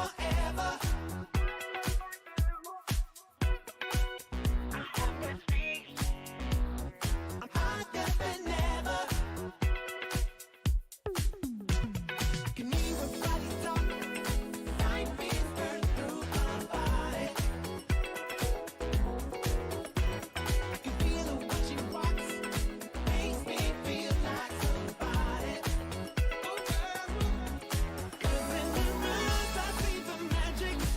forever. I hope it's me. I'm higher than ever. Can hear your body talk. Night winds burn through my body. I can feel the way she walks. Makes me feel like somebody. Oh, girl. 'Cause in the rush I see the magic.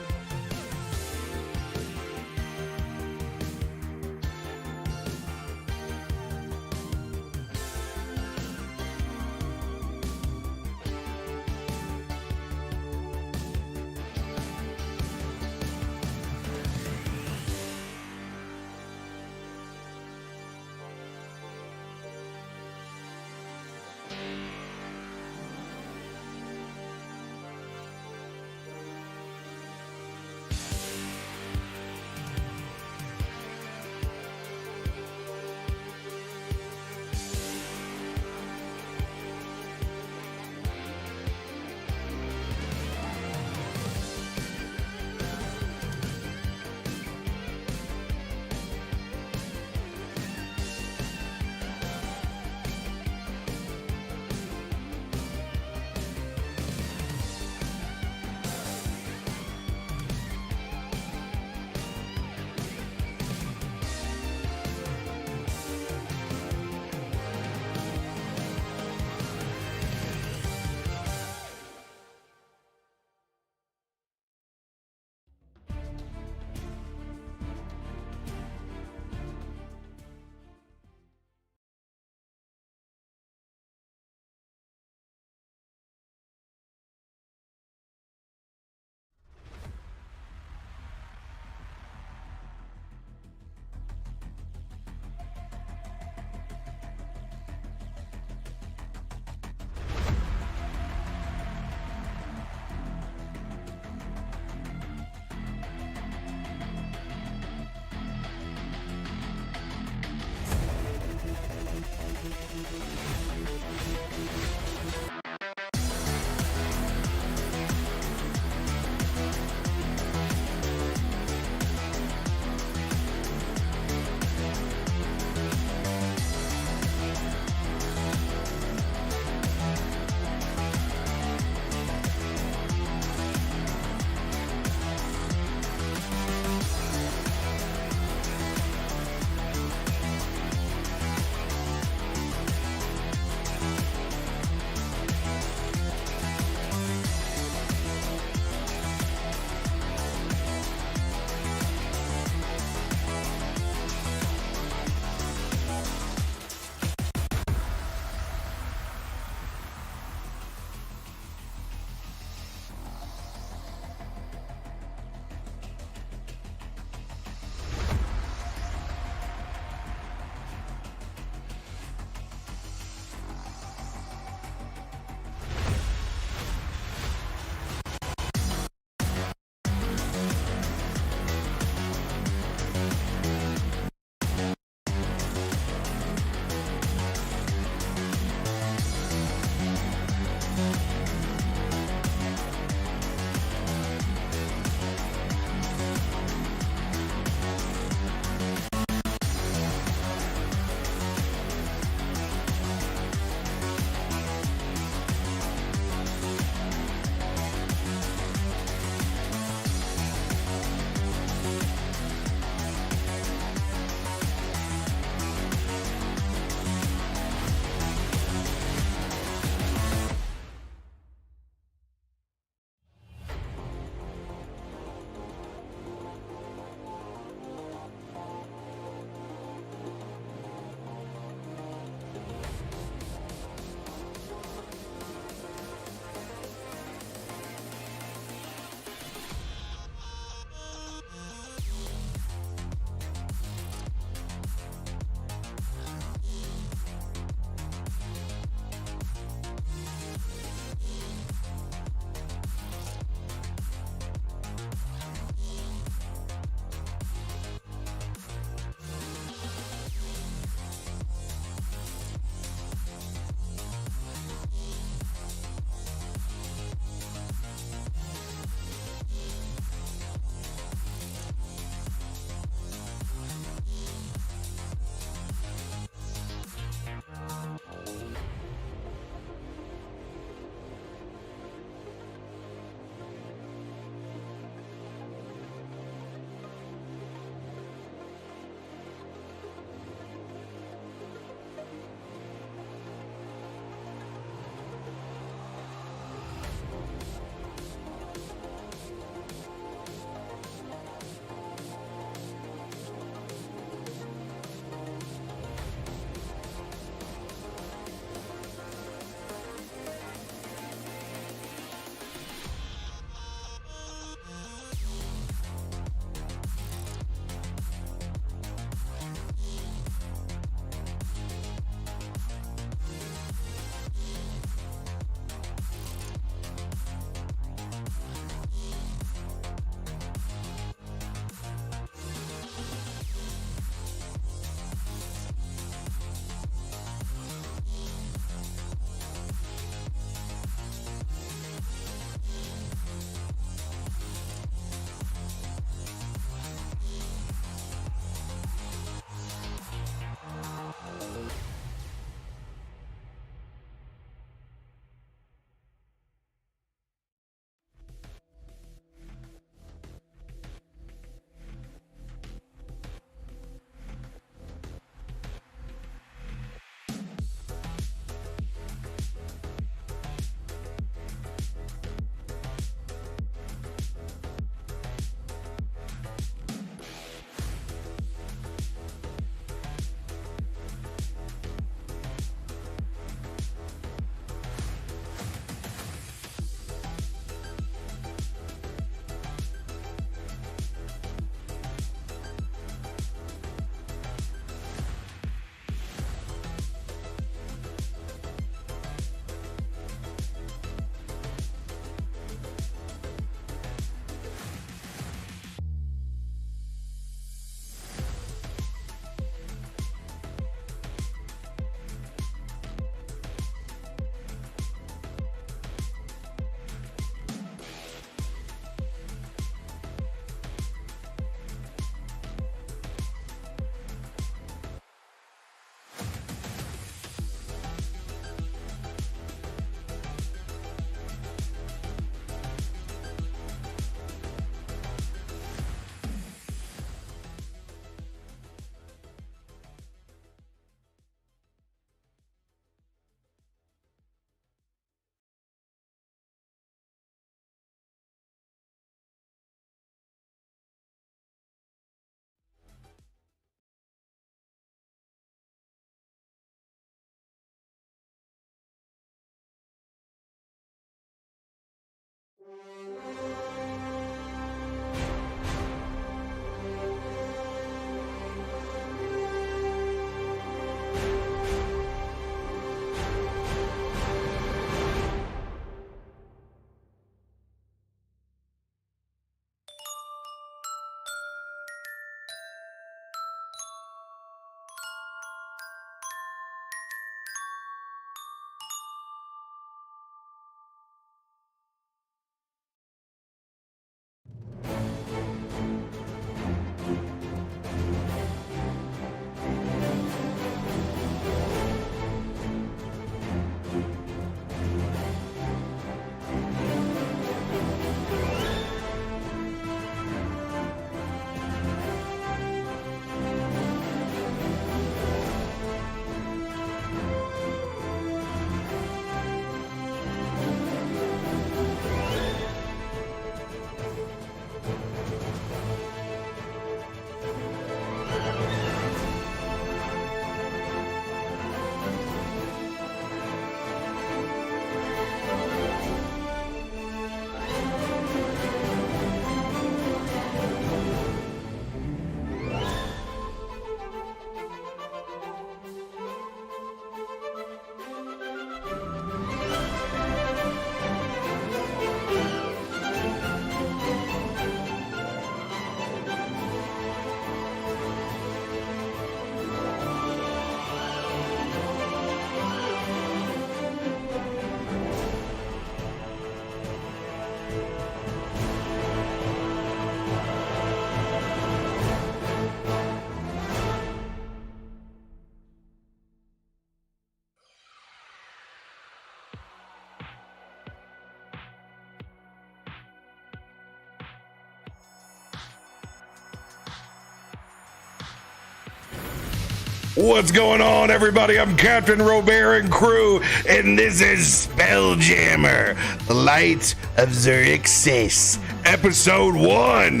What's going on, everybody? I'm Captain RoBear and crew, and this is Spelljammer, the Light of Xaryxis, episode 1.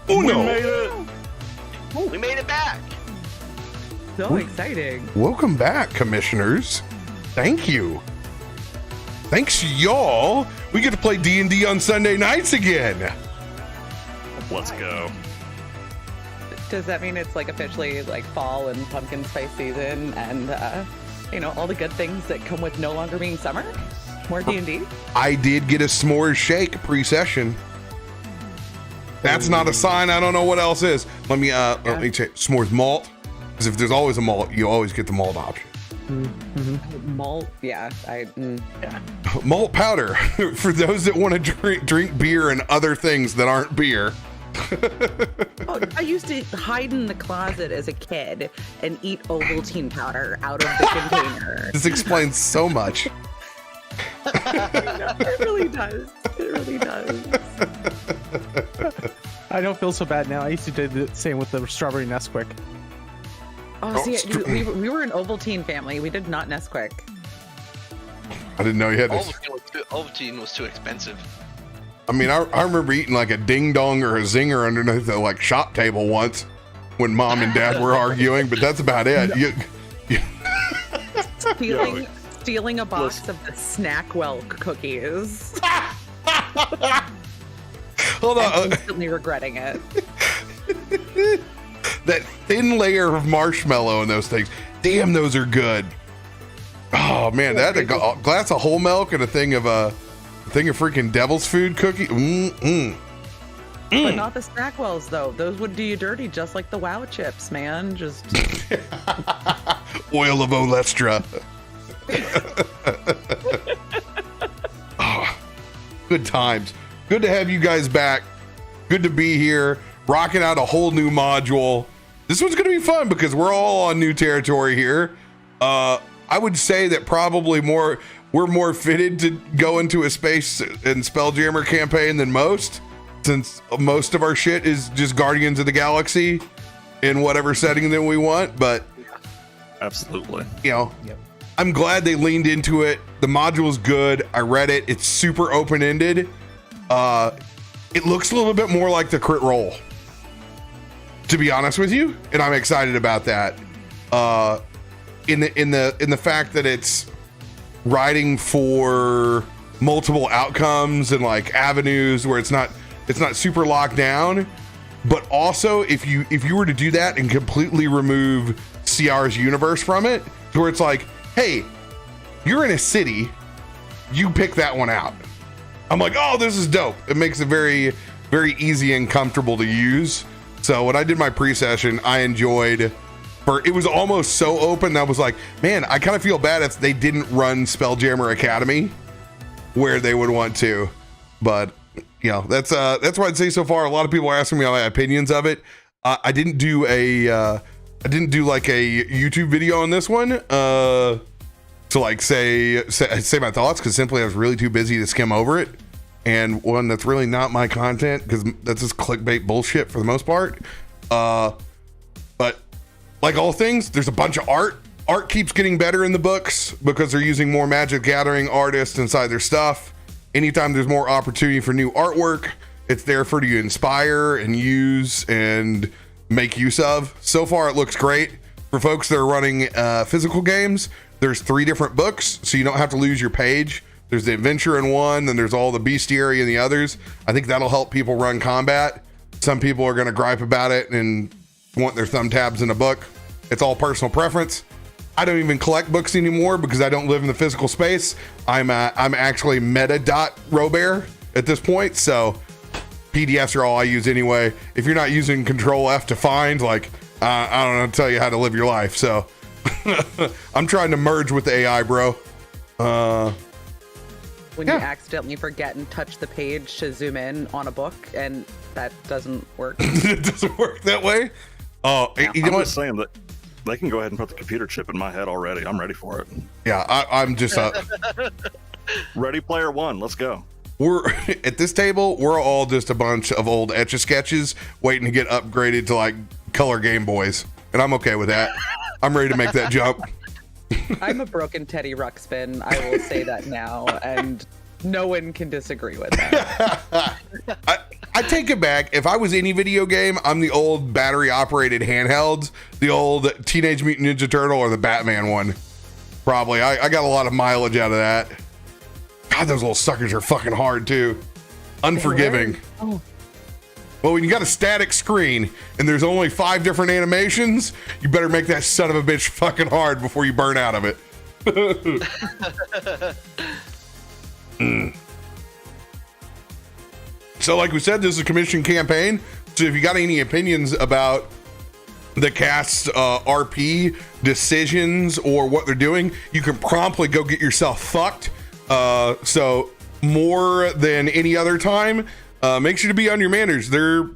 Oh no! We made it back. So exciting. Welcome back, commissioners. Thank you. Thanks, y'all. We get to play D&D on Sunday nights again. Let's go. Does that mean it's like officially like fall and pumpkin spice season and all the good things that come with no longer being summer? More D&D? I did get a s'mores shake pre-session. That's not a sign. I don't know what else is. Let me check. S'mores malt. Because if there's always a malt, you always get the malt option. Mm-hmm. Malt, yeah. Malt powder for those that want to drink beer and other things that aren't beer. I used to hide in the closet as a kid and eat Ovaltine powder out of the container. This explains so much. It really does. It really does. I don't feel so bad now. I used to do the same with the strawberry Nesquik. Oh, see, we were an Ovaltine family. We did not Nesquik. I didn't know you had this. Ovaltine was too expensive. I mean, I remember eating like a ding dong or a zinger underneath the like shop table once when mom and dad were arguing, but that's about it. Stealing a box of the Snackwell cookies. Hold on. Instantly regretting it. That thin layer of marshmallow in those things. Damn, those are good. Oh man, that a glass of whole milk and a thing of freaking devil's food cookie. But not the Snackwells though. Those would do you dirty just like the WoW chips, man. Just oil of Olestra. Oh, good times. Good to have you guys back. Good to be here, rocking out a whole new module. This one's going to be fun because we're all on new territory here. I would say that probably we're more fitted to go into a space and Spelljammer campaign than most, since most of our shit is just Guardians of the Galaxy in whatever setting that we want. But absolutely, I'm glad they leaned into it. The module's good. I read it. It's super open-ended. It looks a little bit more like the crit roll, to be honest with you, and I'm excited about that. In the fact that it's writing for multiple outcomes and like avenues where it's not super locked down, but also if you were to do that and completely remove CR's universe from it, where it's like, hey, you're in a city, you pick that one out. I'm like, oh, this is dope. It makes it very, very easy and comfortable to use. So when I did my pre-session, I enjoyed. It was almost so open that I was like, man, I kind of feel bad if they didn't run Spelljammer Academy where they would want to. But that's what I'd say so far. A lot of people are asking me my opinions of it. I didn't do like a YouTube video on this one to like say my thoughts, because simply I was really too busy to skim over it. And one, that's really not my content, because that's just clickbait bullshit for the most part. But like all things, there's a bunch of art. Art keeps getting better in the books because they're using more Magic Gathering artists inside their stuff. Anytime there's more opportunity for new artwork, it's there for you to inspire and use and make use of. So far, it looks great. For folks that are running physical games, there's 3 different books, so you don't have to lose your page. There's the adventure in one, then there's all the bestiary in the others. I think that'll help people run combat. Some people are going to gripe about it and want their thumb tabs in a book. It's all personal preference. I don't even collect books anymore because I don't live in the physical space. I'm actually meta.RoBear at this point, so PDFs are all I use anyway. If you're not using Control F to find, I don't know, tell you how to live your life. So I'm trying to merge with the AI, bro. When you accidentally forget and touch the page to zoom in on a book, and that doesn't work. It doesn't work that way. Oh, yeah, I'm just saying that they can go ahead and put the computer chip in my head already. I'm ready for it. Yeah, I'm just Ready Player One. Let's go. We're at this table. We're all just a bunch of old Etch-a-Sketches waiting to get upgraded to like color Game Boys. and I'm okay with that. I'm ready to make that jump. I'm a broken Teddy Ruxpin. I will say that now, and no one can disagree with that. I take it back. If I was any video game, I'm the old battery-operated handhelds, the old Teenage Mutant Ninja Turtle or the Batman one. Probably. I got a lot of mileage out of that. God, those little suckers are fucking hard, too. Unforgiving. Oh. Well, when you got a static screen and there's only 5 different animations, you better make that son of a bitch fucking hard before you burn out of it. So like we said, this is a commission campaign. So if you got any opinions about the cast's RP decisions or what they're doing, you can promptly go get yourself fucked. So more than any other time, make sure to be on your manners. They're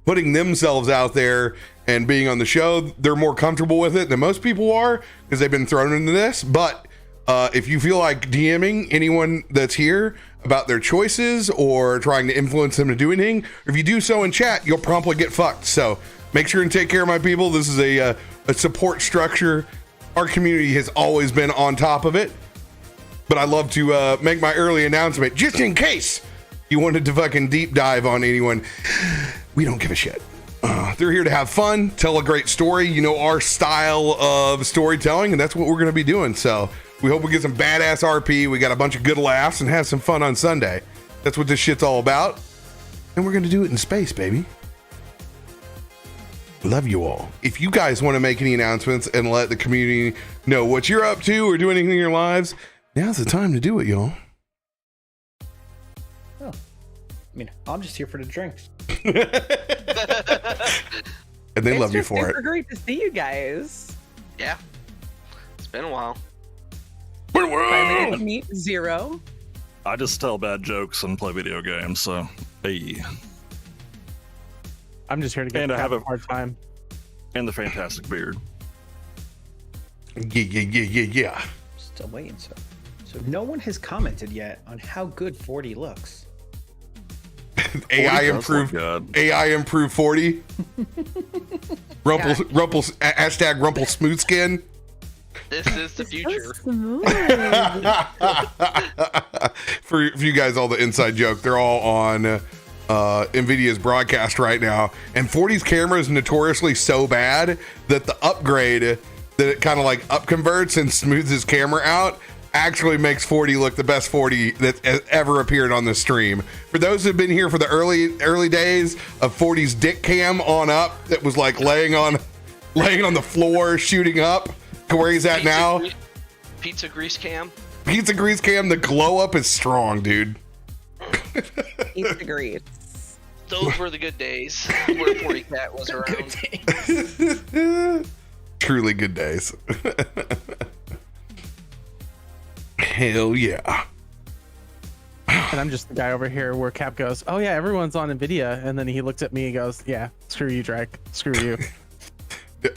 putting themselves out there and being on the show. They're more comfortable with it than most people are because they've been thrown into this. But if you feel like DMing anyone that's here about their choices or trying to influence them to do anything, if you do so in chat, you'll promptly get fucked. So make sure and take care of my people. This is a support structure. Our community has always been on top of it. But I love to make my early announcement just in case you wanted to fucking deep dive on anyone. We don't give a shit. They're here to have fun, tell a great story. You know our style of storytelling, and that's what we're going to be doing. So we hope we get some badass RP. We got a bunch of good laughs and have some fun on Sunday. That's what this shit's all about. And we're going to do it in space, baby. Love you all. If you guys want to make any announcements and let the community know what you're up to or do anything in your lives, now's the time to do it, y'all. Oh, I mean, I'm just here for the drinks. And they It's love you just for super it. great to see you guys. Yeah. It's been a while. Finally get to meet Zero. I just tell bad jokes and play video games, so hey. I'm just here to get And I have a a- hard time. And the fantastic beard. Yeah. Still waiting, so no one has commented yet on how good 40 looks. AI 40 does improved. look good. AI improved 40. Yeah. Hashtag Rumple Smooth Skin. This is the future. For you guys, all the inside joke, they're all on NVIDIA's broadcast right now. And 40's camera is notoriously so bad that the upgrade that it kind of like up converts and smooths his camera out actually makes 40 look the best 40 that has ever appeared on the stream. For those who've been here for the early days of 40's dick cam on up, that was like laying on the floor shooting up to where he's at now. Pizza grease cam. Pizza grease cam, the glow up is strong, dude. He's agreed. Those were the good days where 40 Cat was around. Truly good days. Hell yeah. And I'm just the guy over here where Cap goes, oh yeah, everyone's on NVIDIA. And then he looks at me and goes, yeah, screw you, Drake. Screw you.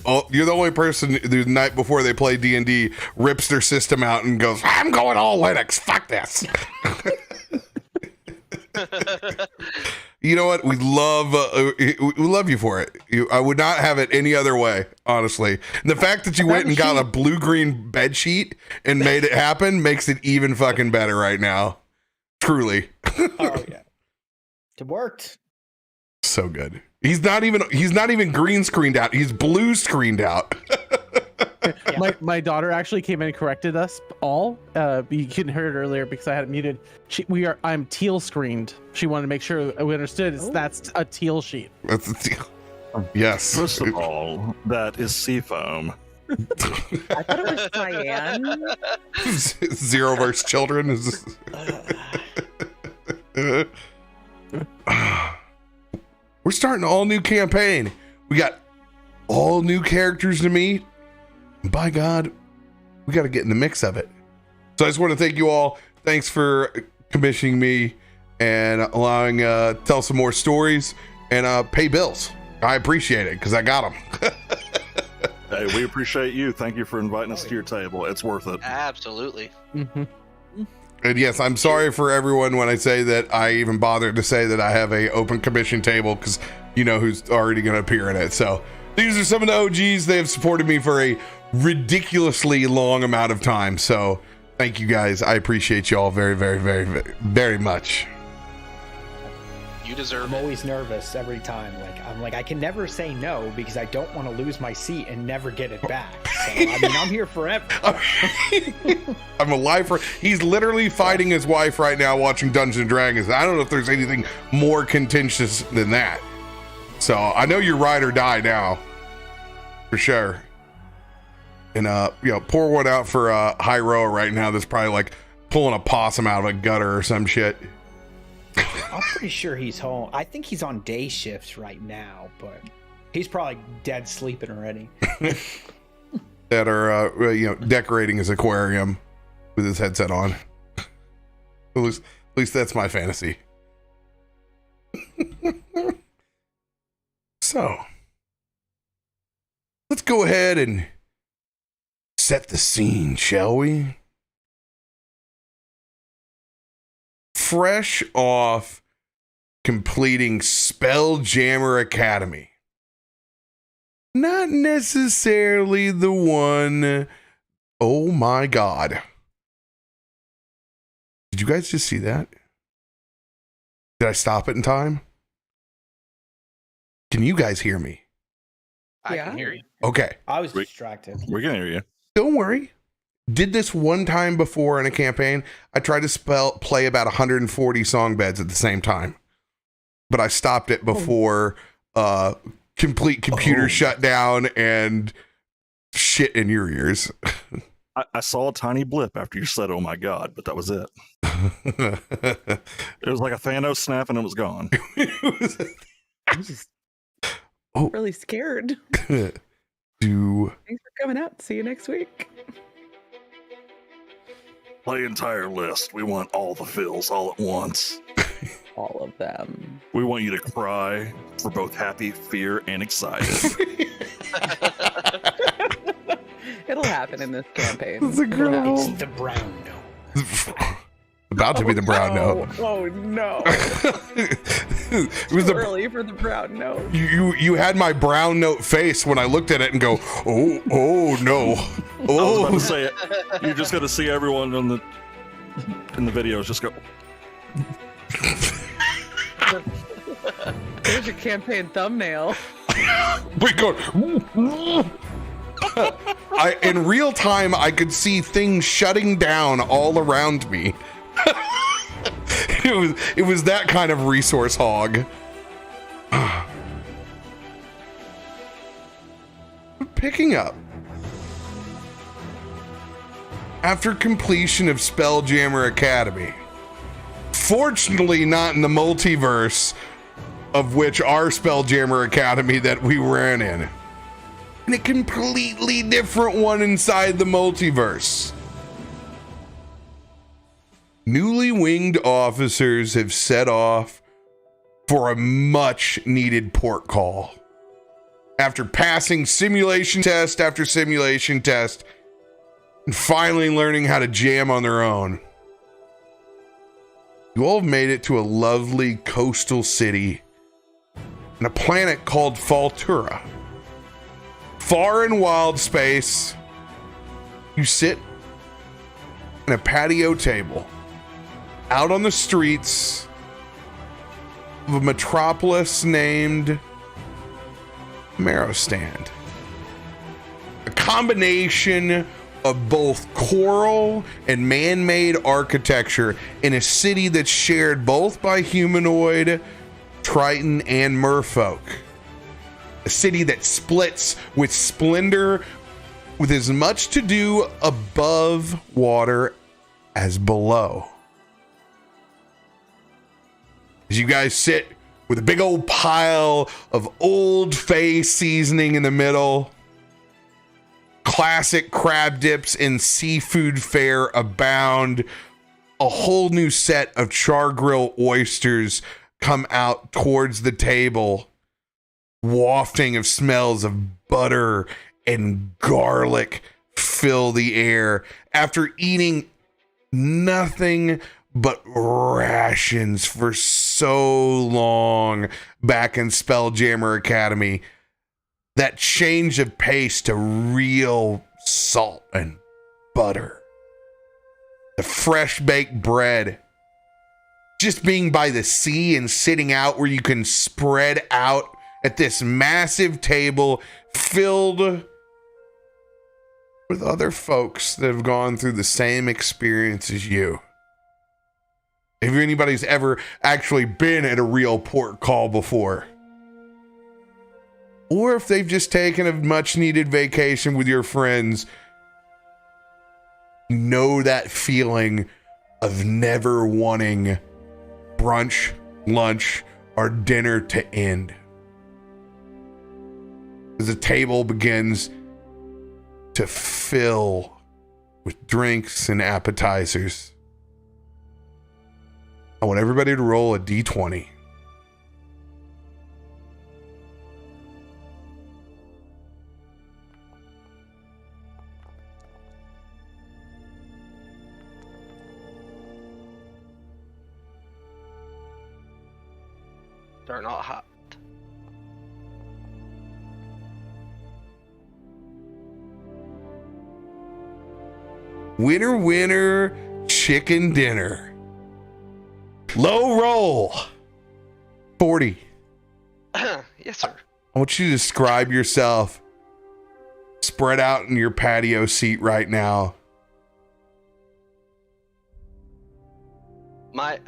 Oh, you're the only person the night before they play D&D rips their system out and goes, I'm going all Linux. Fuck this. You know what? We love you for it. I would not have it any other way, honestly. And the fact that you went and got a blue-green bed sheet and made it happen makes it even fucking better right now. Truly. Oh yeah, it worked. So good. He's not even green screened out. He's blue screened out. My daughter actually came in and corrected us all. You couldn't hear it earlier because I had it muted. I'm teal screened. She wanted to make sure we understood that's a teal sheet. That's the deal. Yes. First of all, that is seafoam. I thought it was cyan. Zeroverse children is. We're starting an all new campaign. We got all new characters to meet. And by God, we got to get in the mix of it. So I just want to thank you all. Thanks for commissioning me and allowing tell some more stories and pay bills. I appreciate it because I got them. Hey, we appreciate you. Thank you for inviting us to your table. It's worth it. Absolutely. Mm-hmm. And yes, I'm sorry for everyone when I say that I even bothered to say that I have a open commission table because you know who's already going to appear in it. So These are some of the OGs. They have supported me for a ridiculously long amount of time. So thank you guys. I appreciate you all very, very, very, very, very much. You deserve I'm it. always nervous every time. I'm like, I can never say no because I don't want to lose my seat and never get it back. So, I mean, I'm here forever. I'm alive for. He's literally fighting his wife right now, watching Dungeons and Dragons. I don't know if there's anything more contentious than that. So I know you're ride or die now, for sure. And pour one out for Hyroa right now. That's probably like pulling a possum out of a gutter or some shit. I'm pretty sure he's home. I think he's on day shifts right now, but he's probably dead sleeping already. That are decorating his aquarium with his headset on. At least that's my fantasy. So let's go ahead and set the scene, shall we? Fresh off completing Spelljammer Academy. Not necessarily the one. Oh my God. Did you guys just see that? Did I stop it in time? Can you guys hear me? I Yeah. can hear you. Okay. I was Wait. distracted. We're gonna hear you. Don't worry. Did this one time before in a campaign. I tried to play about 140 song beds at the same time, but I stopped it before complete computer shutdown and shit in your ears. I saw a tiny blip after you said, "Oh my God," but that was it. It was like a Thanos snap, and it was gone. I'm just really scared. Do Thanks for coming out. See you next week. Play entire list. We want all the fills all at once. All of them. We want you to cry for both happy, fear, and excited. It'll happen in this campaign. It's a girl. It's the brown note. About to be the brown note. Oh no. It was Too the early for the brown note. you had my brown note face when I looked at it and go, oh no. I was about Oh, to say it. You're just gonna see everyone in the videos just go. There's your campaign thumbnail. we go. In real time, I could see things shutting down all around me. It was that kind of resource hog. Picking up. After completion of Spelljammer Academy, fortunately not in the multiverse of which our Spelljammer Academy that we ran in a completely different one inside the multiverse. Newly winged officers have set off for a much needed port call. After passing simulation test after simulation test and finally learning how to jam on their own, you all have made it to a lovely coastal city on a planet called Faltura. Far in wild space, you sit in a patio table out on the streets of a metropolis named Marrowstand. A combination of both coral and man-made architecture in a city that's shared both by humanoid, Triton, and merfolk. A city that splits with splendor, with as much to do above water as below. As you guys sit with a big old pile of Old Face seasoning in the middle, classic crab dips and seafood fare abound, a whole new set of char grill oysters come out towards the table, wafting of smells of butter and garlic fill the air after eating nothing but rations for so long back in Spelljammer Academy. that change of pace to real salt and butter, the fresh baked bread, just being by the sea and sitting out where you can spread out at this massive table filled with other folks that have gone through the same experience as you. If anybody's ever actually been at a real port call before, or if they've just taken a much needed vacation with your friends, you know that feeling of never wanting brunch, lunch, or dinner to end. As the table begins to fill with drinks and appetizers, I want everybody to roll a d20. They're not hot. Winner, winner, chicken dinner. Low roll. 40. Yes, sir. I want you to describe yourself spread out in your patio seat right now. My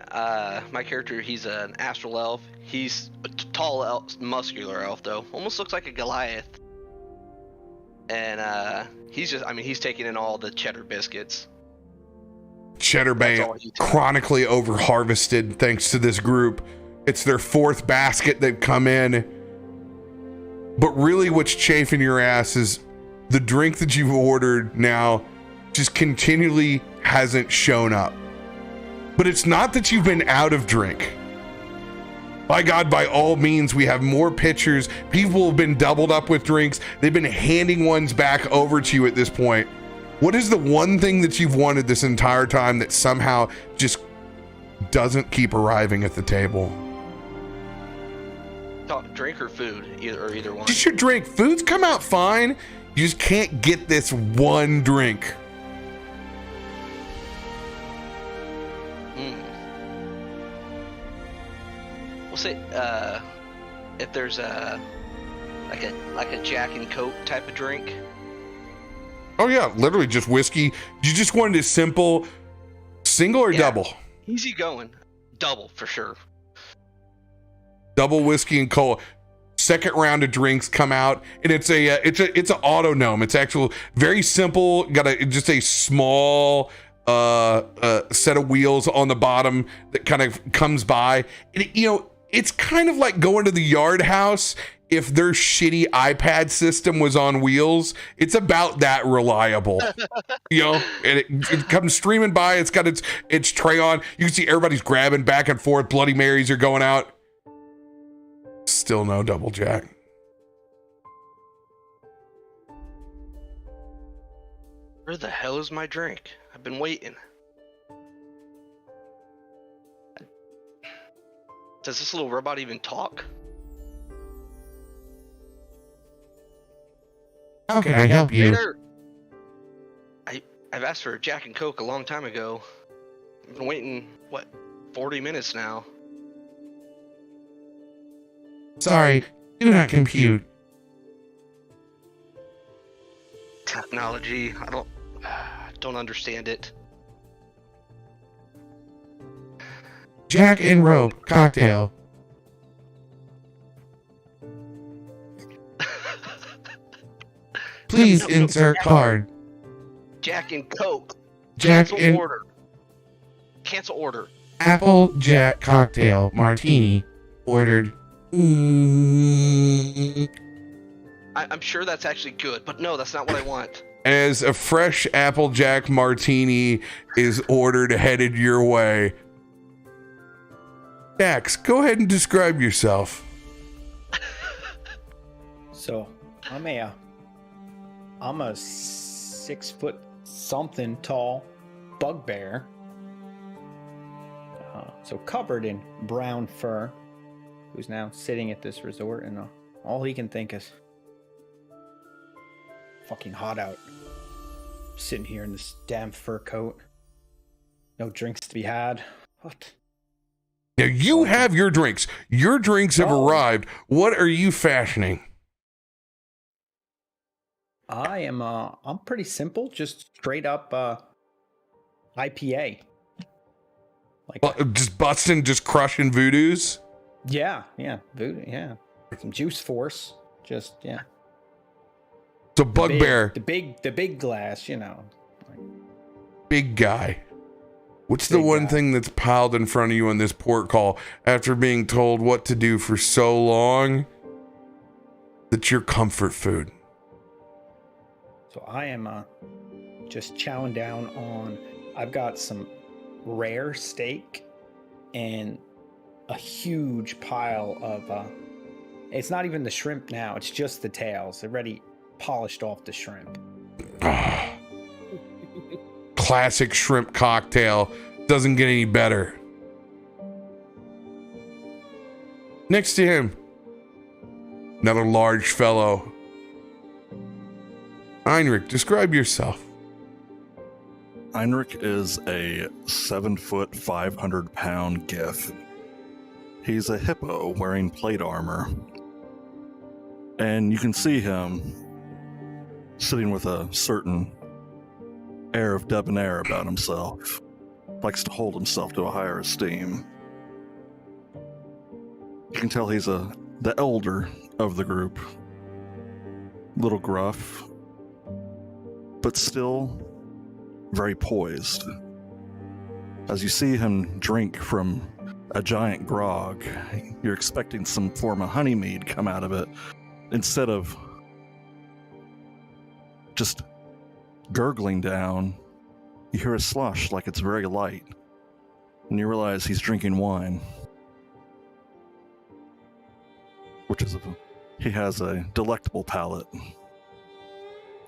character, he's an astral elf. He's a tall elf, muscular elf though. Almost looks like a Goliath. And he's taking in all the cheddar biscuits. Cheddar Bay chronically over harvested thanks to this group. It's their fourth basket they've come in. But really what's chafing your ass is the drink that you've ordered now just continually hasn't shown up. But it's not that you've been out of drink. By God, by all means, we have more pitchers. People have been doubled up with drinks. They've been handing ones back over to you at this point. What is the one thing that you've wanted this entire time that somehow just doesn't keep arriving at the table? Drink or food, either one. Just your drink. Food's come out fine. You just can't get this one drink. We'll say, if there's a Jack and Coke type of drink. Oh yeah, literally just whiskey. You just wanted a simple single or double? Easy going. Double for sure. Double whiskey and cola. Second round of drinks come out, and it's an auto gnome. It's actual very simple. Got just a small set of wheels on the bottom that kind of comes by. And it's kind of like going to the Yard House if their shitty iPad system was on wheels. It's about that reliable. And it comes streaming by. It's got its tray on. You can see everybody's grabbing back and forth. Bloody Marys are going out. Still no double Jack. Where the hell is my drink? I've been waiting. Does this little robot even talk? How can I help you? Later. I've asked for a Jack and Coke a long time ago. I've been waiting, 40 minutes now. Sorry, do not compute. Technology, I don't understand it. Jack and Rope cocktail. Please insert card. Jack and Coke. Jack Cancel and order. Cancel order. Apple Jack cocktail martini ordered. I'm sure that's actually good, but no, that's not what I want. As a fresh Applejack martini is ordered headed your way. Dax, go ahead and describe yourself. So I'm a 6 foot something tall bugbear. So covered in brown fur, who's now sitting at this resort, and all he can think is, Fucking hot out. Sitting here in this damn fur coat. No drinks to be had. What? Now you have your drinks. Your drinks have arrived. What are you fashioning? I am I'm pretty simple, just straight up IPA. Like Just busting, just crushing voodoos. yeah, voodoo, yeah. Some juice force. Just yeah. So Bugbear, The big glass, you know. big guy. What's the Big one guy. thing that's piled in front of you on this port call after being told what to do for so long? That's your comfort food. So I am just chowing down on. I've got some rare steak and a huge pile of. It's not even the shrimp now. It's just the tails. They're already polished off the shrimp. Classic shrimp cocktail. Doesn't get any better. Next to him, another large fellow. Heinrich, describe yourself. Heinrich is a 7 foot, 500 pound gith. He's a hippo wearing plate armor. And you can see him sitting with a certain air of debonair about himself. Likes to hold himself to a higher esteem. You can tell he's the elder of the group. Little gruff, but still very poised. As you see him drink from a giant grog, you're expecting some form of honey mead come out of it, instead of just gurgling down. You hear a slush like it's very light, and you realize he's drinking wine, which is he has a delectable palate.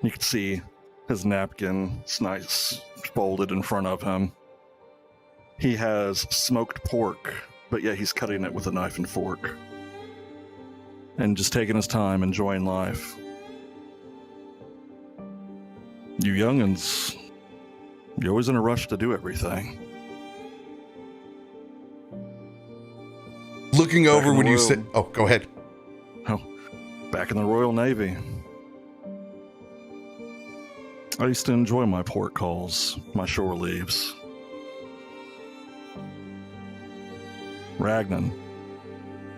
You can see his napkin, it's nice, folded in front of him. He has smoked pork, but yet he's cutting it with a knife and fork. And just taking his time, enjoying life. You young'uns, you're always in a rush to do everything. Looking over in when the you room. sit. Oh, go ahead. Oh, back in the Royal Navy. I used to enjoy my port calls, my shore leaves. Ragnan,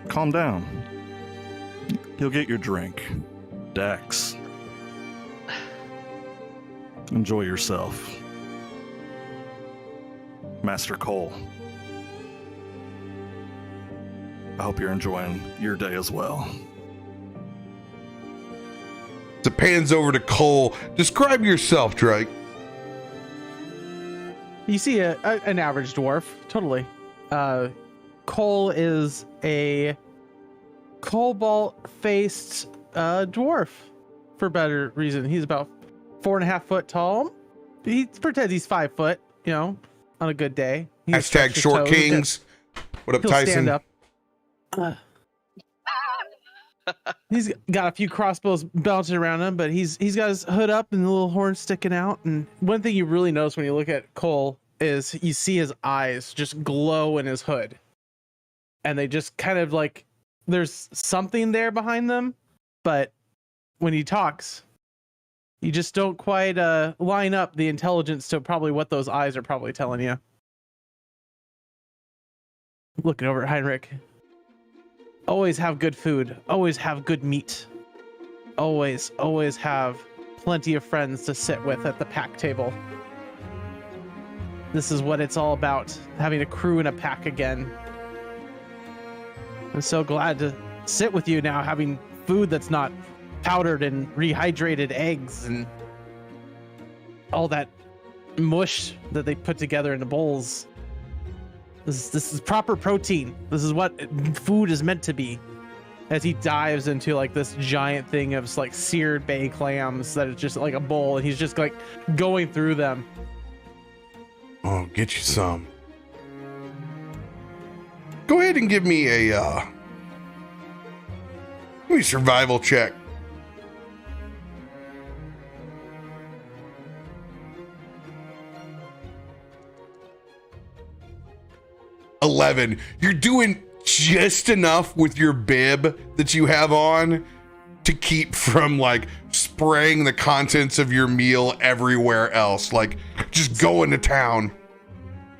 calm down. You'll get your drink. Dax, enjoy yourself. Master Cole, I hope you're enjoying your day as well. It pans over to Cole. Describe yourself, Drake. You see an average dwarf, totally. Cole is a cobalt-faced dwarf, for better reason. He's about 4.5 foot tall. He pretends he's 5 foot, you know, on a good day. He Hashtag stretches his short toes. kings. What up, He'll Tyson? stand up. He's got a few crossbows bouncing around him, but he's got his hood up and the little horn sticking out. And one thing you really notice when you look at Cole is you see his eyes just glow in his hood. And they just kind of like, there's something there behind them, but when he talks, you just don't quite line up the intelligence to probably what those eyes are probably telling you. Looking over at Heinrich. Always have good food. Always have good meat. Always have plenty of friends to sit with at the pack table. This is what it's all about, having a crew and a pack again. I'm so glad to sit with you now, having food that's not powdered and rehydrated eggs and all that mush that they put together into bowls. This is proper protein. This is what food is meant to be. As he dives into like this giant thing of like seared bay clams that is just like a bowl, and he's just like going through them. Oh, get you some. Go ahead and give me a survival check. 11. You're doing just enough with your bib that you have on to keep from like spraying the contents of your meal everywhere else. Like just going to town.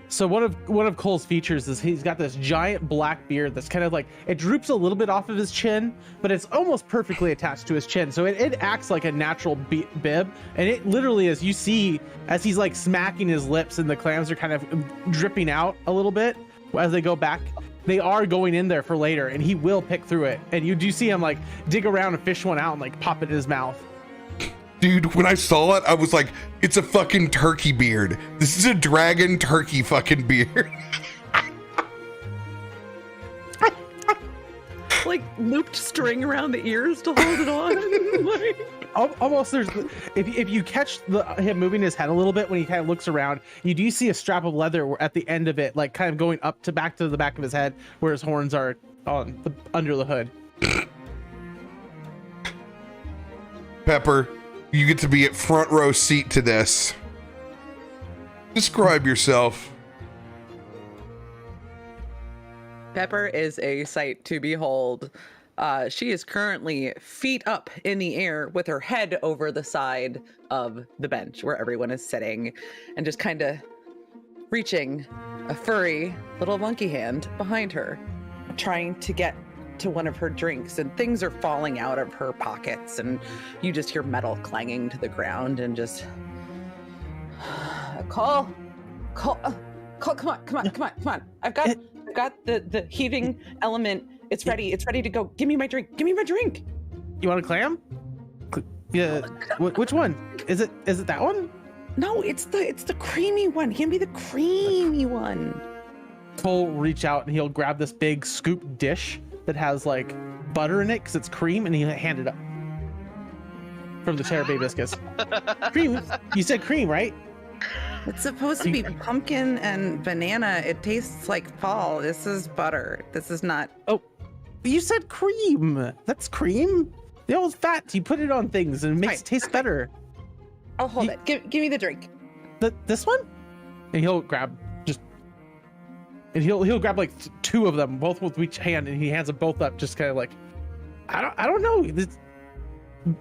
So one of Cole's features is he's got this giant black beard that's kind of like, it droops a little bit off of his chin, but it's almost perfectly attached to his chin. So it acts like a natural bib. And it literally, as you see, as he's like smacking his lips and the clams are kind of dripping out a little bit as they go back, they are going in there for later, and he will pick through it. And you do see him like dig around and fish one out and like pop it in his mouth. Dude, when I saw it, I was like, it's a fucking turkey beard. This is a dragon turkey fucking beard. Like looped string around the ears to hold it on. Like, almost there's, if you catch him moving his head a little bit when he kind of looks around, you do see a strap of leather at the end of it, like kind of going up to back to the back of his head where his horns are on under the hood. Pepper, you get to be at front row seat to this. Describe yourself. Pepper is a sight to behold. She is currently feet up in the air with her head over the side of the bench where everyone is sitting, and just kind of reaching a furry little monkey hand behind her, trying to get to one of her drinks, and things are falling out of her pockets, and you just hear metal clanging to the ground, and just Cole, come on. I've got the heaving element. It's ready to go. Give me my drink. You want a clam? Yeah. Which one? Is it that one? No, it's the creamy one. Give me the creamy one. Cole will reach out and he'll grab this big scoop dish that has like butter in it because it's cream, and he'll hand it up from the Terra Bay biscuits. Cream? You said cream, right? It's supposed to be pumpkin and banana. It tastes like fall. This is butter. This is not. Oh, you said cream. That's cream. The old fat. You put it on things and it makes it taste better. I'll hold it. Give me the drink. This one? And he'll grab he'll grab like two of them, both with each hand, and he hands them both up, just kind of like, I don't know.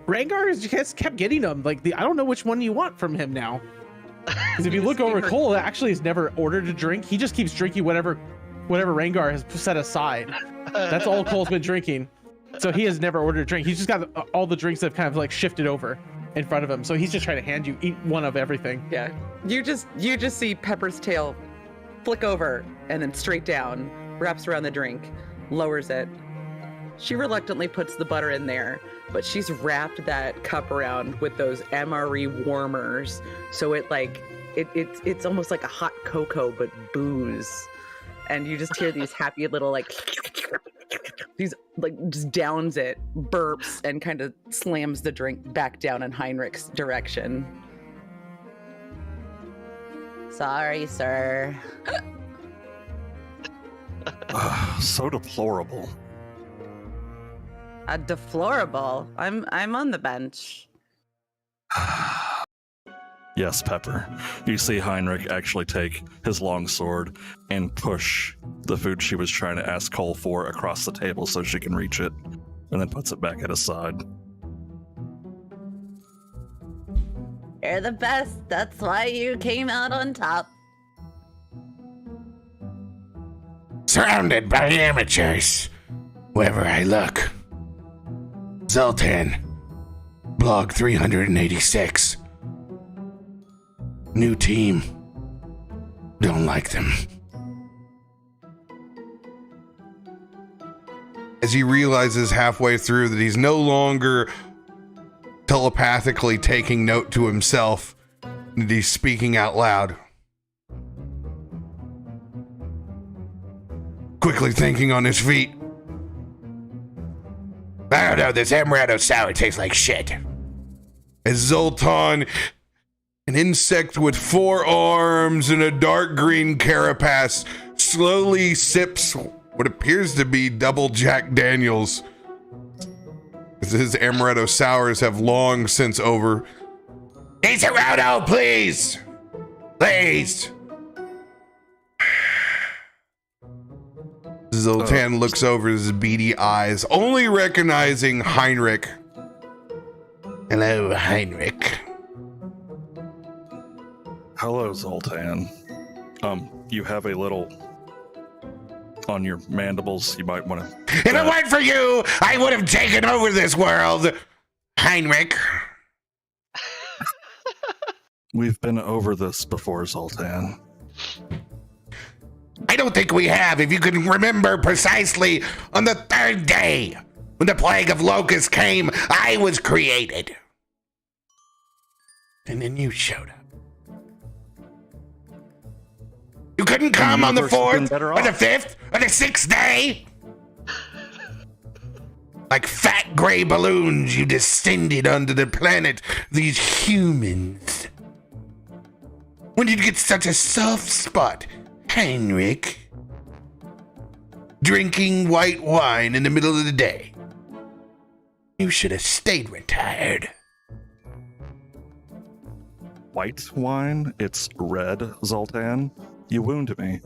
Rangar just kept getting them. Like I don't know which one you want from him now. Because if you look over, Cole actually has never ordered a drink. He just keeps drinking whatever Rangar has set aside. That's all Cole's been drinking. So he has never ordered a drink. He's just got all the drinks that have kind of like shifted over in front of him. So he's just trying to hand you eat one of everything. Yeah. You just see Pepper's tail flick over and then straight down, wraps around the drink, lowers it. She reluctantly puts the butter in there, but she's wrapped that cup around with those MRE warmers, so it's almost like a hot cocoa but booze, and you just hear these happy little like these like just downs it, burps, and kind of slams the drink back down in Heinrich's direction. Sorry, sir. So deplorable. Deplorable. I'm on the bench. Yes, Pepper. You see Heinrich actually take his long sword and push the food she was trying to ask Cole for across the table so she can reach it, and then puts it back at his side. You're the best. That's why you came out on top. Surrounded by amateurs wherever I look. Zoltan, blog 386. New team. Don't like them. As he realizes halfway through that he's no longer telepathically taking note to himself, that he's speaking out loud. Quickly thinking on his feet. I don't know, this amaretto sour tastes like shit. As Zoltan, an insect with 4 arms and a dark green carapace, slowly sips what appears to be double Jack Daniels. His amaretto sours have long since over. Hey, Serrano, please! Please! Zoltan looks over his beady eyes, only recognizing Heinrich. Hello, Heinrich. Hello, Zoltan. You have a little on your mandibles. You might want to. If it weren't for you, I would have taken over this world, Heinrich. We've been over this before, Zoltan. I don't think we have. If you can remember precisely, on the third day, when the plague of locusts came, I was created. And then you showed up. You couldn't come on the fourth, or the fifth, or the sixth day? Like fat gray balloons, you descended onto the planet, these humans. When did you get such a soft spot, Heinrich? Drinking white wine in the middle of the day. You should have stayed retired. White wine? It's red, Zoltan. You wound me.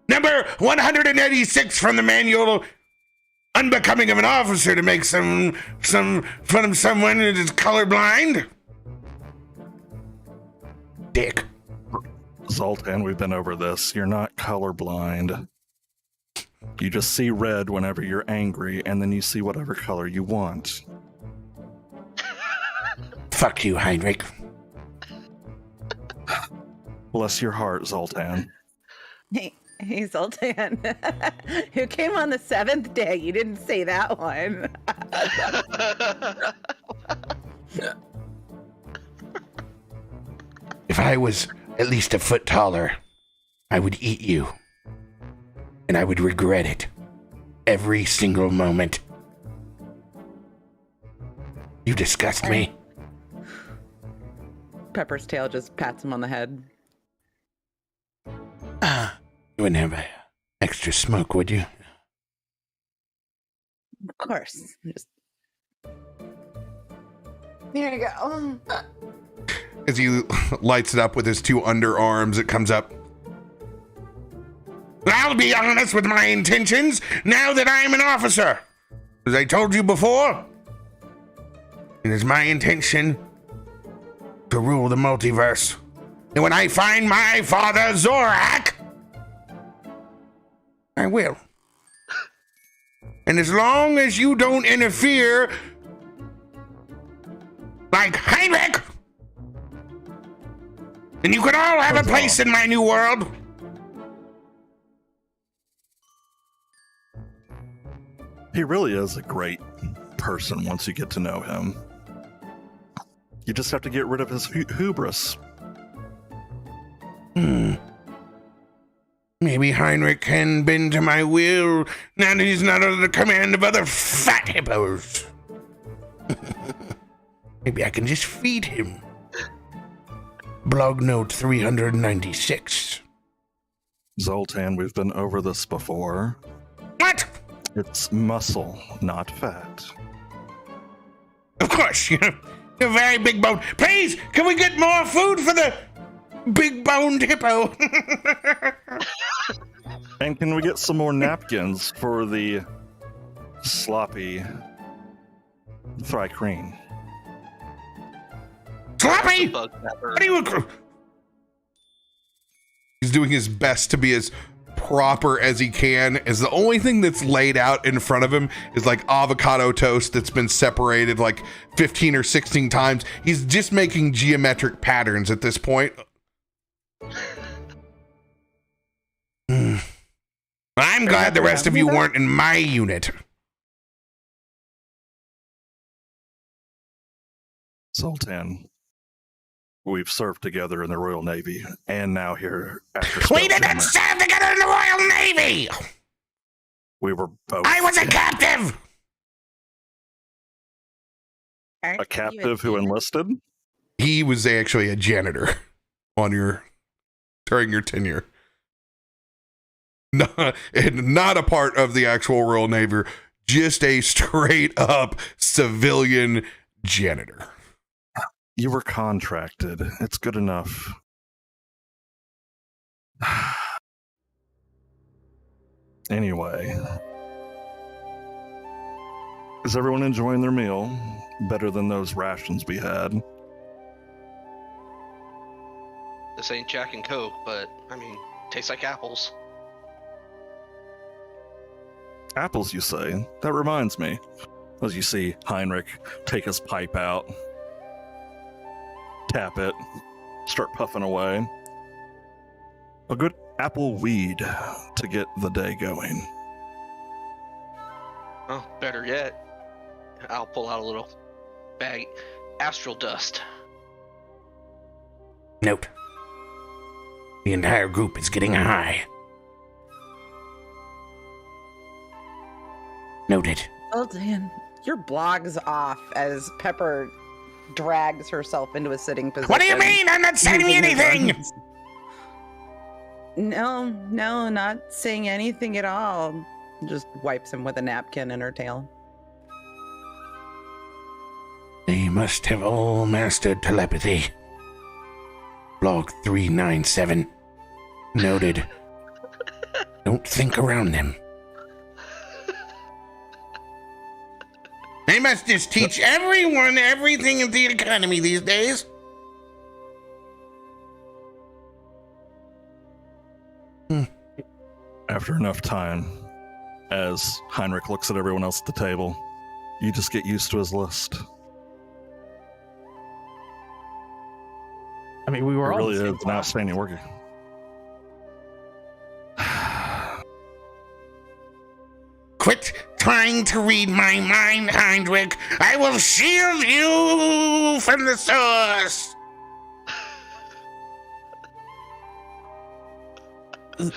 Number 186 from the manual. Unbecoming of an officer to make some fun of someone that is colorblind. Dick. Zoltan, we've been over this. You're not colorblind. You just see red whenever you're angry, and then you see whatever color you want. Fuck you, Heinrich. Bless your heart, Zoltan. Hey, Zoltan. Who came on the 7th day? You didn't say that one. If I was at least a foot taller, I would eat you. And I would regret it. Every single moment. You disgust me. Pepper's tail just pats him on the head. You wouldn't have extra smoke, would you? Of course. Just... Here you go. As he lights it up with his two underarms, it comes up. I'll be honest with my intentions now that I'm an officer. As I told you before, it is my intention to rule the multiverse. And when I find my father, Zorak, I will. And as long as you don't interfere, like Heinrich, then you can all have a place in my new world. He really is a great person once you get to know him. You just have to get rid of his hubris. Maybe Heinrich can bend to my will now that he's not under the command of other fat hippos. Maybe I can just feed him. Blog note 396. Zoltan, we've been over this before. What? It's muscle, not fat. Of course, you're a very big bone. Please, can we get more food for the big boned hippo? And can we get some more napkins for the sloppy Thrycreen? Sloppy? Bug pepper. What are you? He's doing his best to be as proper as he can, as the only thing that's laid out in front of him is like avocado toast that's been separated like 15 or 16 times. He's just making geometric patterns at this point. I'm glad the rest of you weren't in my unit. Zoltan, we've served together in the Royal Navy, and now here after We didn't Spelljammer. serve together in the Royal Navy. We were both I was a captive. a captive who enlisted. He was actually a janitor during your tenure. Not a part of the actual Royal Navy, just a straight up civilian janitor. You were contracted. It's good enough. Anyway, is everyone enjoying their meal? Better than those rations we had? This ain't Jack and Coke, but I mean, tastes like apples. Apples, you say? That reminds me. As you see Heinrich take his pipe out, tap it, start puffing away. A good apple weed to get the day going. Oh, better yet, I'll pull out a little bag, astral dust. Note. The entire group is getting high. Noted. Zoltan, your blog's off as Pepper drags herself into a sitting position. What do you mean? I'm not saying using her anything! guns. No, not saying anything at all. Just wipes him with a napkin in her tail. They must have all mastered telepathy. Log 397. Noted. Don't think around them. They must just teach everyone everything in the economy these days. After enough time, as Heinrich looks at everyone else at the table, you just get used to his list. I mean, we were It all really in the is same an class. outstanding worker. Quit trying to read my mind, Heinrich. I will shield you from the source.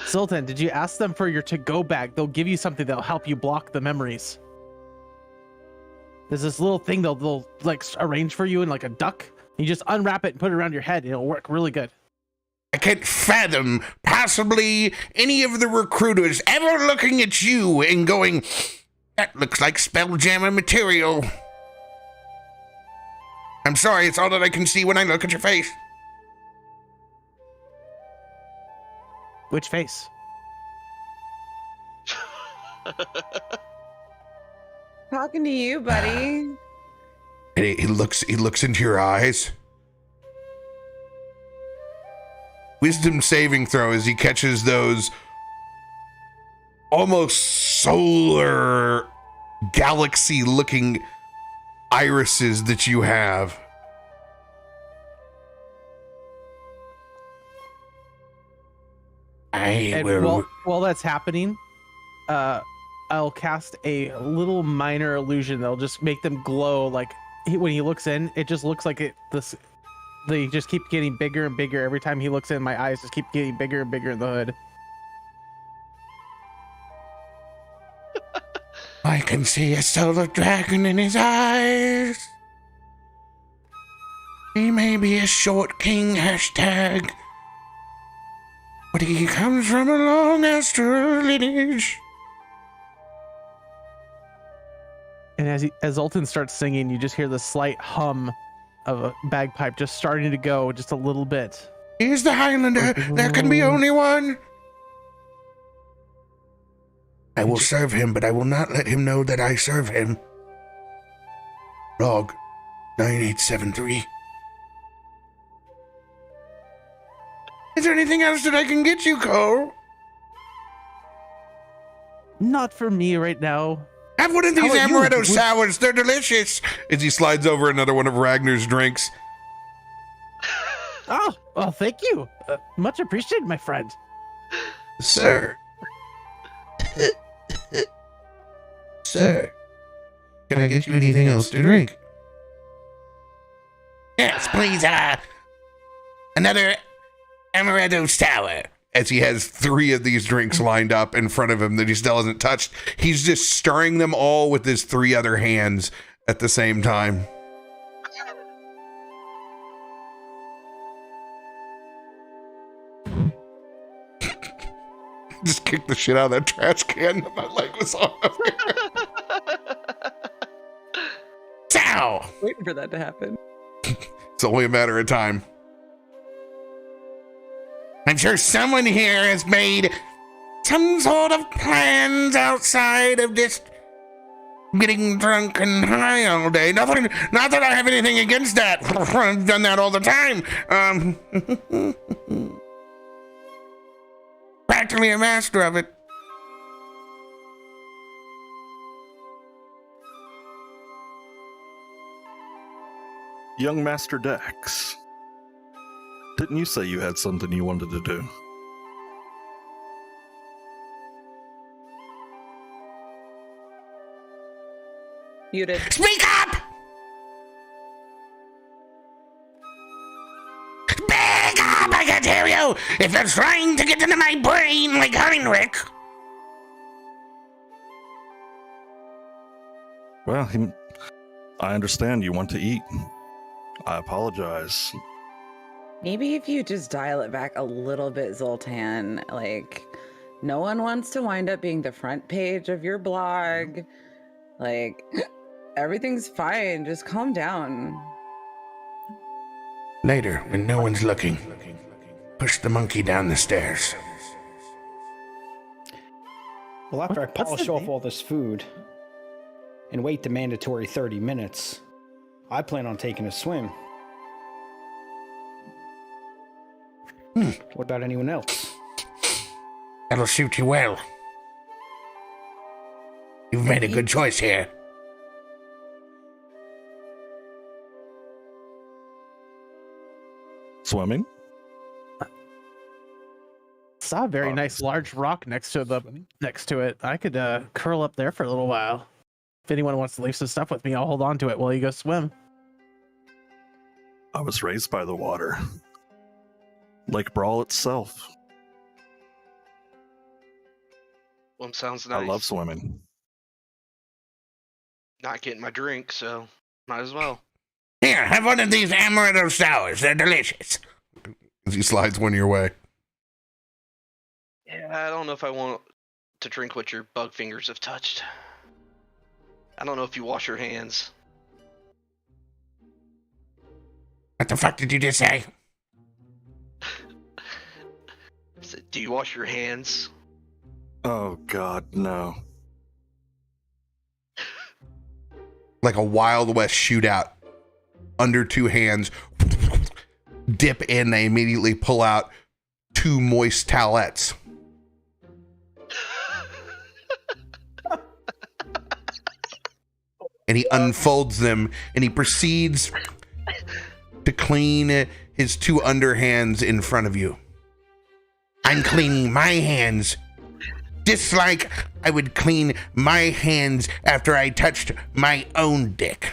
Zoltan, did you ask them for your to-go bag? They'll give you something that'll help you block the memories. There's this little thing they'll like arrange for you in like a duck. You just unwrap it and put it around your head, and it'll work really good. I can't fathom possibly any of the recruiters ever looking at you and going, that looks like Spelljammer material. I'm sorry, it's all that I can see when I look at your face. Which face? Talking to you, buddy. And he looks into your eyes. Wisdom saving throw as he catches those almost solar galaxy looking irises that you have. And while that's happening, I'll cast a little minor illusion that'll just make them glow. Like when he looks in, it just looks like they just keep getting bigger and bigger every time he looks in. My eyes just keep getting bigger and bigger in the hood. I can see a solar dragon in his eyes. He may be a short king hashtag, but he comes from a long astral lineage. And as Zoltan starts singing, you just hear the slight hum of a bagpipe just starting to go just a little bit. He's the Highlander. There can be only one. I will serve him, but I will not let him know that I serve him. Log 9873. Is there anything else that I can get you, Cole? Not for me right now. Have one of these How about you? amaretto sours. They're delicious. As he slides over another one of Ragnar's drinks. Oh, well, thank you. Much appreciated, my friend. Sir. Sir. Can I get you anything else to drink? Yes, please, another amaretto sour. As he has 3 of these drinks lined up in front of him that he still hasn't touched. He's just stirring them all with his 3 other hands at the same time. Just kicked the shit out of that trash can that my leg was on. Ow! Waiting for that to happen. It's only a matter of time. I'm sure someone here has made some sort of plans outside of just getting drunk and high all day. Not that I have anything against that. I've done that all the time. Practically a master of it. Young Master Dex, didn't you say you had something you wanted to do? Muted. Speak up! Speak up! I can't hear you! If you're trying to get into my brain like Heinrich. Well, I understand you want to eat. I apologize. Maybe if you just dial it back a little bit, Zoltan. Like, no one wants to wind up being the front page of your blog. Like, everything's fine. Just calm down. Later, when no one's looking, push the monkey down the stairs. Well, after I What's the polish off name? all this food and wait the mandatory 30 minutes, I plan on taking a swim. What about anyone else? That'll suit you well. You've made a good choice here. Swimming? Saw a very nice large rock next to it. I could curl up there for a little while. If anyone wants to leave some stuff with me, I'll hold on to it while you go swim. I was raised by the water. Lake Brawl itself. Well, sounds nice. I love swimming. Not getting my drink, so might as well. Here, have one of these amaretto sours. They're delicious. As he slides one your way. Yeah, I don't know if I want to drink what your bug fingers have touched. I don't know if you wash your hands. What the fuck did you just say? Do you wash your hands? Oh God, no. Like a Wild West shootout. Under two hands. Dip in, they immediately pull out two moist towelettes. And he unfolds them and he proceeds to clean his two underhands in front of you. I'm cleaning my hands just like I would clean my hands after I touched my own dick.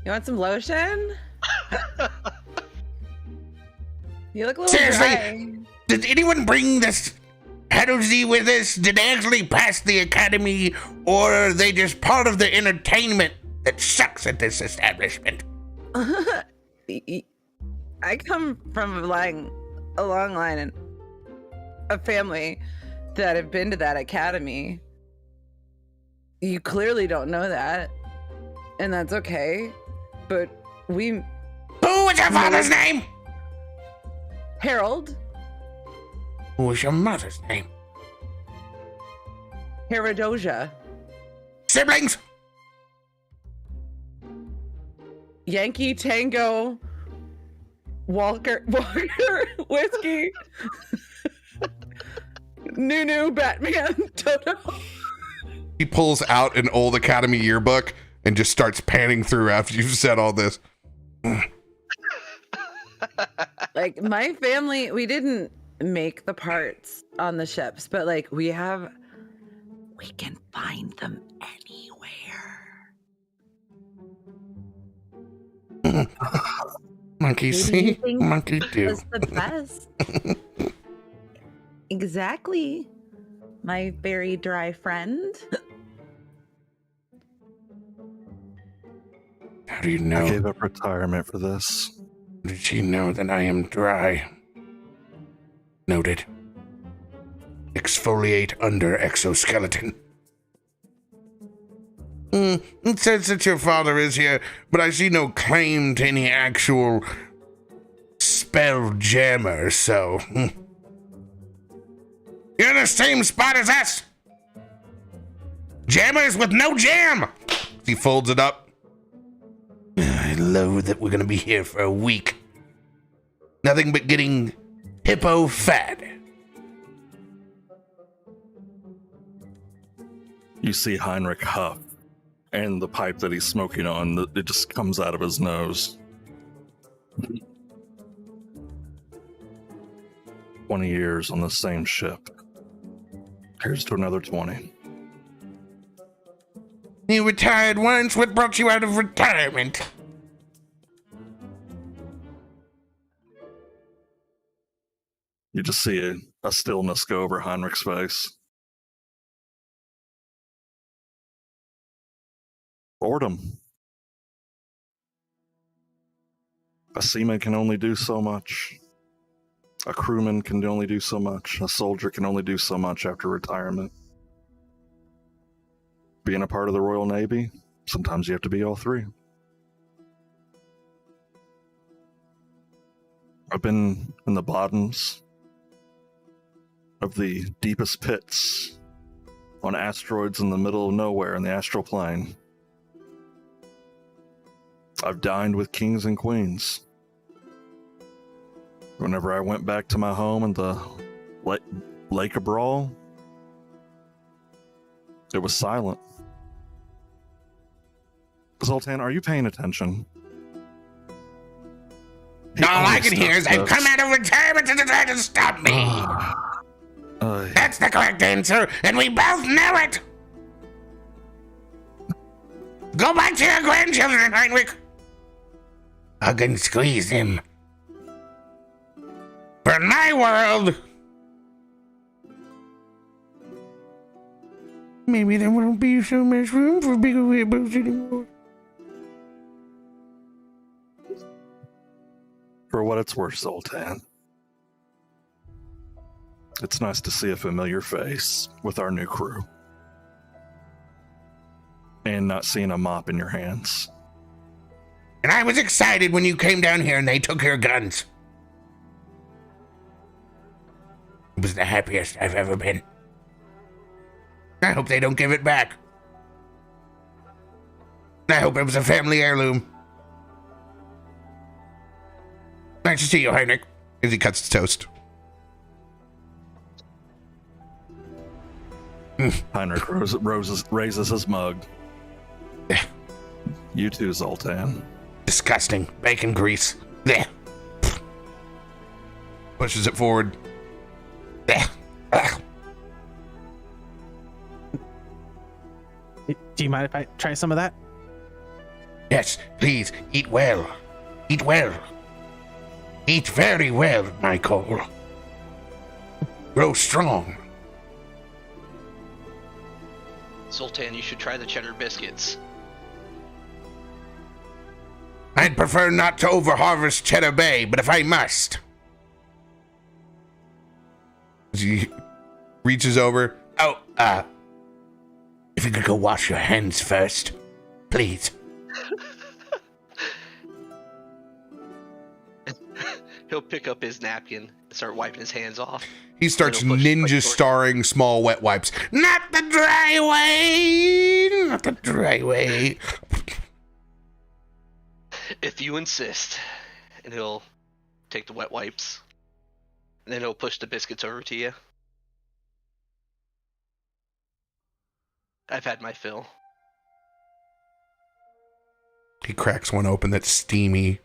You want some lotion? You look a little Seriously? dry. Did anyone bring this Hadozi with us? Did they actually pass the academy, or are they just part of the entertainment that sucks at this establishment? I come from a long line and a family that have been to that academy. You clearly don't know that, and that's okay. But we, Who was your father's name? Harold, Who was your mother's name? Herodosia, Siblings? Yankee Tango, Walker, Whiskey, Nunu, Batman, Toto. He pulls out an old Academy yearbook and just starts panning through after you've said all this. Like, my family, we didn't make the parts on the ships, but like we can find them anywhere. Monkey Who do you see, think monkey do. was the best? Exactly, my very dry friend. How do you I know? gave up retirement for this. Did she know that I am dry? Noted. Exfoliate under exoskeleton. It says that your father is here, but I see no claim to any actual Spelljammer, so... You're in the same spot as us! Jammers with no jam! He folds it up. I loathe that we're gonna be here for a week. Nothing but getting hippo fat. You see Heinrich huff, and the pipe that he's smoking on, it just comes out of his nose. 20 years on the same ship. Here's to another 20. You retired once, what brought you out of retirement? You just see a stillness go over Heinrich's face. Boredom. A seaman can only do so much. A crewman can only do so much. A soldier can only do so much after retirement. Being a part of the Royal Navy, sometimes you have to be all three. I've been in the bottoms of the deepest pits on asteroids in the middle of nowhere in the astral plane. I've dined with kings and queens. Whenever I went back to my home in the Lake of Brawl, it was silent. Zoltan, are you paying attention? All I can hear is I've come out of retirement to try to stop me. That's the correct answer, and we both know it. Go back to your grandchildren, Heinrich. Hug and squeeze him. For my world, maybe there won't be so much room for bigger hippos anymore. For what it's worth, Zoltan, it's nice to see a familiar face with our new crew. And not seeing a mop in your hands. And I was excited when you came down here and they took your guns. It was the happiest I've ever been. I hope they don't give it back. I hope it was a family heirloom. Nice to see you, Heinrich. As he cuts his toast. Heinrich raises his mug. Yeah. You too, Zoltan. Disgusting. Bacon grease. There. Pushes it forward. There. Do you mind if I try some of that? Yes, please, eat well. Eat well. Eat very well, Michael. Grow strong. Sultan, you should try the cheddar biscuits. I'd prefer not to overharvest Cheddar Bay, but if I must. He reaches over. Oh, if you could go wash your hands first, please. He'll pick up his napkin and start wiping his hands off. He starts He'll push ninja towards- starring small wet wipes. Not the dry way! Not the dry way. If you insist. And he'll take the wet wipes. And then he'll push the biscuits over to you. I've had my fill. He cracks one open that's steamy,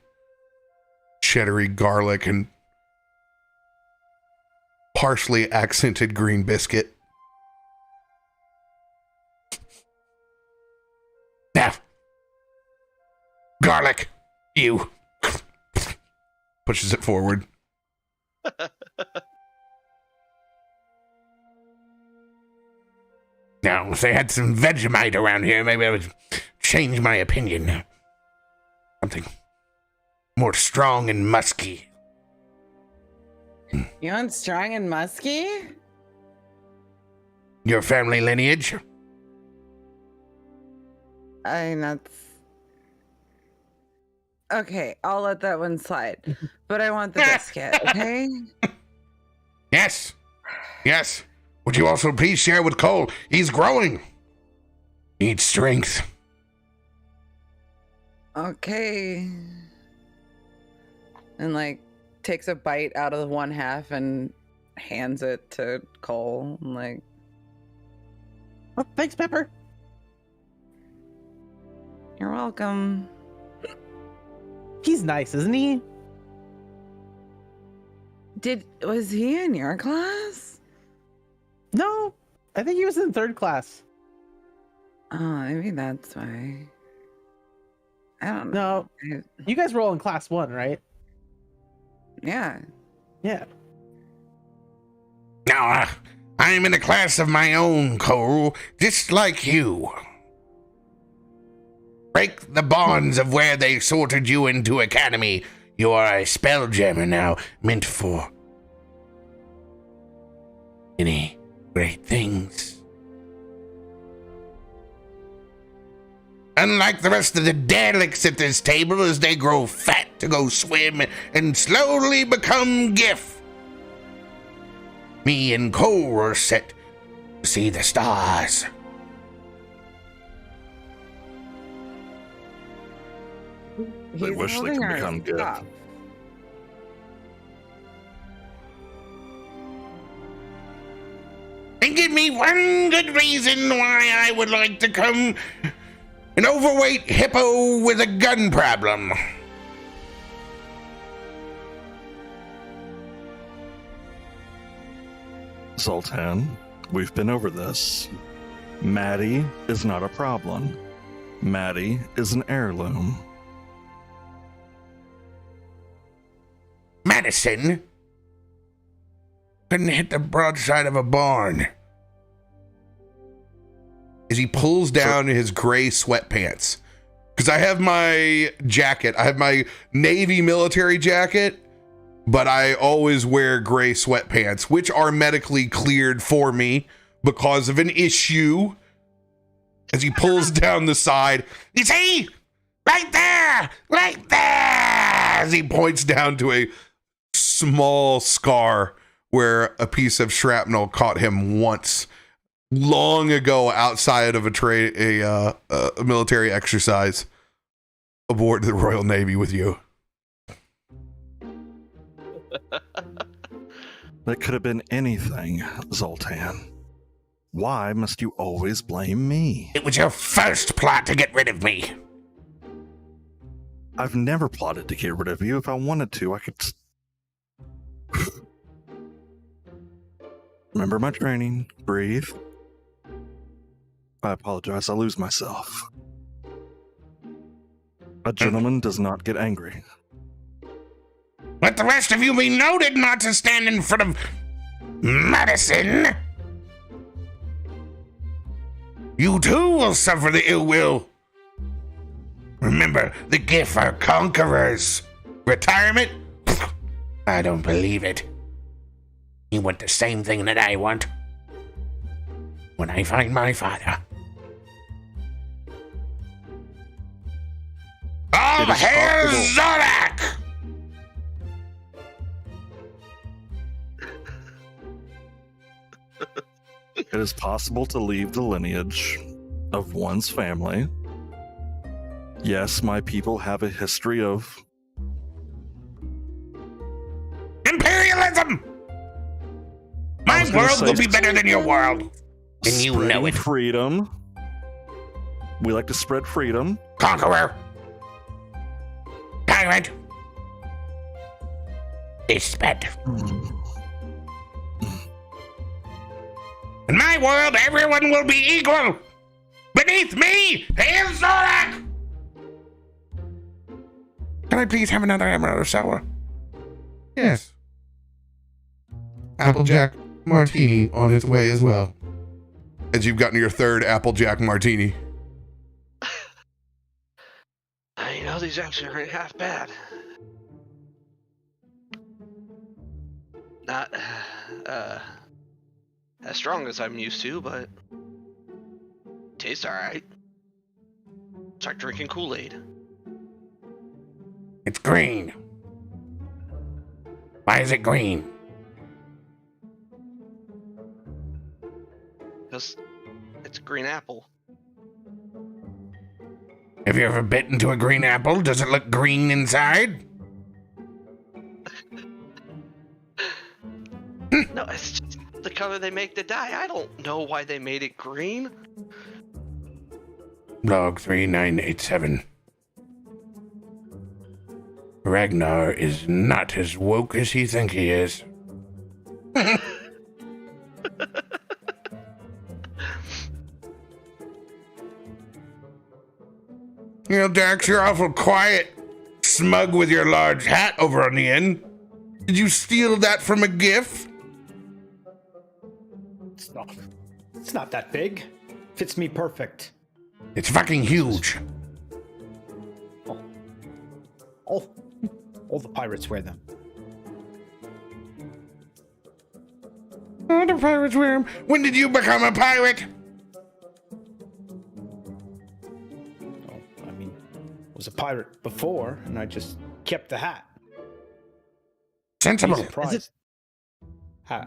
cheddary garlic, and partially accented green biscuit. Now, garlic, you. Pushes it forward. Now, if they had some Vegemite around here, maybe I would change my opinion. Something more strong and musky. You want strong and musky? Your family lineage? I mean, that's okay. I'll let that one slide, but I want the biscuit. Okay. Yes. Yes. Would you also please share with Cole? He's growing. Needs strength. Okay. And like takes a bite out of the one half and hands it to Cole. I'm like, Oh, thanks, Pepper. you're welcome. He's nice, isn't he? Was he in your class? No, I think he was in 3rd class. Oh, maybe that's why. I don't know. No, you guys were all in class 1, right? Yeah. Yeah. Now, I'm in a class of my own, Cole, just like you. Break the bonds of where they sorted you into academy. You are a Spelljammer now, meant for many great things. Unlike the rest of the derelicts at this table, as they grow fat to go swim and slowly become GIF. Me and Cole are set to see the stars. They He's wish they holding could our become good. stuff. And give me one good reason why I would like to come an overweight hippo with a gun problem. Zoltan, we've been over this. Maddie is not a problem. Maddie is an heirloom. Madison couldn't hit the broadside of a barn. As he pulls down his gray sweatpants. Because I have my jacket. I have my Navy military jacket, but I always wear gray sweatpants, which are medically cleared for me because of an issue. As he pulls down the side, you see? Right there! Right there! As he points down to a small scar where a piece of shrapnel caught him once long ago outside of a military exercise aboard the Royal Navy with you. That could have been anything, Zoltan. Why must you always blame me? It was your first plot to get rid of me. I've never plotted to get rid of you. If I wanted to, I could... Remember my training. Breathe. I apologize. I lose myself. A gentleman does not get angry. Let the rest of you be noted not to stand in front of Madison. You too will suffer the ill will. Remember, the GIF are conquerors. Retirement? Pfft, I don't believe it. You want the same thing that I want. When I find my father. All It is hail possible. Zorak! It is possible to leave the lineage of one's family. Yes, my people have a history of... Imperialism! I My was gonna world will say be better than your world. And you know spreading it. freedom. We like to spread freedom. Conqueror. Tyrant. Despot. In my world, everyone will be equal. Beneath me, hail Zorak! Can I please have another amaretto sour? Yes. Applejack martini on its way as well. As you've gotten your third Applejack martini. You know, these actually aren't half bad. Not as strong as I'm used to, but tastes alright. It's like drinking Kool-Aid. It's green. Why is it green? Because it's a green apple. Have you ever bit into a green apple? Does it look green inside? No, it's just the color they make the dye. I don't know why they made it green. Log 3987. Ragnar is not as woke as he think he is. You know, Dax, you're awful quiet. Smug with your large hat over on the end. Did you steal that from a GIF? It's not that big. Fits me perfect. It's fucking huge. All the pirates wear them. Oh, the pirates wear 'em. When did you become a pirate? I mean, I was a pirate before, and I just kept the hat. Sensible. Surprised.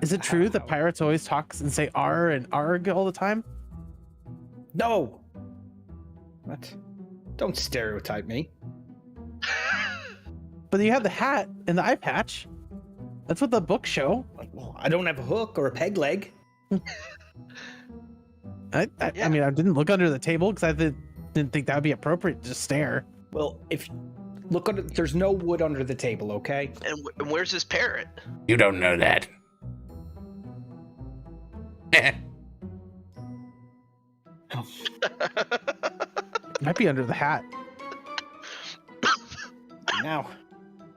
Is it true that pirates always talk and say "r" and "arg" all the time? No. What? Don't stereotype me. But you have the hat and the eye patch. That's what the books show. Well, I don't have a hook or a peg leg. I mean, I didn't look under the table because I didn't think that would be appropriate to just stare. Well, if look under, there's no wood under the table, okay? And where's his parrot? You don't know that. It might be under the hat. Now,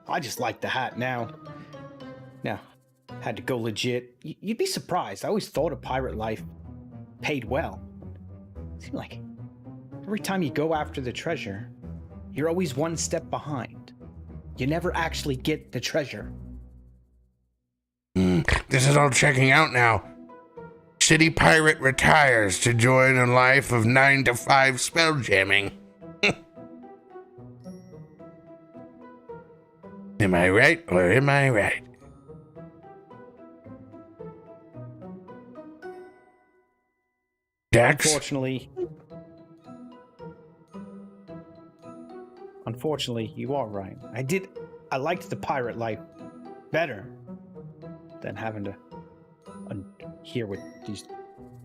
I just like the hat now. Now, had to go legit. You'd be surprised. I always thought a pirate life paid well. It seemed like every time you go after the treasure, you're always one step behind. You never actually get the treasure. This is all checking out now. City pirate retires to join a life of 9 to 5 spelljamming. Am I right or am I right? Dax? Unfortunately, you are right. I liked the pirate life better than having to here with these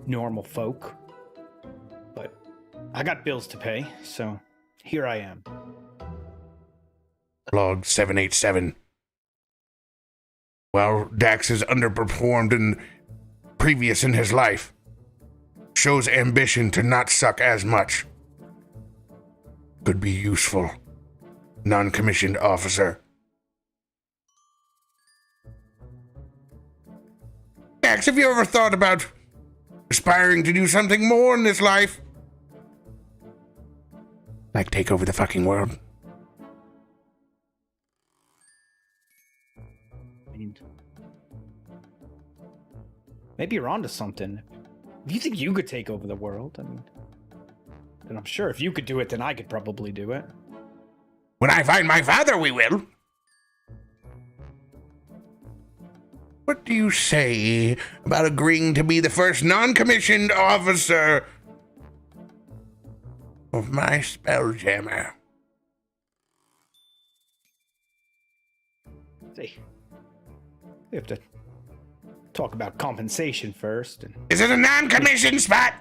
normal folk. But I got bills to pay, so here I am. Log 787. Well, Dax has underperformed in previous in his life. Shows ambition to not suck as much. Could be useful. Non-commissioned officer. Dax, have you ever thought about aspiring to do something more in this life? Like take over the fucking world? I mean, maybe you're onto something. If you think you could take over the world, I mean, then I'm sure if you could do it, then I could probably do it. When I find my father, we will. What do you say about agreeing to be the first non-commissioned officer of my Spelljammer? See, we have to talk about compensation first. And Is it a non-commissioned spot?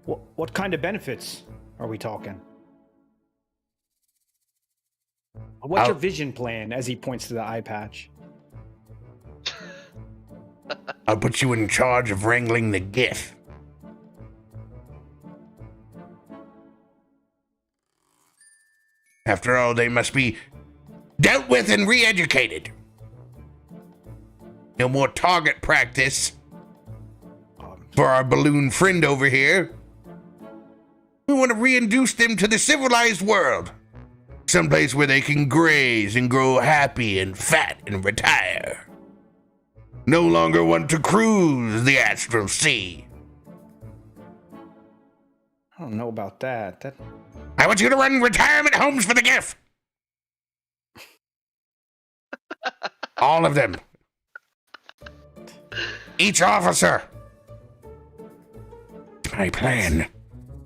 what kind of benefits are we talking? What's your vision plan? As he points to the eye patch. I'll put you in charge of wrangling the GIF. After all, they must be dealt with and re-educated. No more target practice for our balloon friend over here. We want to reintroduce them to the civilized world. Someplace where they can graze and grow happy and fat and retire. No longer want to cruise the astral sea. I don't know about that. I want you to run retirement homes for the GIF. All of them. Each officer. It's my plan.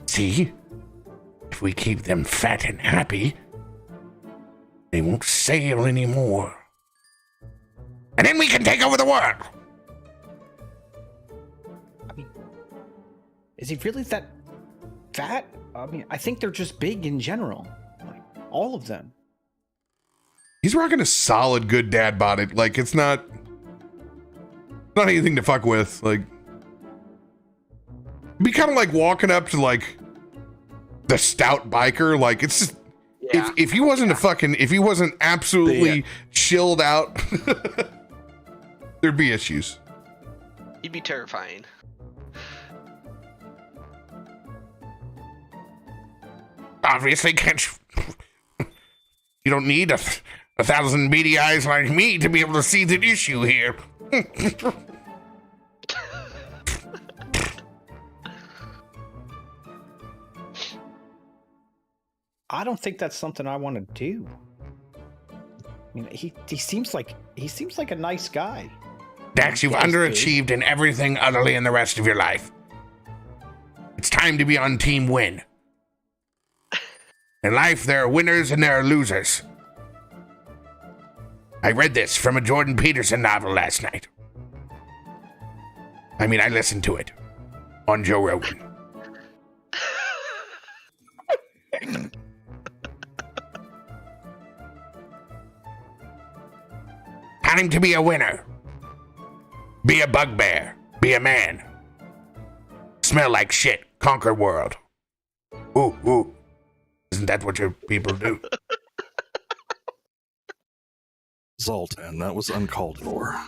See? If we keep them fat and happy, they won't sail anymore. And then we can take over the world. I mean, is he really that fat? I mean, I think they're just big in general. Like, all of them. He's rocking a solid, good dad body. Like, it's not anything to fuck with. Like, it'd be kind of like walking up to like the stout biker. Like, it's just if he wasn't if he wasn't absolutely chilled out, there'd be issues. He'd be terrifying. Obviously, you don't need a 1,000 beady eyes like me to be able to see the issue here. I don't think that's something I want to do. I mean, he seems like a nice guy. Dax, you've underachieved in everything utterly in the rest of your life. It's time to be on Team Win. In life, there are winners and there are losers. I read this from a Jordan Peterson novel last night. I mean, I listened to it on Joe Rogan. Time to be a winner. Be a bugbear. Be a man. Smell like shit. Conquer world. Ooh, ooh. Isn't that what your people do? Zoltan, that was uncalled for.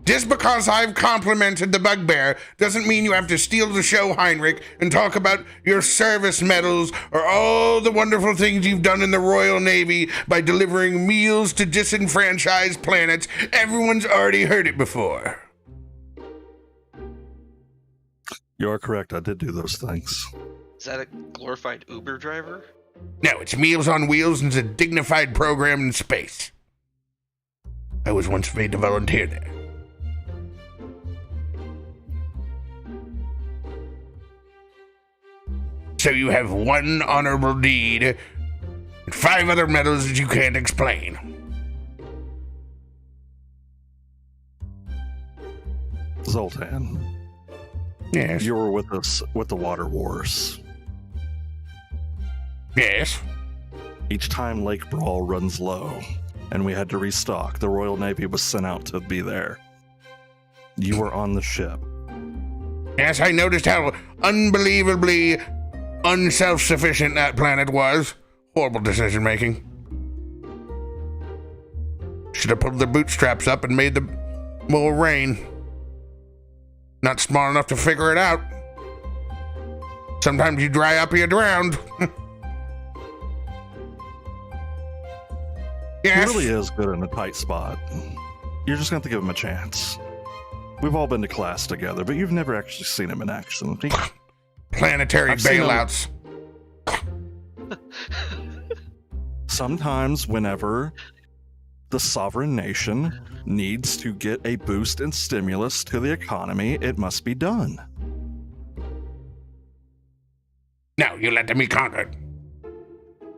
Just because I've complimented the bugbear doesn't mean you have to steal the show, Heinrich, and talk about your service medals or all the wonderful things you've done in the Royal Navy by delivering meals to disenfranchised planets. Everyone's already heard it before. You are correct, I did do those things. Is that a glorified Uber driver? No, it's Meals on Wheels and it's a dignified program in space. I was once made to volunteer there. So you have one honorable deed and 5 other medals that you can't explain. Zoltan, Yes. you were with us with the Water Wars. Yes. Each time Lake Brawl runs low and we had to restock, the Royal Navy was sent out to be there. You were on the ship. Yes, I noticed how unbelievably unself-sufficient that planet was. Horrible decision making. Should have pulled their bootstraps up and made the will rain. Not smart enough to figure it out. Sometimes you dry up or you're drowned. Yes. He really is good in a tight spot. You're just going to have to give him a chance. We've all been to class together, but you've never actually seen him in action. Planetary I've seen bailouts. Sometimes, whenever the sovereign nation needs to get a boost in stimulus to the economy, it must be done. No, you let them be conquered.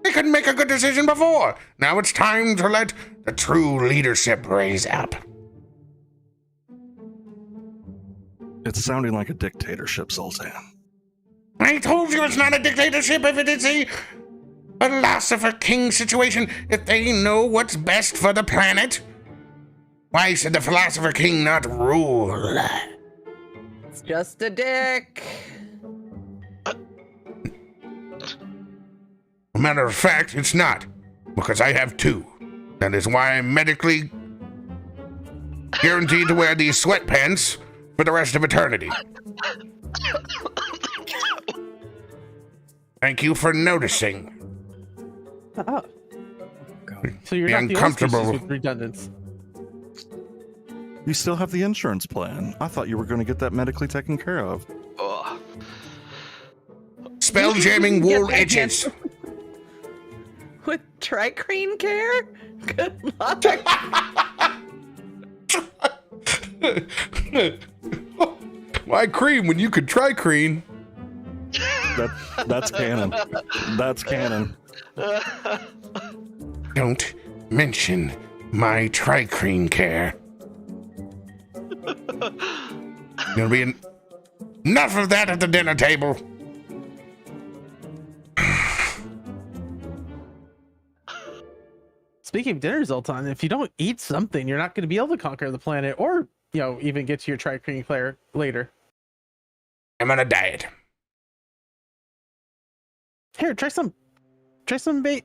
They couldn't make a good decision before. Now it's time to let the true leadership raise up. It's sounding like a dictatorship, Zoltan. I told you it's not a dictatorship if it is a philosopher king situation. If they know what's best for the planet, why should the philosopher king not rule? It's just a dick. A matter of fact, it's not, because I have 2. That is why I'm medically guaranteed to wear these sweatpants for the rest of eternity. Thank you for noticing. Oh. God. So you're The not the only uncomfortable- species with redundance. You still have the insurance plan. I thought you were going to get that medically taken care of. Oh, Spell jamming Get wool that itches. With tricrene care? Good luck. Why cream when you could try cream? That's canon. That's canon. Don't mention my tricrene care. There'll be enough of that at the dinner table. Speaking of dinner, Zoltan, if you don't eat something, you're not going to be able to conquer the planet, or even get to your tricrene player later. I'm on a diet. Here, try some bait,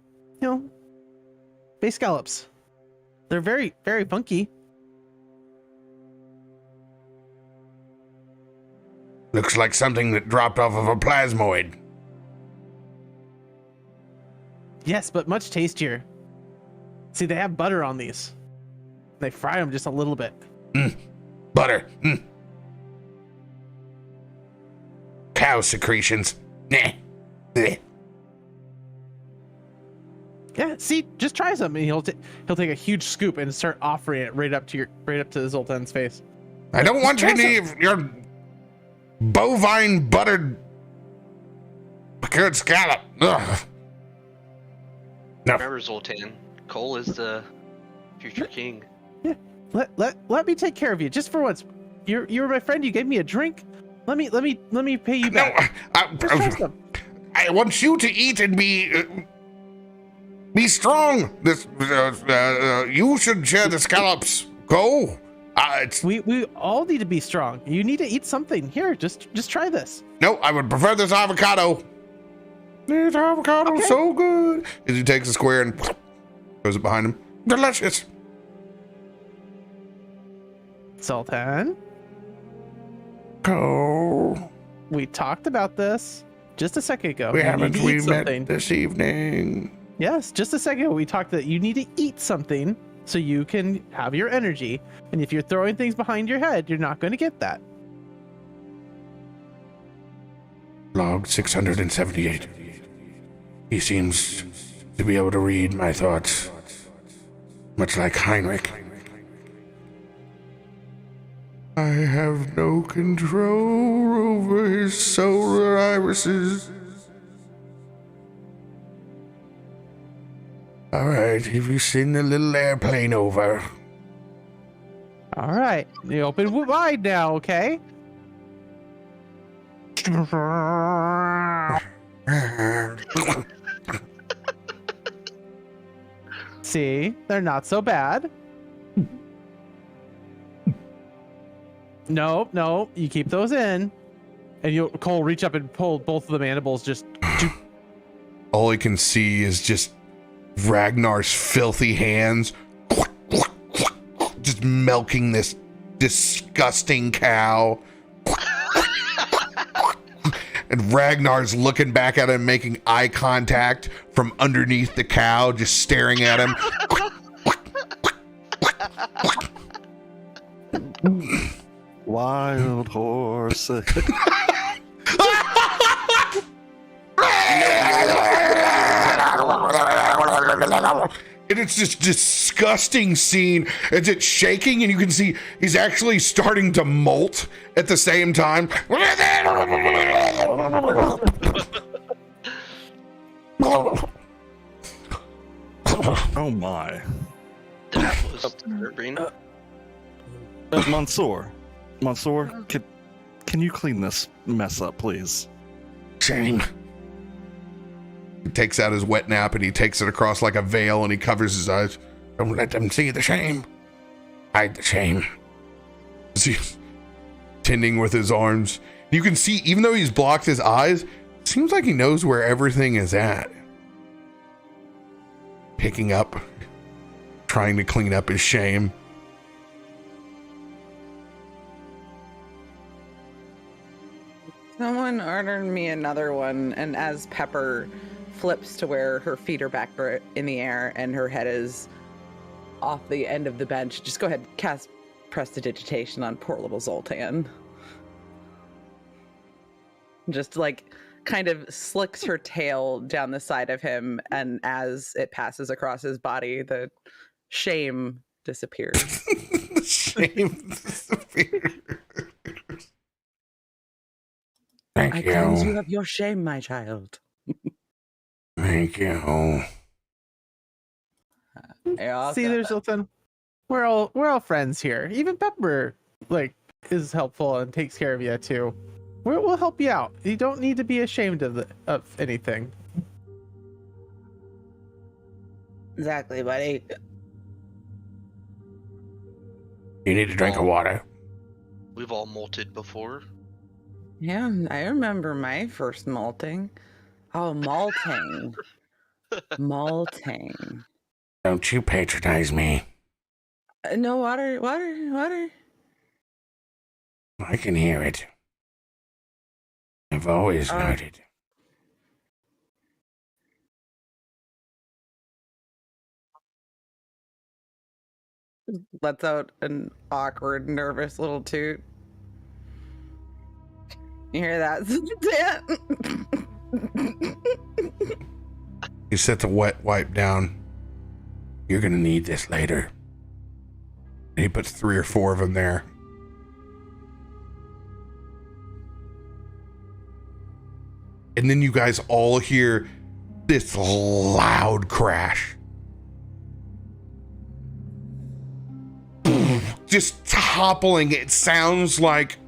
bait scallops. They're very, very funky. Looks like something that dropped off of a plasmoid. Yes, but much tastier. See, they have butter on these. They fry them just a little bit. Butter. Cow secretions. Nah. Blech. Yeah, see, just try some, and he'll take a huge scoop and start offering it right up to Zoltan's face. I don't want try any of your bovine buttered procured scallop. Ugh. No. Remember, Zoltan, Cole is the future king. Yeah, let me take care of you just for once. You were my friend. You gave me a drink. Let me pay you back. No, Just try some. I want you to eat and be strong. This you should share the scallops. Go. We all need to be strong. You need to eat something. Here, just try this. No, I would prefer this avocado. This avocado is so good. As he takes a square and throws it behind him. Delicious. Sultan, Go. we talked about this just a second ago. We You need haven't. to eat We something. met this evening. Yes, just a second ago we talked that you need to eat something so you can have your energy. And if you're throwing things behind your head, you're not going to get that. Log 678. He seems to be able to read my thoughts, much like Heinrich. I have no control over his solar irises. All right, have you seen the little airplane over? All right, you open wide now, okay? See, they're not so bad. No, you keep those in, and Cole reach up and pull both of the mandibles. Just All he can see is just Ragnar's filthy hands just milking this disgusting cow. And Ragnar's looking back at him, making eye contact from underneath the cow, just staring at him. Wild horse. And it's this disgusting scene as it's shaking, and you can see he's actually starting to molt at the same time. Oh my. That was disturbing. Mansoor, can you clean this mess up, please? Shame. He takes out his wet nap and he takes it across like a veil and he covers his eyes. Don't let them see the shame. Hide the shame. He's tending with his arms. You can see, even though he's blocked his eyes, it seems like he knows where everything is at. Picking up, trying to clean up his shame. Someone ordered me another one, and as Pepper flips to where her feet are back in the air and her head is off the end of the bench, just go ahead and cast Prestidigitation on poor little Zoltan. just like kind of slicks her tail down the side of him, and as it passes across his body, the shame disappears. The shame disappears. Thank I you. cleanse you of your shame, my child. Thank you. See, there's nothing. We're all friends here. Even Pepper like is helpful and takes care of you too. We'll help you out. You don't need to be ashamed of anything. Exactly, buddy. You need a drink of water. We've all molted before. Yeah, I remember my first malting. Oh, malting. Malting. Don't you patronize me. No, water. I can hear it. I've always heard it. Lets out an awkward, nervous little toot. You hear that? You set the wet wipe down. You're gonna need this later. And he puts 3 or 4 of them there. And then you guys all hear this loud crash. Just toppling. It sounds like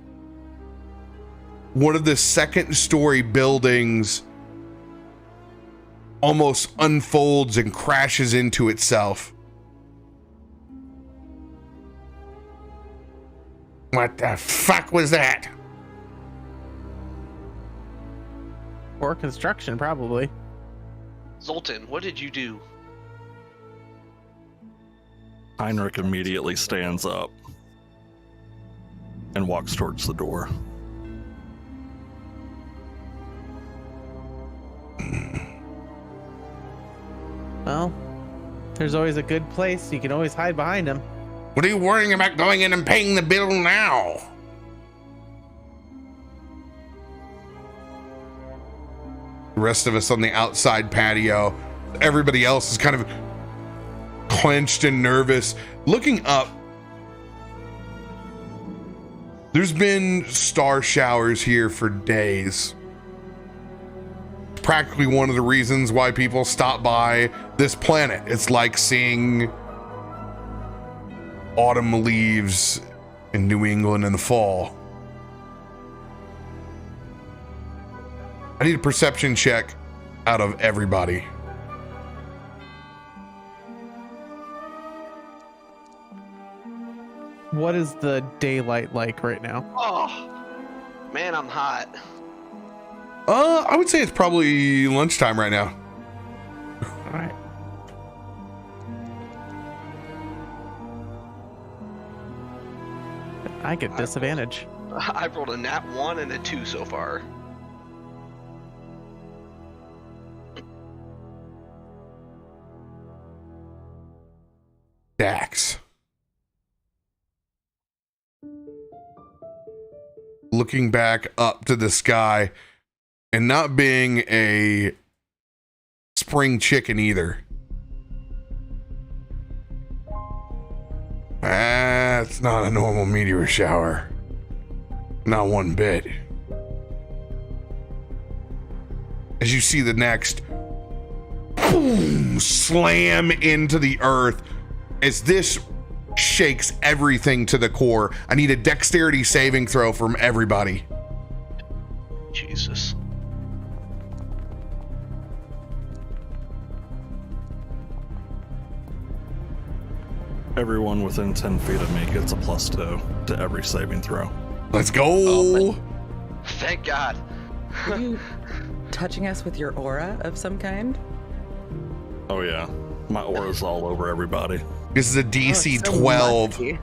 one of the second-story buildings almost unfolds and crashes into itself. What the fuck was that? Or construction, probably. Zoltan, what did you do? Heinrich immediately stands up and walks towards the door. Well, there's always a good place. You can always hide behind him. What are you worrying about going in and paying the bill now? The rest of us on the outside patio, everybody else is kind of clenched and nervous. Looking up, there's been star showers here for days. Practically one of the reasons why people stop by this planet. It's like seeing autumn leaves in New England in the fall. I need a perception check out of everybody. What is the daylight like right now? Oh, man, I'm hot. I would say it's probably lunchtime right now. All right. I get disadvantage. I've rolled a nat 1 and a 2 so far. Dax. Looking back up to the sky and not being a spring chicken either. That's not a normal meteor shower. Not one bit. As you see the next boom slam into the earth as this shakes everything to the core. I need a dexterity saving throw from everybody. Jesus. Everyone within 10 feet of me gets a +2 to every saving throw. Let's go. Oh, thank God. Are you touching us with your aura of some kind? Oh yeah, my aura's all over everybody. This is a DC Oh, so 12. musky.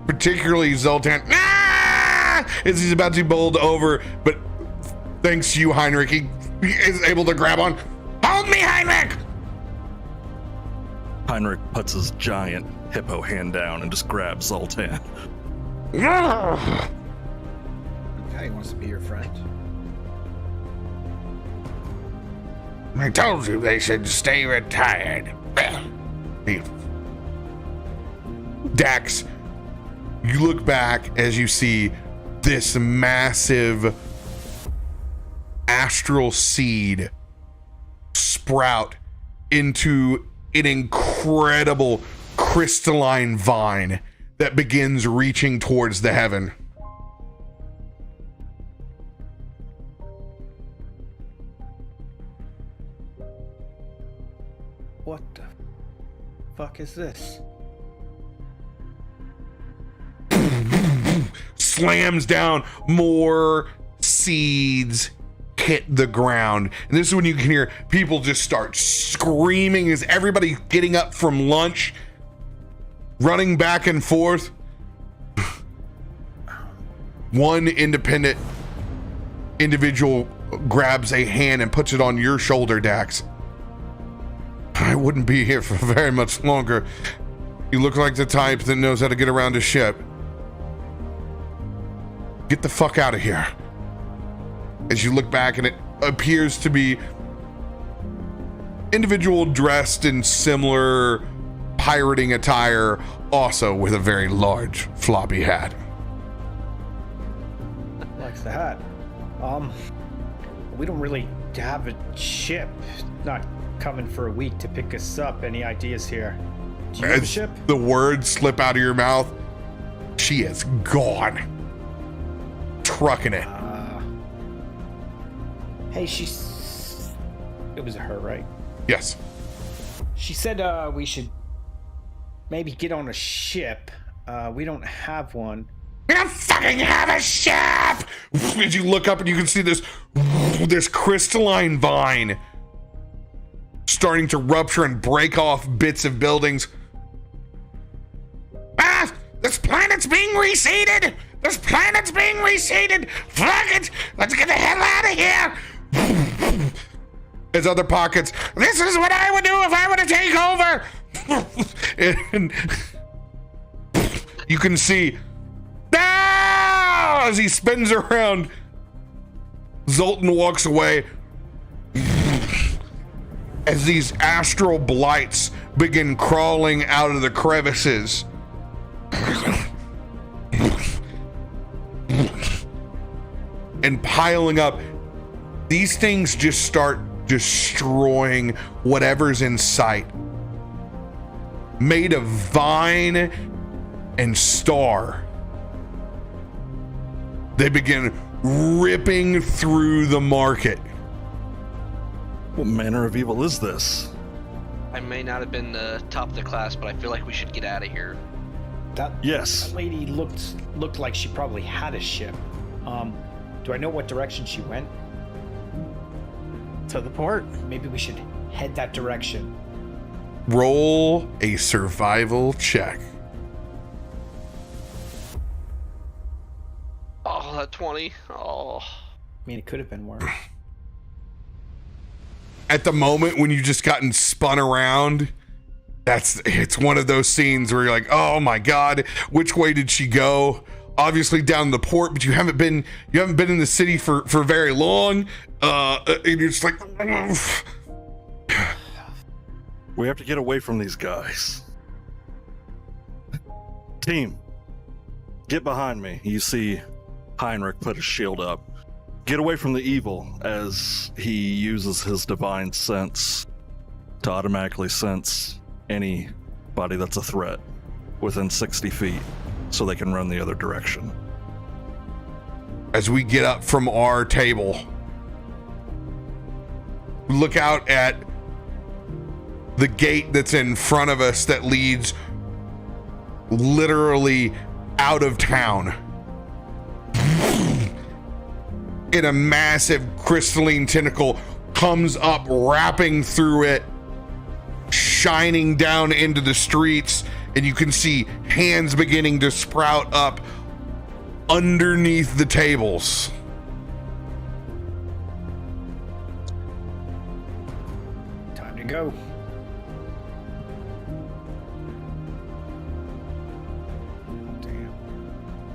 Particularly Zoltan. Ah! As he's about to bolt over, but thanks to you, Heinrich, he is able to grab on. Hold me, Heinrich! Heinrich puts his giant hippo hand down and just grabs Zoltan. Ah! Yeah, he wants to be your friend. I told you they should stay retired. Dax, you look back as you see this massive astral seed sprout into an incredible crystalline vine that begins reaching towards the heaven. What the fuck is this? Slams down, more seeds hit the ground. And this is when you can hear people just start screaming as everybody's getting up from lunch, running back and forth. One independent individual grabs a hand and puts it on your shoulder, Dax. I wouldn't be here for very much longer. You look like the type that knows how to get around a ship. Get the fuck out of here. As you look back, and it appears to be individual dressed in similar pirating attire, also with a very large floppy hat. Likes the hat. We don't really have a ship. Not coming for a week to pick us up. Any ideas here? Do you have a As ship? the words slip out of your mouth, she is gone. Trucking it. Hey, she's... It was her, right? Yes. She said we should maybe get on a ship. We don't have one. We don't fucking have a ship! As you look up and you can see this crystalline vine starting to rupture and break off bits of buildings. Ah! This planet's being reseeded! This planet's being reseeded! Fuck it! Let's get the hell out of here! As other pockets, This is what I would do if I were to take over! and you can see as he spins around, Zoltan walks away as these astral blights begin crawling out of the crevices. And piling up. These things just start destroying whatever's in sight. Made of vine and star, they begin ripping through the market. What manner of evil is this? I may not have been the top of the class, but I feel like we should get out of here. Yes. That lady looked like she probably had a ship. Do I know what direction she went? To the port. Maybe we should head that direction. Roll a survival check. Oh, that 20. Oh. I mean, it could have been worse. At the moment when you just gotten spun around, it's one of those scenes where you're like, oh my god, which way did she go? Obviously down the port, but you haven't been in the city for very long, and you're just like, We have to get away from these guys. Team, get behind me. You see Heinrich put his shield up. Get away from the evil as he uses his divine sense to automatically sense anybody that's a threat within 60 feet so they can run the other direction. as we get up from our table, we look out at the gate that's in front of us that leads literally out of town. And a massive crystalline tentacle comes up, wrapping through it, shining down into the streets, and you can see hands beginning to sprout up underneath the tables. Time to go. Damn.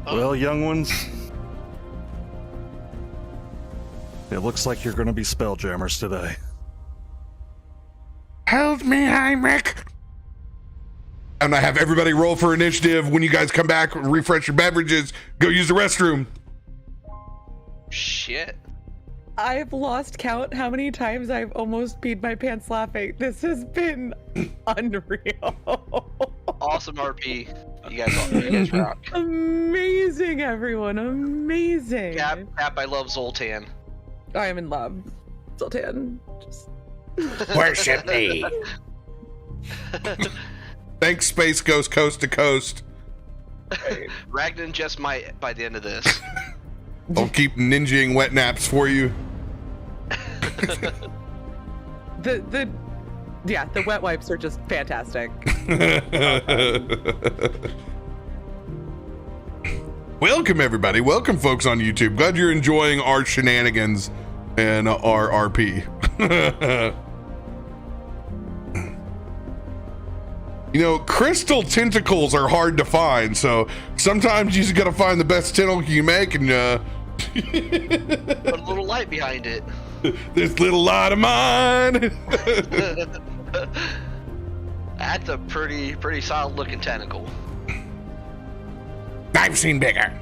Well, young ones, It looks like you're going to be spelljammers today. Help me, Heinrich. And I have everybody roll for initiative. When you guys come back, refresh your beverages, go use the restroom. Shit. I've lost count how many times I've almost peed my pants laughing. This has been unreal. Awesome RP. You guys rock. Amazing, everyone. Amazing. Cap, I love Zoltan. I am in love. Zoltan. Just... Worship me. Thanks, Space Ghost Coast to Coast. Ragnan just might by the end of this. I'll keep ninjaing wet naps for you. The wet wipes are just fantastic. Welcome, everybody. Welcome, folks on YouTube. Glad you're enjoying our shenanigans and our RP. You know, crystal tentacles are hard to find, so sometimes you just gotta find the best tentacle you make and Put a little light behind it. this little light of mine. That's a pretty solid looking tentacle. I've seen bigger.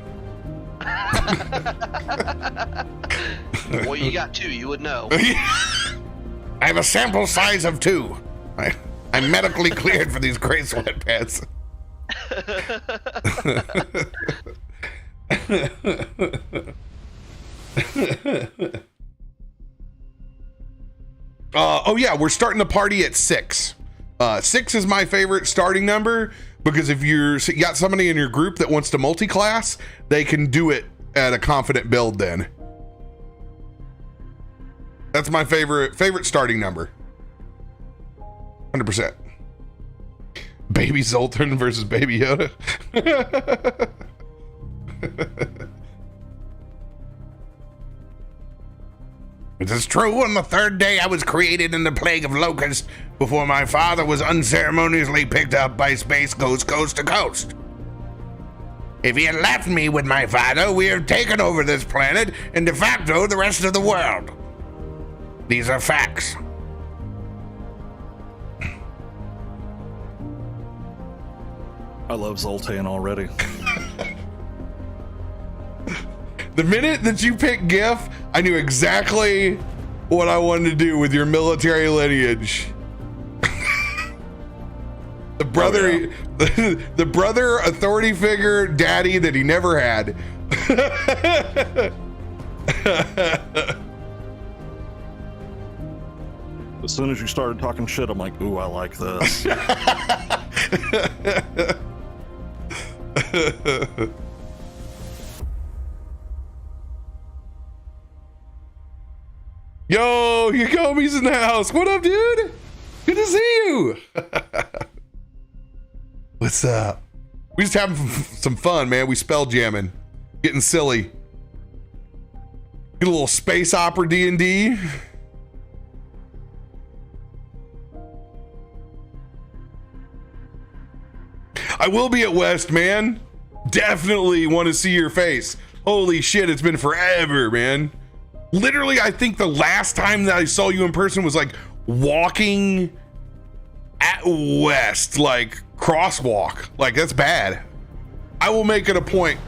Well, you got two, you would know. I have a sample size of 2. I'm medically cleared for these gray sweatpants. Oh yeah, we're starting the party at 6. 6 is my favorite starting number because if you got somebody in your group that wants to multi-class, they can do it at a confident build then. That's my favorite starting number. 100%. Baby Zoltan versus Baby Yoda. It is true, on the 3rd day I was created in the plague of locusts before my father was unceremoniously picked up by Space Ghost Coast to Coast. If he had left me with my father, we have taken over this planet and de facto the rest of the world. These are facts. I love Zoltan already. The minute that you picked GIF, I knew exactly what I wanted to do with your military lineage. The brother, the brother authority figure daddy that he never had. As soon as you started talking shit, I'm like, ooh, I like this. Yo, Yakomi's in the house. What up, dude? Good to see you. What's up? We just having some fun, man. We spell jamming, getting silly. Get a little space opera D&D. I will be at West, man. Definitely want to see your face. Holy shit, it's been forever, man. Literally, I think the last time that I saw you in person was like walking at West, like crosswalk. Like, that's bad. I will make it a point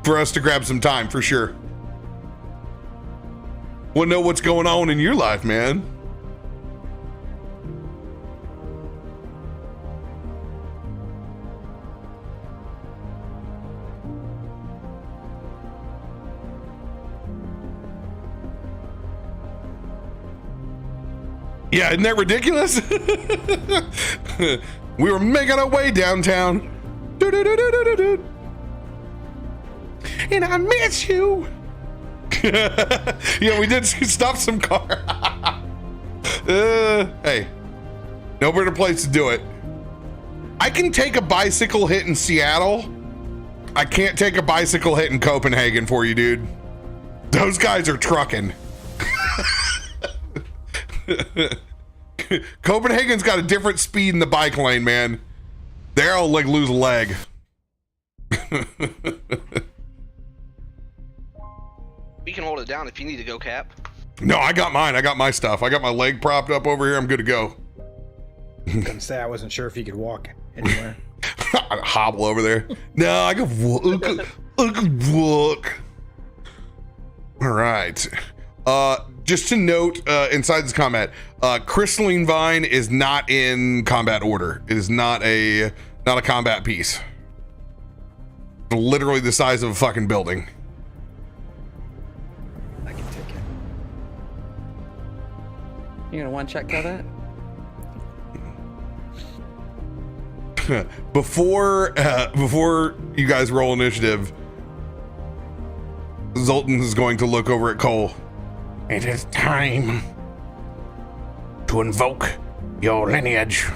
for us to grab some time for sure. Want to know what's going on in your life, man. Yeah, isn't that ridiculous? We were making our way downtown. Do-do-do-do-do-do. And I miss you. Yeah, we did stop some car. Hey, no better place to do it. I can take a bicycle hit in Seattle. I can't take a bicycle hit in Copenhagen for you, dude. Those guys are trucking. Copenhagen's got a different speed in the bike lane, man. There I'll like lose a leg. We can hold it down if you need to go, Cap. No, I got mine. I got my stuff. I got my leg propped up over here. I'm good to go. I was gonna say I wasn't sure if you could walk anywhere. I hobble over there. No, I can walk. I can walk. All right. Just to note, inside this combat, crystalline vine is not in combat order. It is not a combat piece. Literally the size of a fucking building. I can take it. You gonna one check kill that? Before you guys roll initiative, Zoltan is going to look over at Cole. It is time to invoke your lineage.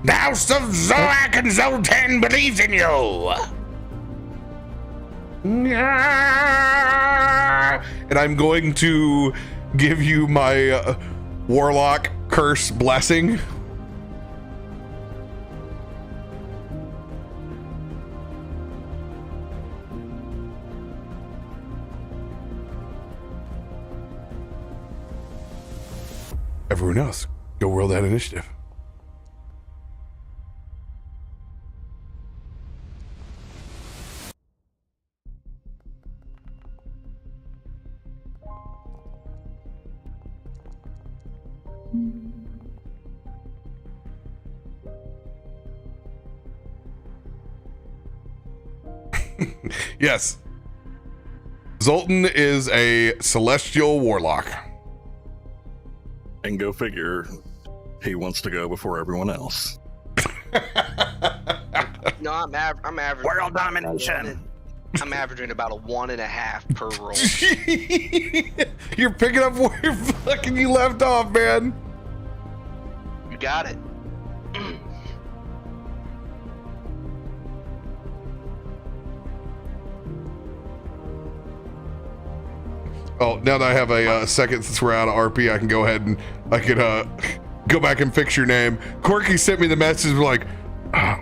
The House of Zorak and Zoltan believes in you. And I'm going to give you my warlock curse blessing. Everyone else, go roll that initiative. Yes. Zoltan is a celestial warlock. And go figure, he wants to go before everyone else. No, I'm averaging. World domination. I'm averaging about a 1.5 per roll. You're picking up where you left off, man. You got it. Oh, now that I have a second since we're out of RP, I can go ahead and I can go back and fix your name. Corky sent me the message like,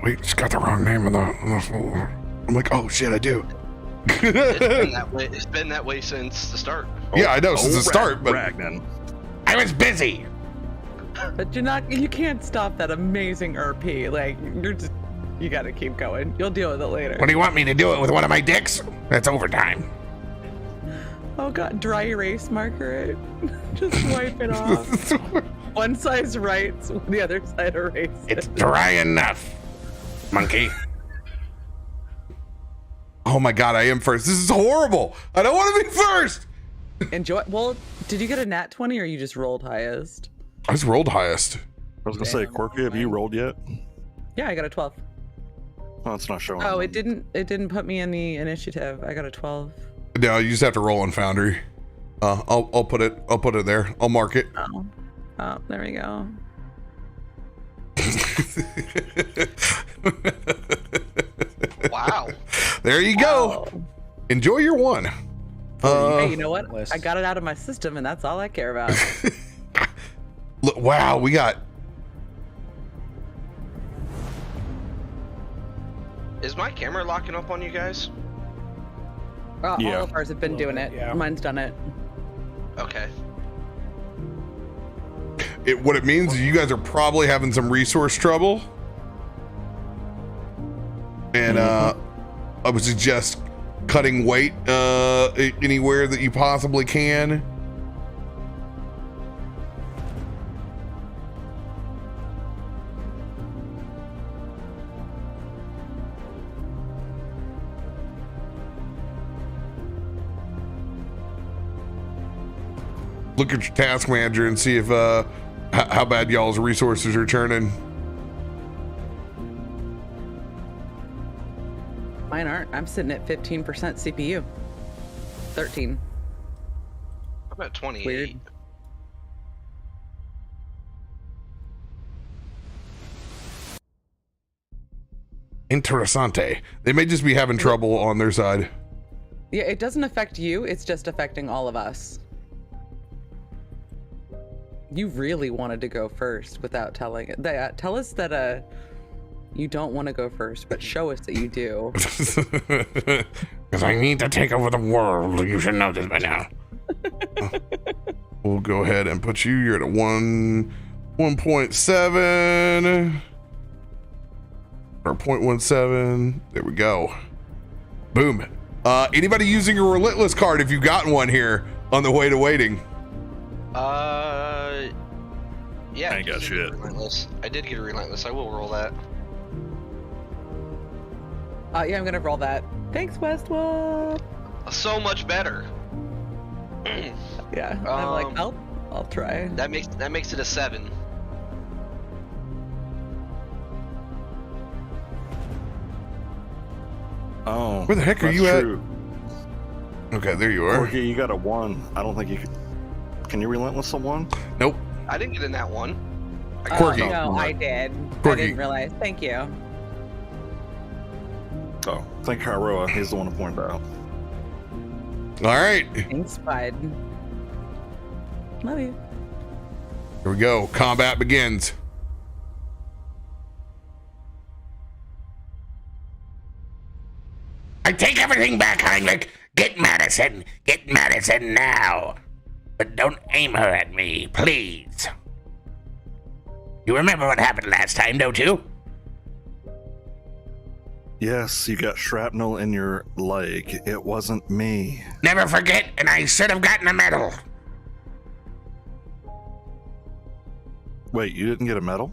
we just got the wrong name in the. I'm like, oh shit, I do. It's been that way since the start. Yeah, I know since the start, but Ragnan. I was busy. But you can't stop that amazing RP. Like, you gotta keep going. You'll deal with it later. What do you want me to do it with one of my dicks? That's overtime. Oh god, dry erase marker it. Just wipe it off. One side's right, so the other side erase It's it. dry enough, monkey. oh my god, I am first. This is horrible. I don't want to be first. Enjoy. Well, did you get a nat 20 or you just rolled highest? I just rolled highest. I was gonna say, Corky, have you rolled yet? Yeah, I got a 12. Oh, it's not showing. Oh, it didn't put me in the initiative. I got a 12. No, you just have to roll on Foundry. I'll put it there. I'll mark it. Oh, there we go. Wow. There you go. Oh. Enjoy your one. Hey, you know what? list. I got it out of my system, and that's all I care about. Look, wow, we got. Is my camera locking up on you guys? Yeah. All of ours have been doing it. Yeah. Mine's done it. Okay. What it means is you guys are probably having some resource trouble. And I would suggest cutting weight anywhere that you possibly can. Look at your task manager and see if how bad y'all's resources are turning. Mine aren't. I'm sitting at 15% CPU. 13. I'm at 28. Weird. Interessante. They may just be having trouble on their side. Yeah, it doesn't affect you. It's just affecting all of us. You really wanted to go first without telling it. Tell us that You don't want to go first, but show us that you do. Because I need to take over the world. You should know this by now. We'll go ahead and put you. You're at a 1.7 or 0.17. There we go. Boom. Anybody using a relentless card if you've gotten one here on the way to waiting? Yeah. I ain't got shit. Relentless. I did get a relentless. I will roll that. Yeah, I'm gonna roll that. Thanks, Westwood. So much better. Yeah, I'm like, I'll try. That makes it a 7. Oh, Where the heck are that's you at? true. Okay, there you are. Corky, you got a 1. I don't think you could. Can you relentless a 1 Nope. I didn't get in that one. Quirky. No, I did. Quirky. I didn't realize. Thank you. Oh, thank Kairoa. He's the one to point out. All right. Thanks, bud. Love you. Here we go. Combat begins. I take everything back, Heinrich. Get Madison. Get Madison now. But don't aim her at me, please. You remember what happened last time, don't you? Yes, you got shrapnel in your leg. It wasn't me. Never forget, and I should have gotten a medal. Wait, you didn't get a medal?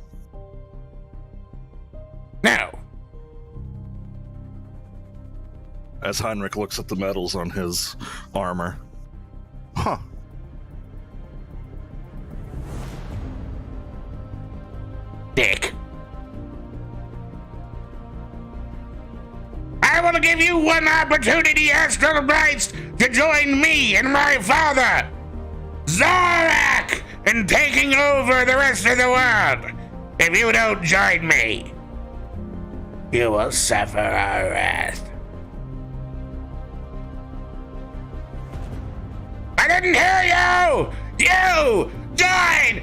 No. As Heinrich looks at the medals on his armor. Huh. Dick. I want to give you one opportunity, Astral Brights, to join me and my father, Zorak, in taking over the rest of the world. If you don't join me, you will suffer our wrath. I didn't hear you! You! Join!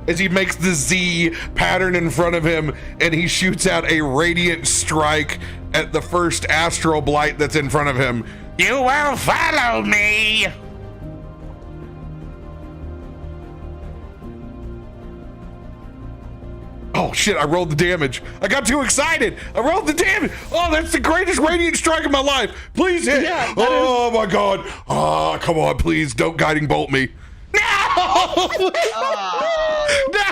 As he makes the Z pattern in front of him and he shoots out a radiant strike at the first astral blight that's in front of him. You will follow me! Oh shit, I rolled the damage. I got too excited. I rolled the damage. Oh, that's the greatest radiant strike of my life. Please hit. Yeah, oh my god. Oh, come on, please don't guiding bolt me. No! No!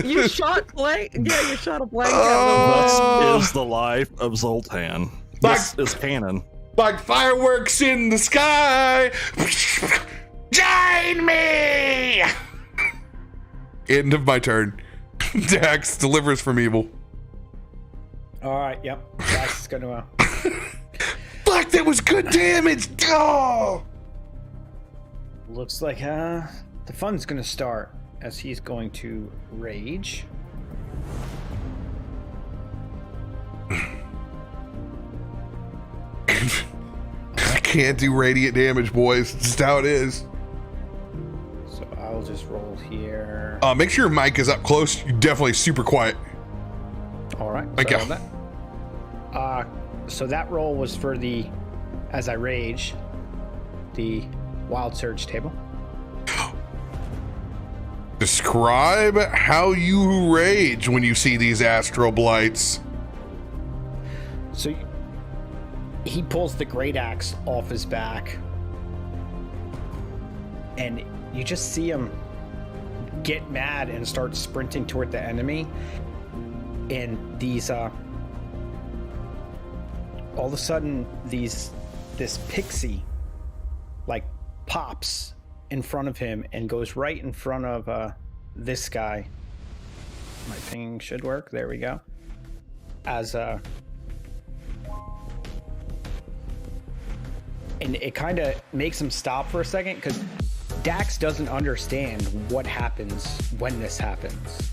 You shot blank. Yeah, you shot a blank. Oh. This is the life of Zoltan. This is canon. Like fireworks in the sky. Join me! End of my turn. Dax delivers from evil. All right, yep. Dax is gonna. Fuck, that was good damage. Oh! Looks like the fun's gonna start as he's going to rage. I can't do radiant damage, boys. It's just how it is. So I'll just roll here. Make sure your mic is up close. You're definitely super quiet. All right. Thank sorry you. about that. So that roll was for the, as I rage, the wild surge table. Describe how you rage when you see these astral blights. So he pulls the great axe off his back, and you just see him get mad and start sprinting toward the enemy. And these, all of a sudden, this pixie, like, pops in front of him and goes right in front of this guy. My ping should work. There we go. And it kind of makes him stop for a second because Dax doesn't understand what happens when this happens.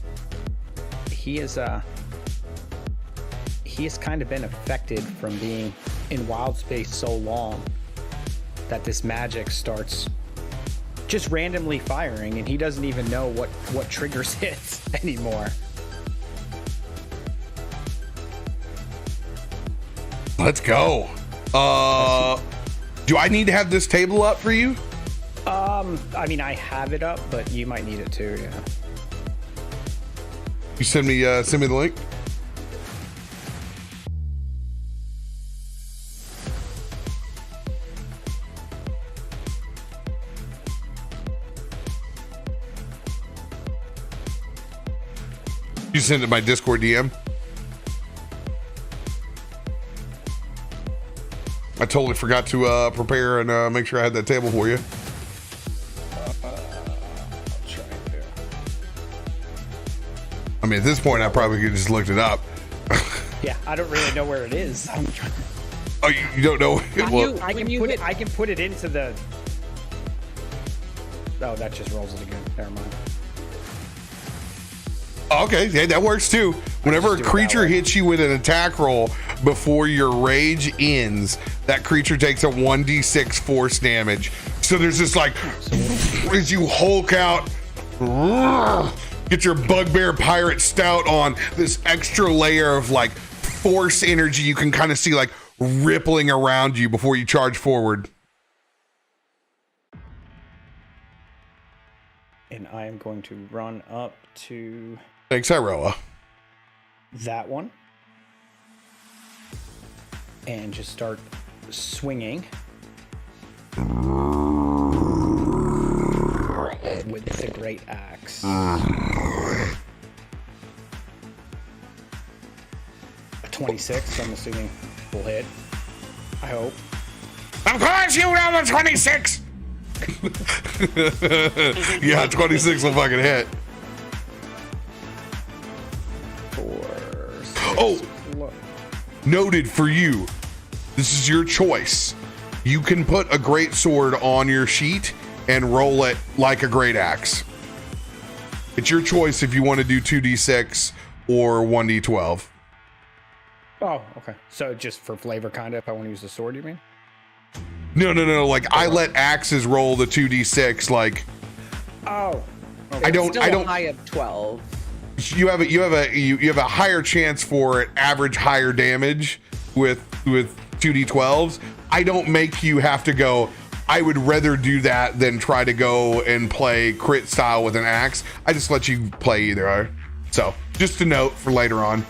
He has kind of been affected from being in wild space so long that this magic starts just randomly firing, and he doesn't even know what triggers it anymore. Let's go. Do I need to have this table up for you? I mean, I have it up, but you might need it too. Yeah. You send me the link. You send it my Discord DM. I totally forgot to prepare and make sure I had that table for you. I mean, at this point, I probably could just looked it up. Yeah, I don't really know where it is. I'm trying. Oh, you don't know? Well, I can put it into the. Oh, that just rolls it again. Never mind. okay, yeah, that works too. Whenever a creature hits you with an attack roll before your rage ends, that creature takes a 1d6 force damage. So there's this like, as you Hulk out, get your bugbear pirate stout on, this extra layer of like force energy you can kind of see like rippling around you before you charge forward. And I am going to run up to Thanks, Iroa. that one and just start swinging with the great axe. A 26, so I'm assuming will hit. I hope. Of course you know the 26! Yeah, 26 will fucking hit. 4, 6, Oh! Noted for you. This is your choice. You can put a great sword on your sheet and roll it like a great axe. It's your choice if you want to do 2d6 or 1d12. Oh, okay. So just for flavor, kind of, if I want to use the sword, you mean? No. Like I let axes roll the 2d6. Like Oh. I don't. Still I don't. a high of 12. You have a higher chance for average higher damage with 2d12s. I don't make you have to go. I would rather do that than try to go and play crit style with an axe. I just let you play either. So just a note for later on,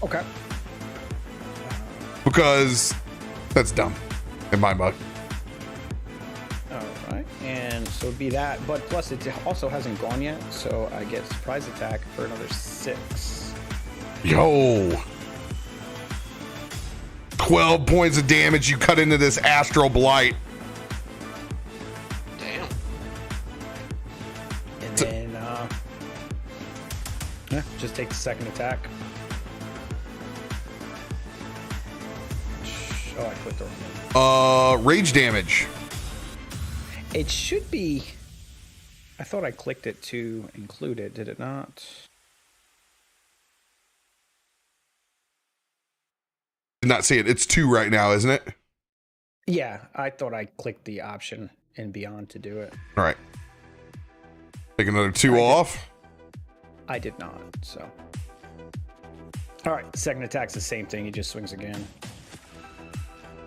Okay. because that's dumb in my book. All right. And so it'd be that, but plus it also hasn't gone yet, so I get surprise attack for another 6. Yo. 12 points of damage you cut into this astral blight. Damn. And then yeah, just take the second attack. Oh, I clicked the wrong one. Rage damage. It should be. I thought I clicked it to include it. Did it not? Did not see it. It's 2 right now, isn't it? Yeah, I thought I clicked the option in Beyond to do it. All right. Take another 2 off. I did not, so. All right, second attack's the same thing. He just swings again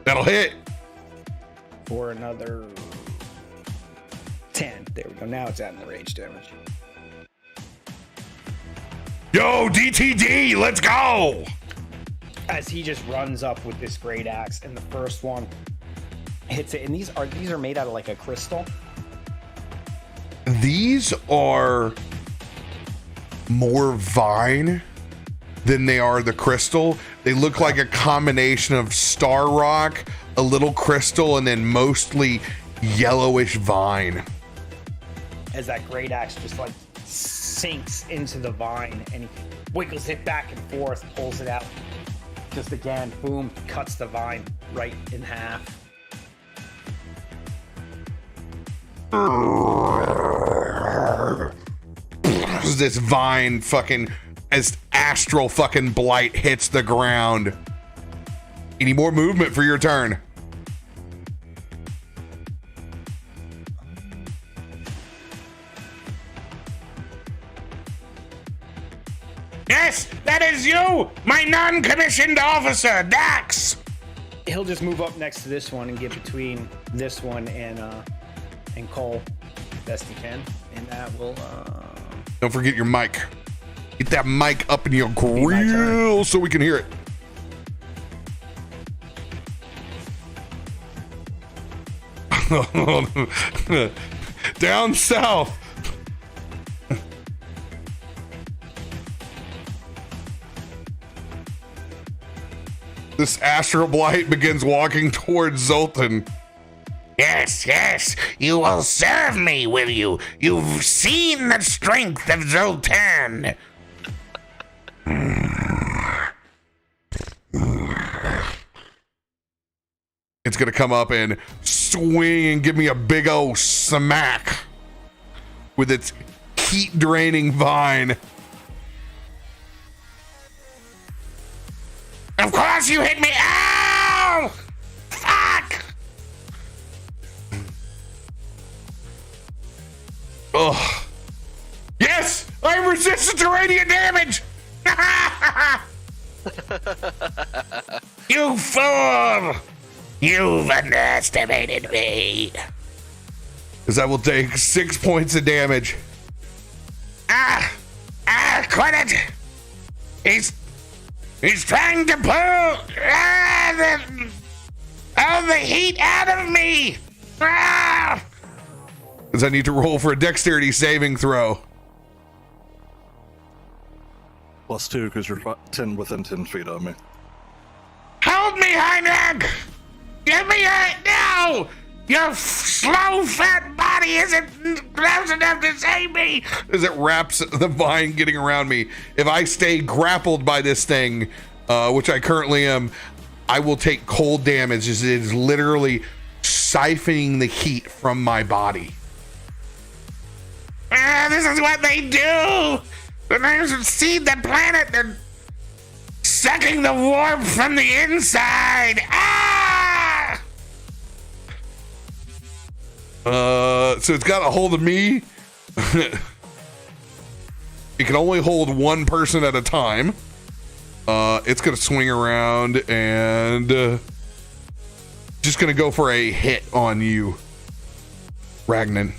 That'll hit. for another 10. There we go. Now it's adding the rage damage. Yo, DTD, let's go. As he just runs up with this great axe, and the first one hits it. And these are made out of like a crystal. These are more vine than they are the crystal. They look like a combination of star rock, a little crystal, and then mostly yellowish vine. As that great axe just like sinks into the vine, and he wiggles it back and forth, pulls it out. Just again, boom, cuts the vine right in half. This vine fucking, as astral fucking blight hits the ground. Any more movement for your turn? Yes, that is you, my non-commissioned officer, Dax! he'll just move up next to this one and get between this one and Cole best he can, and that will. Don't forget your mic. Get that mic up in your my turn. grill so we can hear it. Down south. This astral blight begins walking towards Zoltan. Yes, yes, you will serve me, will you? You've seen the strength of Zoltan. It's gonna come up and swing and give me a big old smack with its heat draining vine. Of course you hit me. Ow! Fuck! Ugh. Yes! I'm resistant to radiant damage! You fool! You've underestimated me. As I will take 6 points of damage. Quit it! He's trying to pull the heat out of me! Ah! As I need to roll for a dexterity saving throw. +2 because you're 10 within 10 feet of me. Help me, Heinrich! Give me a... No! Your slow, fat body isn't close enough to save me! As it wraps the vine getting around me. If I stay grappled by this thing, which I currently am, I will take cold damage as it is literally siphoning the heat from my body. This is what they do! When they seed the planet, they're sucking the warmth from the inside! Ah! So it's got a hold of me. It can only hold one person at a time. It's gonna swing around and just gonna go for a hit on you, Ragnan.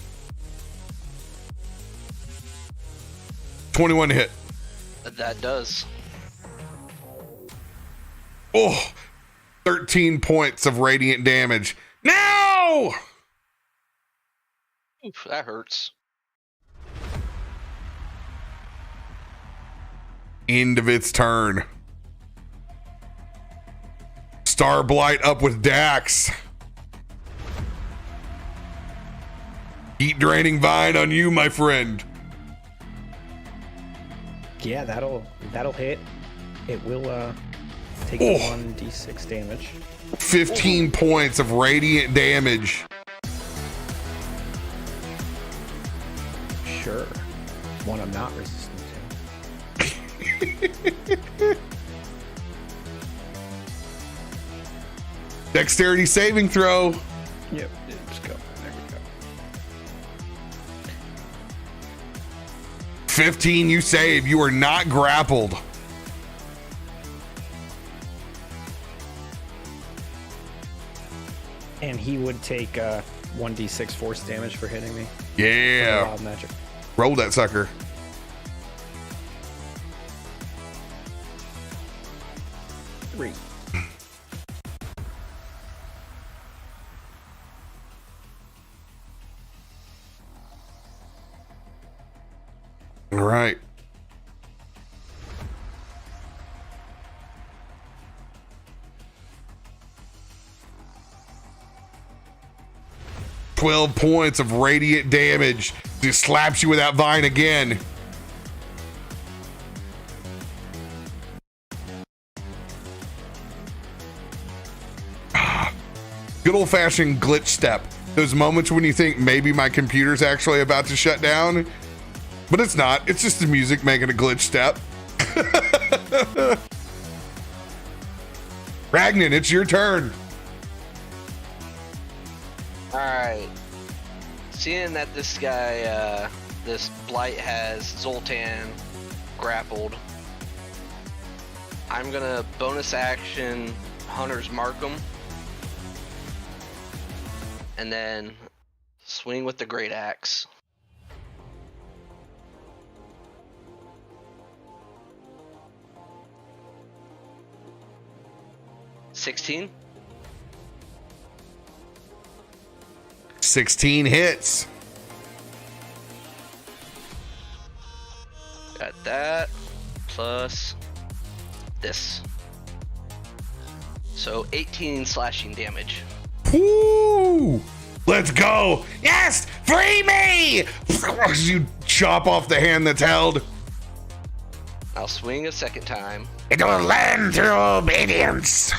21 to hit. That does. Oh, 13 points of radiant damage. No! Oof, that hurts. End of its turn. Starblight up with Dax. Heat draining vine on you, my friend. Yeah, that'll hit. It will take Oh. 1d6 damage. 15 points of radiant damage. Sure. One I'm not resistant to. Dexterity saving throw. Yep, let's go. There we go. 15, you save. You are not grappled. And he would take 1d6 force damage for hitting me. Yeah. Wild magic. Roll that sucker. Three. All right. $12 points of radiant damage. Just slaps you with that vine again. Good old-fashioned glitch step. Those moments when you think maybe my computer's actually about to shut down, but it's not. It's just the music making a glitch step. Ragnan, it's your turn. Alright. Seeing that this guy, this blight has Zoltan grappled, I'm gonna bonus action Hunter's Markham and then swing with the great axe. $16. 16 hits. Got that plus this. So 18 slashing damage. Woo! Let's go. Yes, free me. You chop off the hand that's held. I'll swing a second time. It will learn through obedience.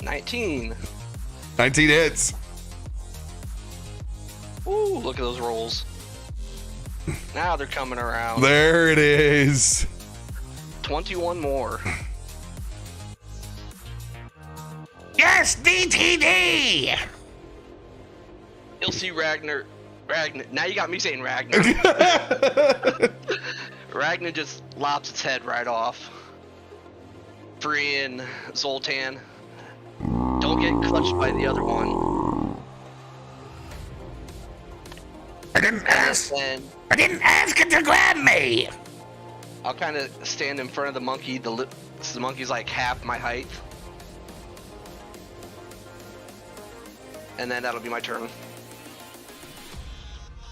19. 19 hits. Ooh, look at those rolls. Now they're coming around. There it is. 21 more. Yes, DTD. You'll see Ragnar. Now you got me saying Ragnar. Ragnar just lops its head right off. Freeing Zoltan. Don't get clutched by the other one. I didn't ask. And I didn't ask it to grab me. I'll kind of stand in front of the monkey. The monkey's like half my height. And then that'll be my turn.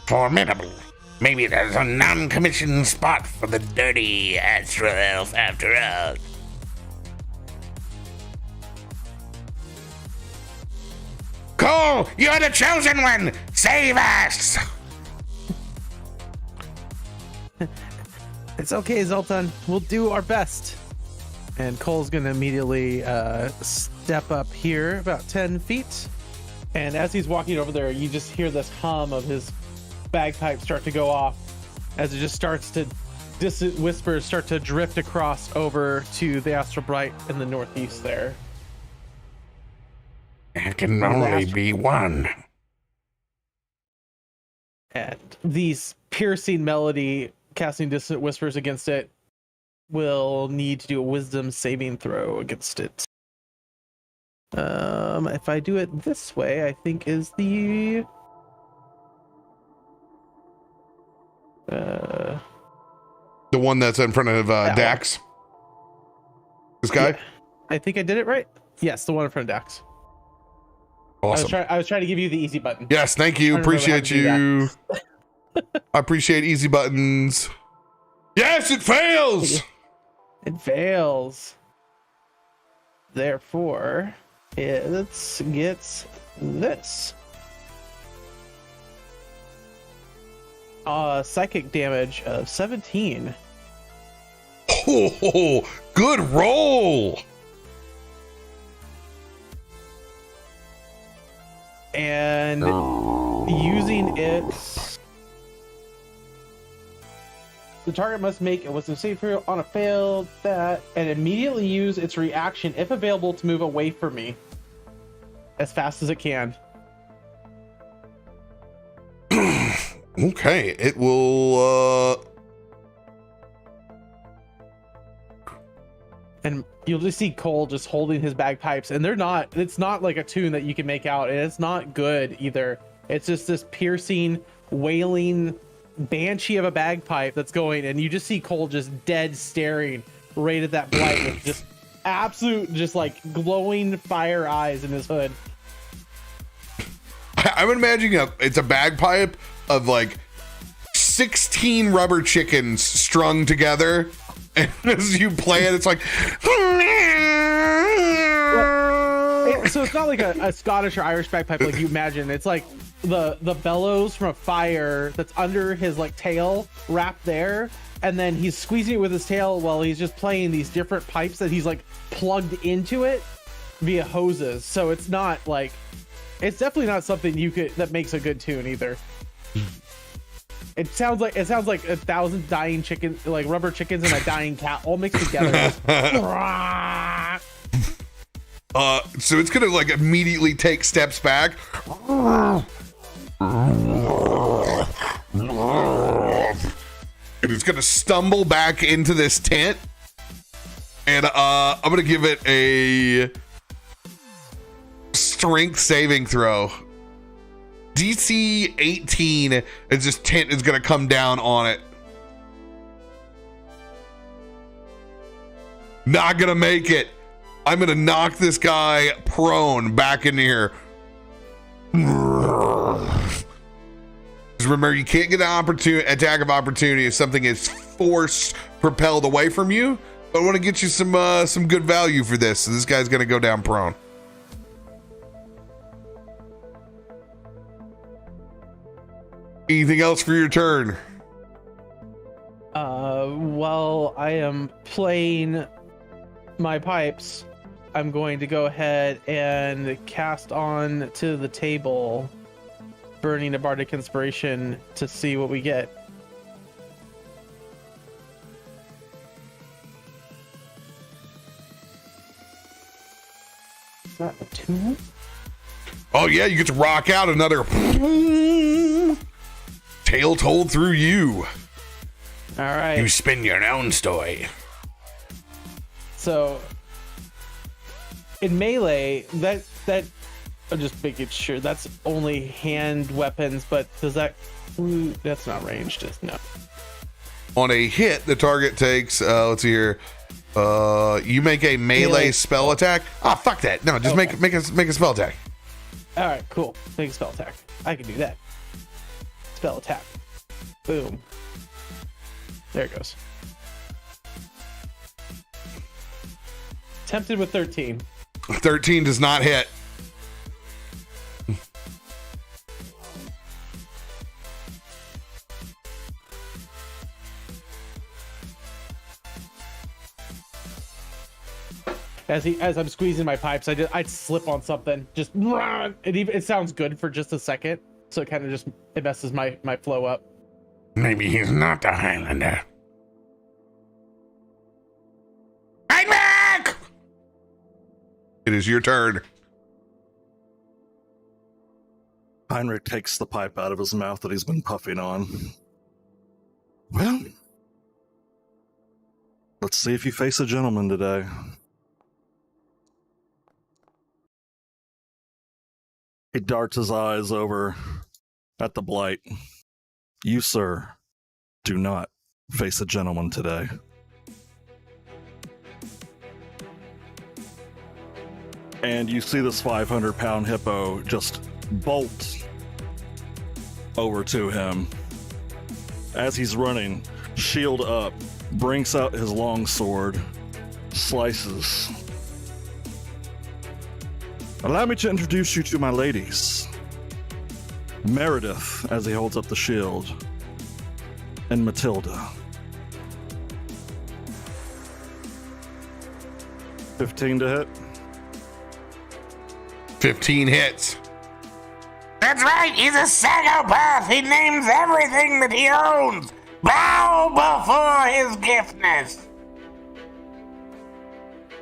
Formidable. Maybe there's a non-commissioned spot for the dirty astral elf after all. Cole, you're the chosen one. Save us. It's okay, Zoltan. We'll do our best. And Cole's gonna immediately step up here about 10 feet. And as he's walking over there, you just hear this hum of his bagpipe start to go off as it just starts to distant whispers start to drift across over to the Astral Bright in the northeast there. There can only be one. And these piercing melody casting distant whispers against it will need to do a wisdom saving throw against it. If I do it this way, I think is the The one that's in front of Dax. This guy? Yeah, I think I did it right. Yes, the one in front of Dax. Awesome. I was trying to give you the easy button. Yes, thank you. I don't remember how Appreciate to do you. I appreciate easy buttons. Yes, it fails. It fails. Therefore, it gets this. Psychic damage of 17. Oh, good roll. And using it, the target must make a wisdom save throw on a failed that and immediately use its reaction if available to move away from me as fast as it can. Okay, it will And you'll just see Cole just holding his bagpipes, and it's not like a tune that you can make out, and it's not good either. It's just this piercing, wailing banshee of a bagpipe that's going, and you just see Cole just dead staring right at that blight with just absolute, just like glowing fire eyes in his hood. I'm imagining it's a bagpipe of like 16 rubber chickens strung together. And as you play it, it's like. So it's not like a Scottish or Irish bagpipe like you imagine. It's like the bellows from a fire that's under his like tail wrapped there, and then he's squeezing it with his tail while he's just playing these different pipes that he's like plugged into it via hoses. So it's not like, it's definitely not something that makes a good tune either. It sounds like 1,000 dying chickens, like rubber chickens and a dying cat all mixed together. So it's gonna like immediately take steps back. And it's gonna stumble back into this tent. And I'm gonna give it a strength saving throw. DC 18 is just tint is going to come down on it. Not going to make it. I'm going to knock this guy prone back in here. Just remember, you can't get an attack of opportunity if something is force propelled away from you. But I want to get you some good value for this. So this guy's going to go down prone. Anything else for your turn? While I am playing my pipes, I'm going to go ahead and cast on to the table Burning a Bardic Inspiration to see what we get. Is that a 2? Oh yeah, you get to rock out another tale told through you. All right. You spin your own story. So in melee, that I'm just making sure that's only hand weapons, but does that that's not ranged? No. On a hit, the target takes let's see here. You make a melee spell attack. Ah, fuck that. No, just make a spell attack. All right, cool. Make a spell attack. I can do that. Spell attack. Boom. There it goes. Tempted with 13. 13 does not hit. As I'm squeezing my pipes, I'd slip on something. Just it sounds good for just a second, so it kind of it messes my flow up. Maybe he's not a Highlander. Heinrich! It is your turn. Heinrich takes the pipe out of his mouth that he's been puffing on. Well, let's see if you face a gentleman today. He darts his eyes over at the blight. You, sir, do not face a gentleman today. And you see this 500-pound hippo just bolt over to him. As he's running, shield up, brings out his long sword, slices. Allow me to introduce you to my ladies. Meredith, as he holds up the shield, and Matilda. 15 to hit. 15 hits. That's right, he's a psychopath. He names everything that he owns. Bow before his giftness.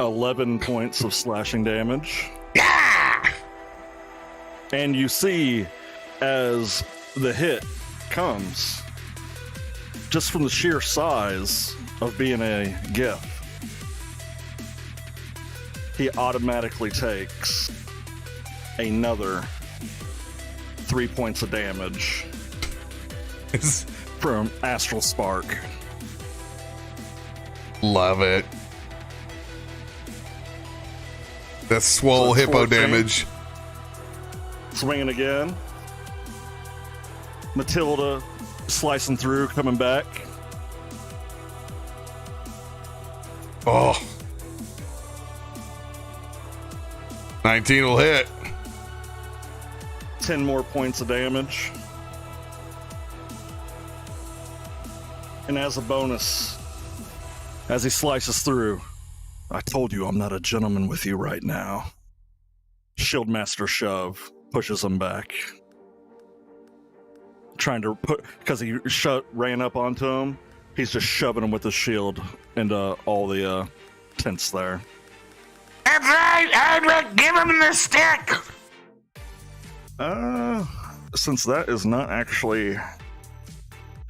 11 points of slashing damage. Yeah! And you see, as the hit comes, just from the sheer size of being a gift, he automatically takes another 3 points of damage from Astral Spark. Love it. That's swole So hippo 14. damage. Swinging again. Matilda slicing through, coming back. Oh. 19 will hit. 10 more points of damage. And as a bonus, as he slices through, I told you I'm not a gentleman with you right now. Shieldmaster shove pushes him back. Trying to put, because he ran up onto him, he's just shoving him with his shield into all the tents there. That's right, Heinrich, give him the stick. Since that is not actually...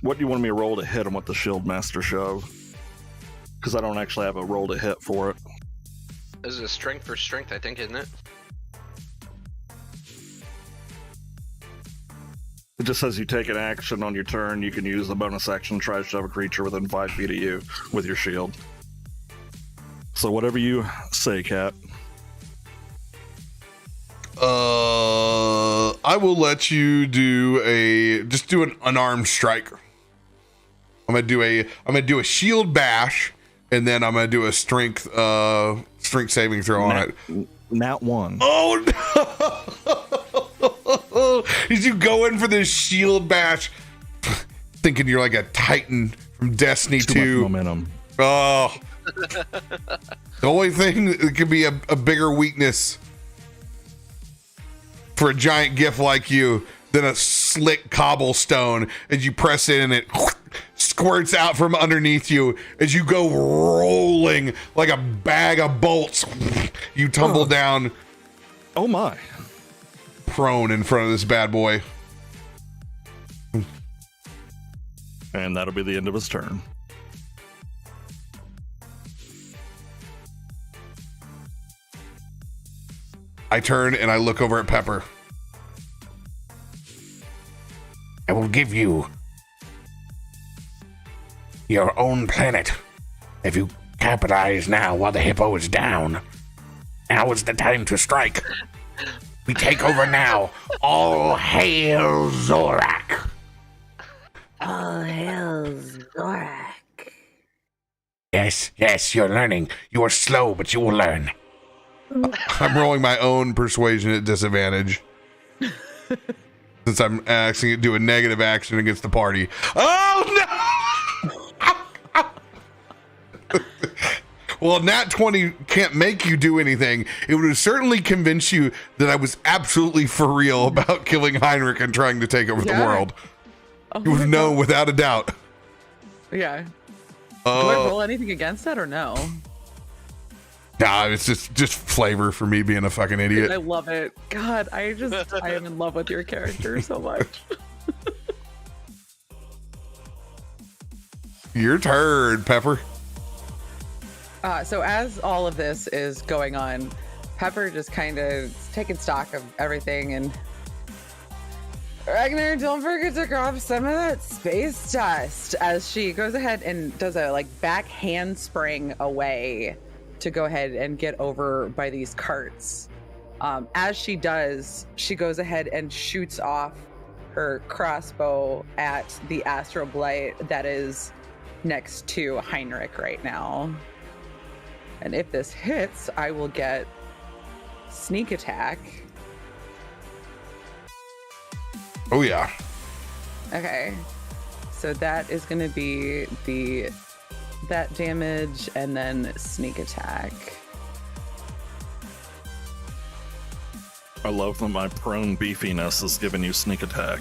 What do you want me to roll to hit him with the Shieldmaster shove? Because I don't actually have a roll to hit for it. This is a strength for strength, I think, isn't it? It just says you take an action on your turn. You can use the bonus action to try to shove a creature within 5 feet of you with your shield. So whatever you say, Cat. I will let you do an unarmed strike. I'm gonna do a shield bash, and then I'm gonna do a strength saving throw on it. Nat 1. Oh no! As you go in for this shield bash, thinking you're like a Titan from Destiny 2. Much momentum. Oh, the only thing that could be a bigger weakness for a giant gift like you than a slick cobblestone. As you press in and it squirts out from underneath you as you go rolling like a bag of bolts. You tumble down. Oh my. Prone in front of this bad boy. And that'll be the end of his turn. I turn and I look over at Pepper. I will give you your own planet. If you capitalize now while the hippo is down, now is the time to strike. We take over now. All hail Zorak. All hail Zorak. Yes, you're learning. You are slow, but you will learn. I'm rolling my own persuasion at disadvantage. Since I'm asking it to do a negative action against the party. Oh no! Well, Nat 20 can't make you do anything. It would have certainly convinced you that I was absolutely for real about killing Heinrich and trying to take over the world. Oh You would have known without a doubt. Yeah. Do I roll anything against that or no? Nah, it's just flavor for me being a fucking idiot. I love it. God, I am in love with your character so much. Your turn, Pepper. So as all of this is going on, Pepper just kind of taking stock of everything, and Ragnar, don't forget to grab some of that space dust, as she goes ahead and does a back handspring away to go ahead and get over by these carts. As she does, she goes ahead and shoots off her crossbow at the astral blight that is next to Heinrich right now. And if this hits, I will get sneak attack. Oh yeah. Okay. So that is going to be that damage and then sneak attack. I love that my prone beefiness is giving you sneak attack.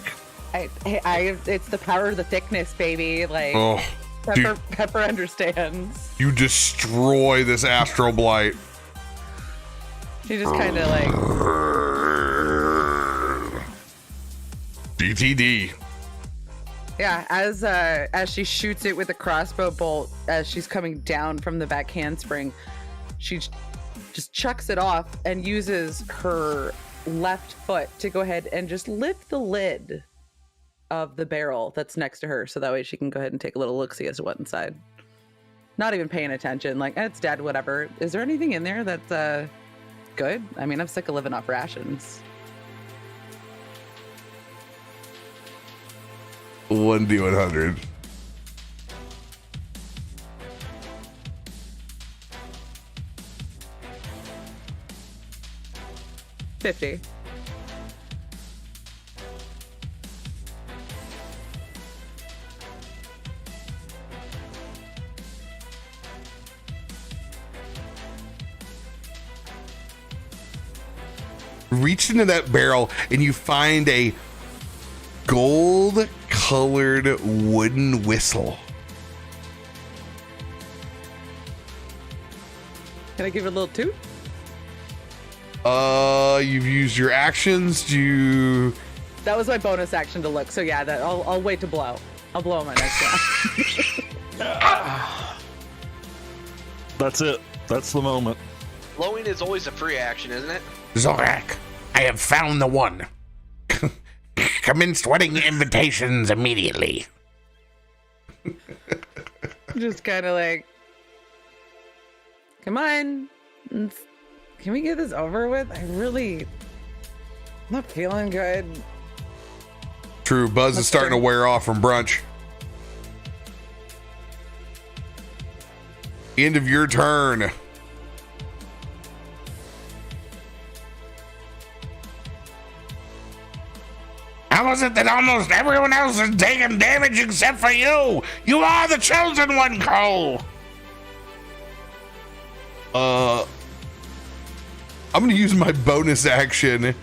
It's the power of the thickness, baby. Oh, Pepper understands. you destroy this astral blight. She just kind of DTD. Yeah, as she shoots it with a crossbow bolt, as she's coming down from the back handspring, she just chucks it off and uses her left foot to go ahead and just lift the lid of the barrel that's next to her, so that way she can go ahead and take a little look-see as to what's inside. Not even paying attention, it's dead, whatever. Is there anything in there that's good? I mean, I'm sick of living off rations. 1d100. $50. Reach into that barrel and you find a gold colored wooden whistle. Can I give it a little toot? You've used your actions to. That was my bonus action to look. So yeah, I'll wait to blow. I'll blow my next round. That's it. That's the moment. Blowing is always a free action, isn't it? Zorak, I have found the one. commenced wedding invitations immediately. Just kind of like, come on, can we get this over with? I'm not feeling good. True, Buzz is starting to wear off from brunch. End of your turn. How is it that almost everyone else is taking damage except for you? You are the chosen one, Cole. I'm gonna use my bonus action,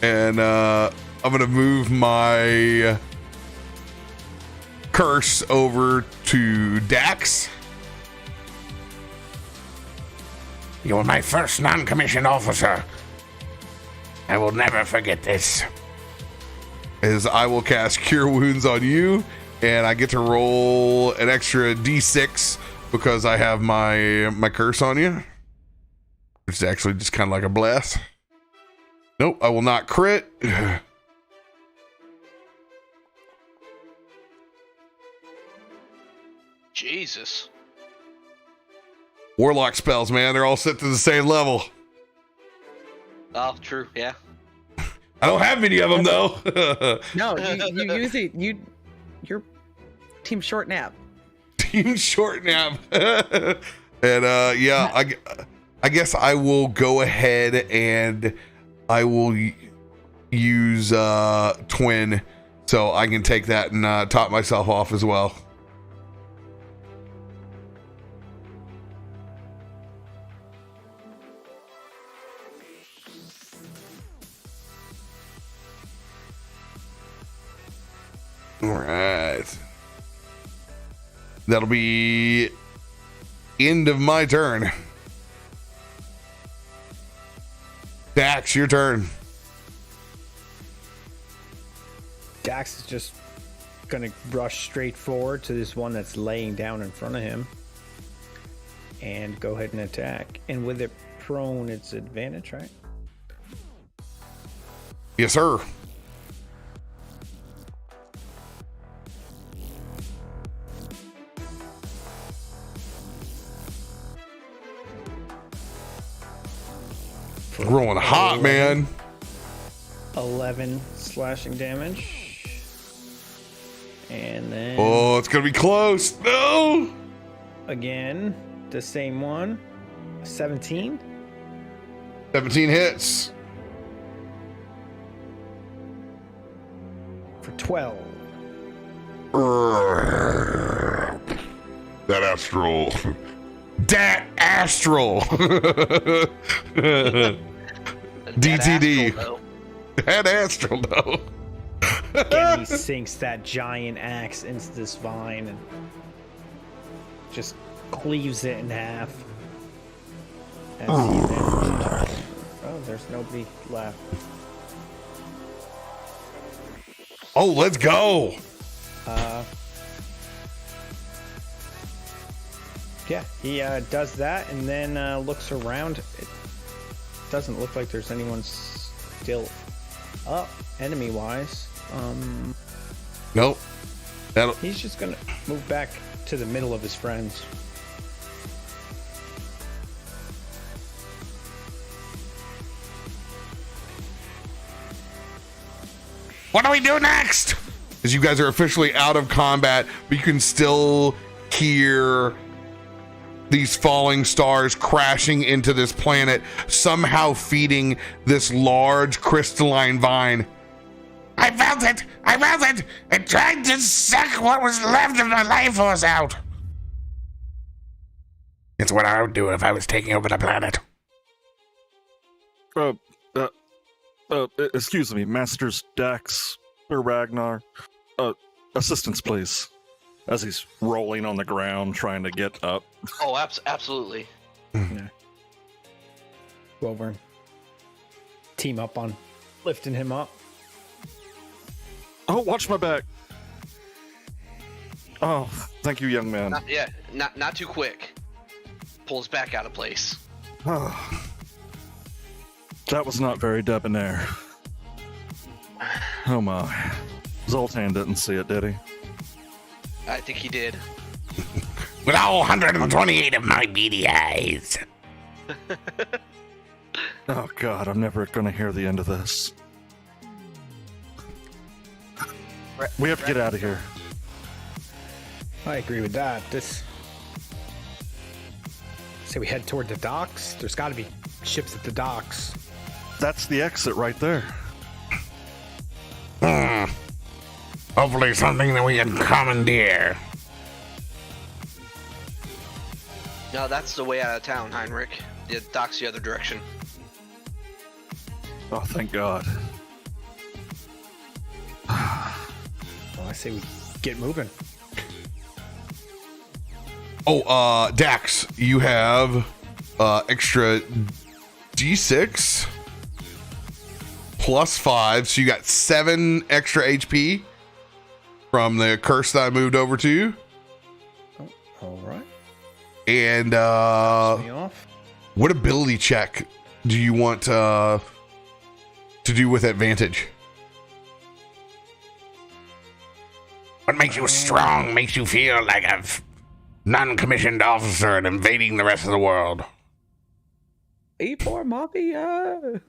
and I'm gonna move my curse over to Dax. You were my first non-commissioned officer. I will never forget this. As I will cast Cure Wounds on you, and I get to roll an extra D6 because I have my curse on you. It's actually just kind of like a blast. Nope, I will not crit. Jesus. Warlock spells, man, they're all set to the same level. Oh, true. Yeah. I don't have many of them though. No, you use it. You're Team Short Nap. Team Short Nap. And yeah, I guess I will go ahead and I will use Twin, so I can take that and top myself off as well. All right. That'll be end of my turn. Dax, your turn. Dax is just gonna rush straight forward to this one that's laying down in front of him and go ahead and attack. And with it prone, it's advantage, right? Yes, sir. Rolling hot, man. 11 slashing damage. And then Oh, it's gonna be close. No. again, the same one. 17 17 hits. for 12. That astral. That astral. DTD. That astral, though. Again, he sinks that giant axe into this vine and just cleaves it in half. Oh, there's nobody left. Oh, let's go. Yeah, he does that and then looks around. It doesn't look like there's anyone still up enemy-wise. Nope. He's just gonna move back to the middle of his friends. What do we do next? As you guys are officially out of combat, but you can still hear these falling stars crashing into this planet, somehow feeding this large crystalline vine. I felt it! I felt it! It tried to suck what was left of my life force out. It's what I would do if I was taking over the planet. Excuse me, Masters Dax or Ragnar. Assistance, please. As he's rolling on the ground, trying to get up. Oh, absolutely. Yeah. Go over and team up on lifting him up. Oh, watch my back. Oh, thank you, young man. Not too quick. Pulls back out of place. Oh, that was not very debonair. Oh my. Zoltan didn't see it, did he? I think he did. With all 128 of my beady eyes. Oh God, I'm never gonna hear the end of this. We have to get out of here. I agree with that. Say we head toward the docks. There's got to be ships at the docks. That's the exit right there. Hopefully something that we can commandeer. No, that's the way out of town, Heinrich. The dock's the other direction. Oh, thank God. Well, I say we get moving. Oh, Dax, you have extra D6 plus 5, so you got 7 extra HP from the curse that I moved over to you. Oh, all right. And Me off. what ability check do you want to do with advantage? What makes you strong makes you feel like a non-commissioned officer and invading the rest of the world. E4 Mafia.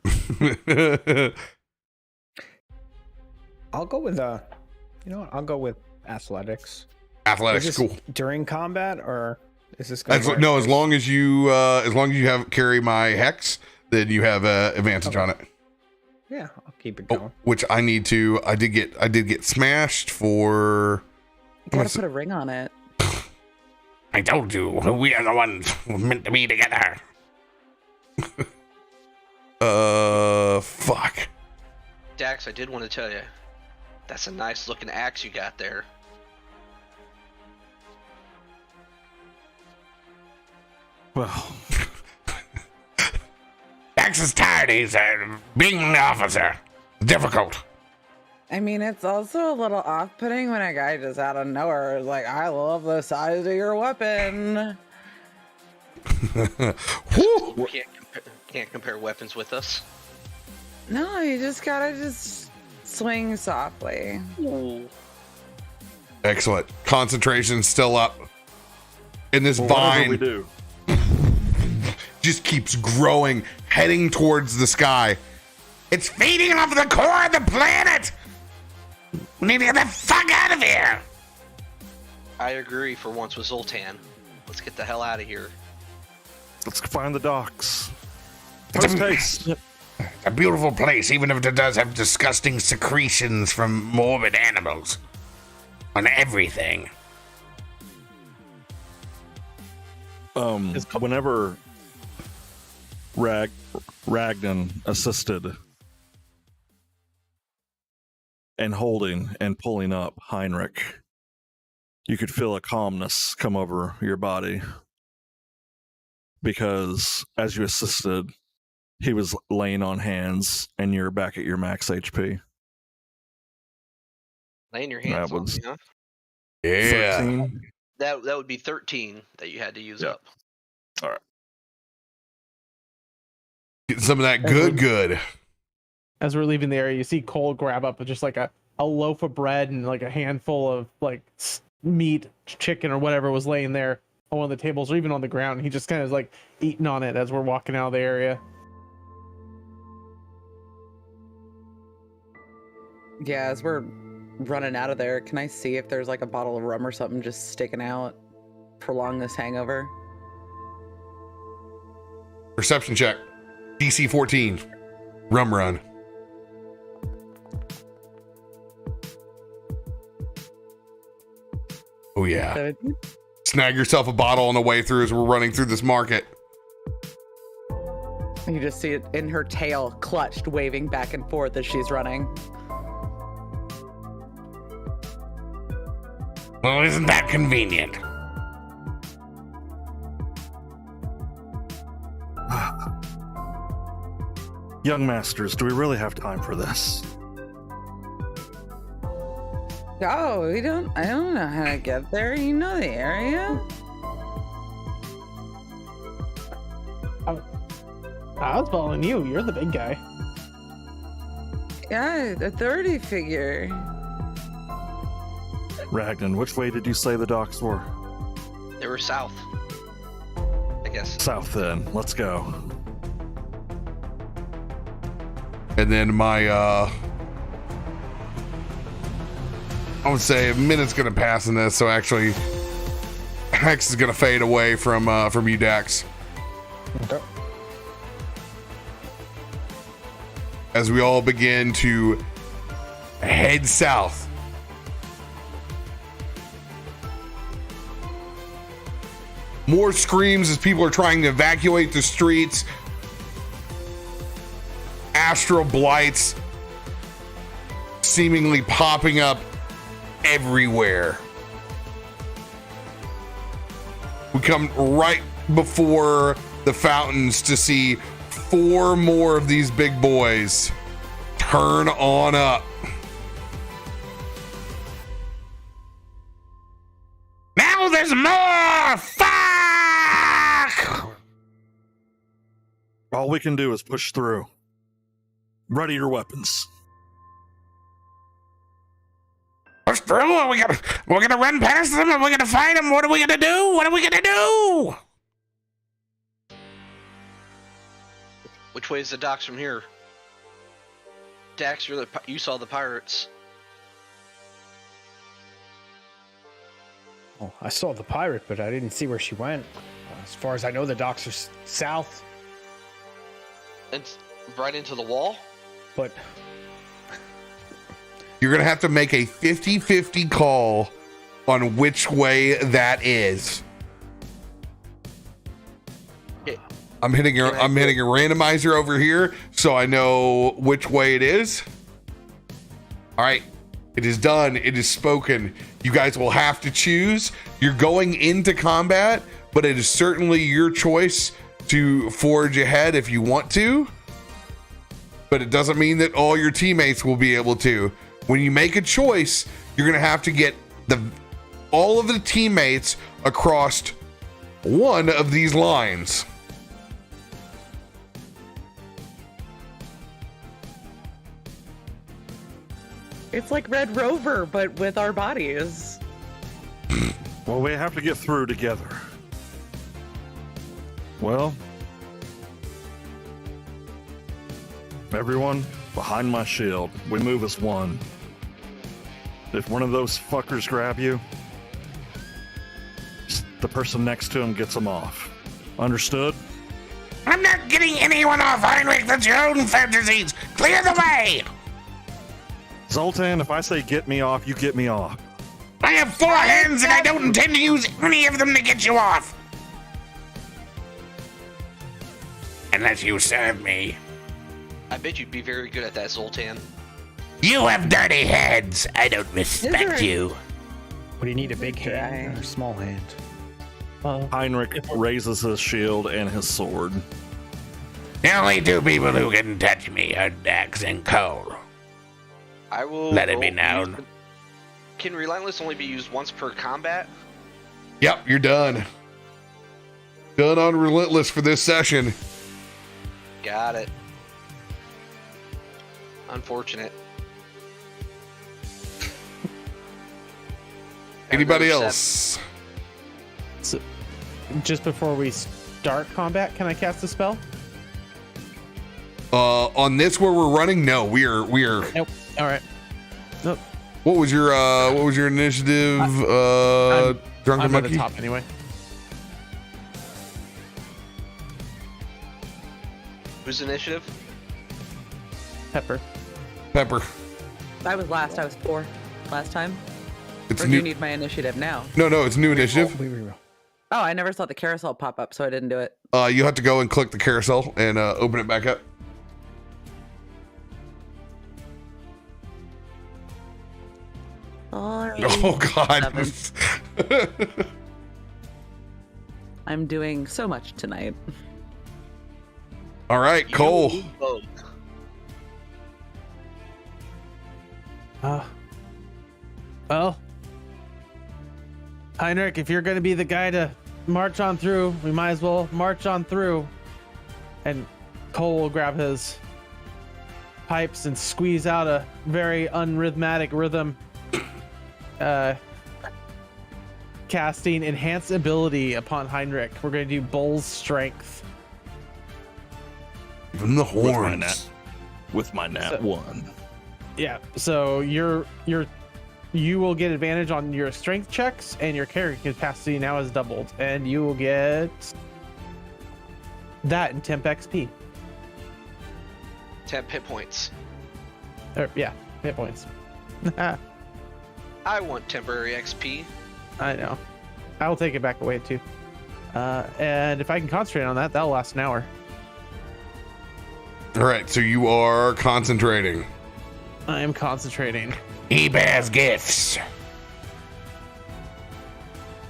I'll go with you know what? I'll go with athletics. Athletics, Is this cool. during combat, or is this going As long as you have carry my hex, then you have advantage on it. Yeah, I'll keep it going. Which I need to. I did get smashed for. You gotta put a ring on it. I told you, we are the ones who meant to be together. Fuck. Dax, I did want to tell you, that's a nice looking axe you got there. Well, Dax is tired. He's being an officer. Difficult. I mean, it's also a little off-putting when a guy just out of nowhere is like, I love the size of your weapon. Whew. Can't compare weapons with us. No, you just gotta just swing softly. Excellent. Concentration still up. And this whatever we vine do. just keeps growing, heading towards the sky. It's feeding off the core of the planet. We need to get the fuck out of here. I agree for once with Zoltan. Let's get the hell out of here. Let's find the docks. It's Post haste. a beautiful place, even if it does have disgusting secretions from morbid animals on everything. Whenever Ragnan assisted and holding and pulling up Heinrich, you could feel a calmness come over your body because as you assisted, he was laying on hands and you're back at your max HP. Laying your hands That on was- me, huh? Yeah. 13. That would be 13 that you had to use up. Getting some of that good. As we're leaving the area, you see Cole grab up just like a loaf of bread and like a handful of like meat, chicken or whatever was laying there on one of the tables or even on the ground. He just kind of like eating on it as we're walking out of the area. Yeah, as we're running out of there, can I see if there's like a bottle of rum or something just sticking out? Prolong this hangover. Perception check. DC 14. Rum run. Oh yeah. 17? Snag yourself a bottle on the way through as we're running through this market. You just see it in her tail, clutched, waving back and forth as she's running. Well, isn't that convenient? Young masters, do we really have time for this? Oh, I don't know how to get there. You know the area? I was following you. You're the big guy. Yeah, the 30 figure. Ragnan, which way did you say the docks were? They were south, I guess. South then. Let's go. And then my I would say a minute's gonna pass in this, so actually Hex is gonna fade away from you, Dax. Okay. As we all begin to head south. More screams as people are trying to evacuate the streets. Astral blights seemingly popping up everywhere. We come right before the fountains to see 4 more of these big boys turn on up. Now there's more! Fuck! All we can do is push through. Ready your weapons. Push through? We're gonna run past them and we're gonna fight them. What are we gonna do? What are we gonna do? Which way is the docks from here? Dax, you saw the pirates. Oh, I saw the pirate, but I didn't see where she went. As far as I know, the docks are south. And right into the wall? But You're going to have to make a 50-50 call on which way that is. Okay. I'm hitting a randomizer over here so I know which way it is. All right. It is done. It is spoken. You guys will have to choose. You're going into combat, but it is certainly your choice to forge ahead if you want to. But it doesn't mean that all your teammates will be able to. When you make a choice, you're going to have to get all of the teammates across one of these lines. It's like Red Rover, but with our bodies. Well, we have to get through together. Well, everyone, behind my shield. We move as one. If one of those fuckers grab you, the person next to him gets them off. Understood? I'm not getting anyone off, Heinrich. That's your own fantasies. Clear the way. Zoltan, if I say get me off, you get me off. I have 4 hands and I don't intend to use any of them to get you off. Unless you serve me. I bet you'd be very good at that, Zoltan. You have dirty hands. I don't respect you. what do you need, a big hand or a small hand? Heinrich raises his shield and his sword. The only 2 people who can touch me are Dax and Cole. I will Let it be known. Can Relentless only be used once per combat? Yep, you're done. Done on Relentless for this session. Got it. Unfortunate. Anybody Another else? So, just before we start combat, can I cast a spell? On this where we're running, no, we are. Nope. All right. Nope. What was your initiative? Drunken I'm Monkey. at the top anyway. Who's initiative? Pepper. Pepper. I was last. I was 4 last time. It's Or do new. you need my initiative now? No, it's new initiative. Oh, I never saw the carousel pop up, so I didn't do it. You have to go and click the carousel and open it back up. Sorry. Oh God. 7. I'm doing so much tonight. All right, Cole. Both. Well, Heinrich, if you're going to be the guy to march on through, we might as well march on through. And Cole will grab his pipes and squeeze out a very unrhythmic rhythm. casting enhanced ability upon Heinrich. We're going to do Bull's Strength. Even the With my horns. nat, with my nat 1. Yeah. So you will get advantage on your strength checks, and your character capacity now is doubled, and you will get that in temp XP. 10 hit points. Or, yeah, hit points. I want temporary XP. I know. I will take it back away too. And if I can concentrate on that, that'll last an hour. All right, so you are concentrating. I am concentrating. He bears gifts.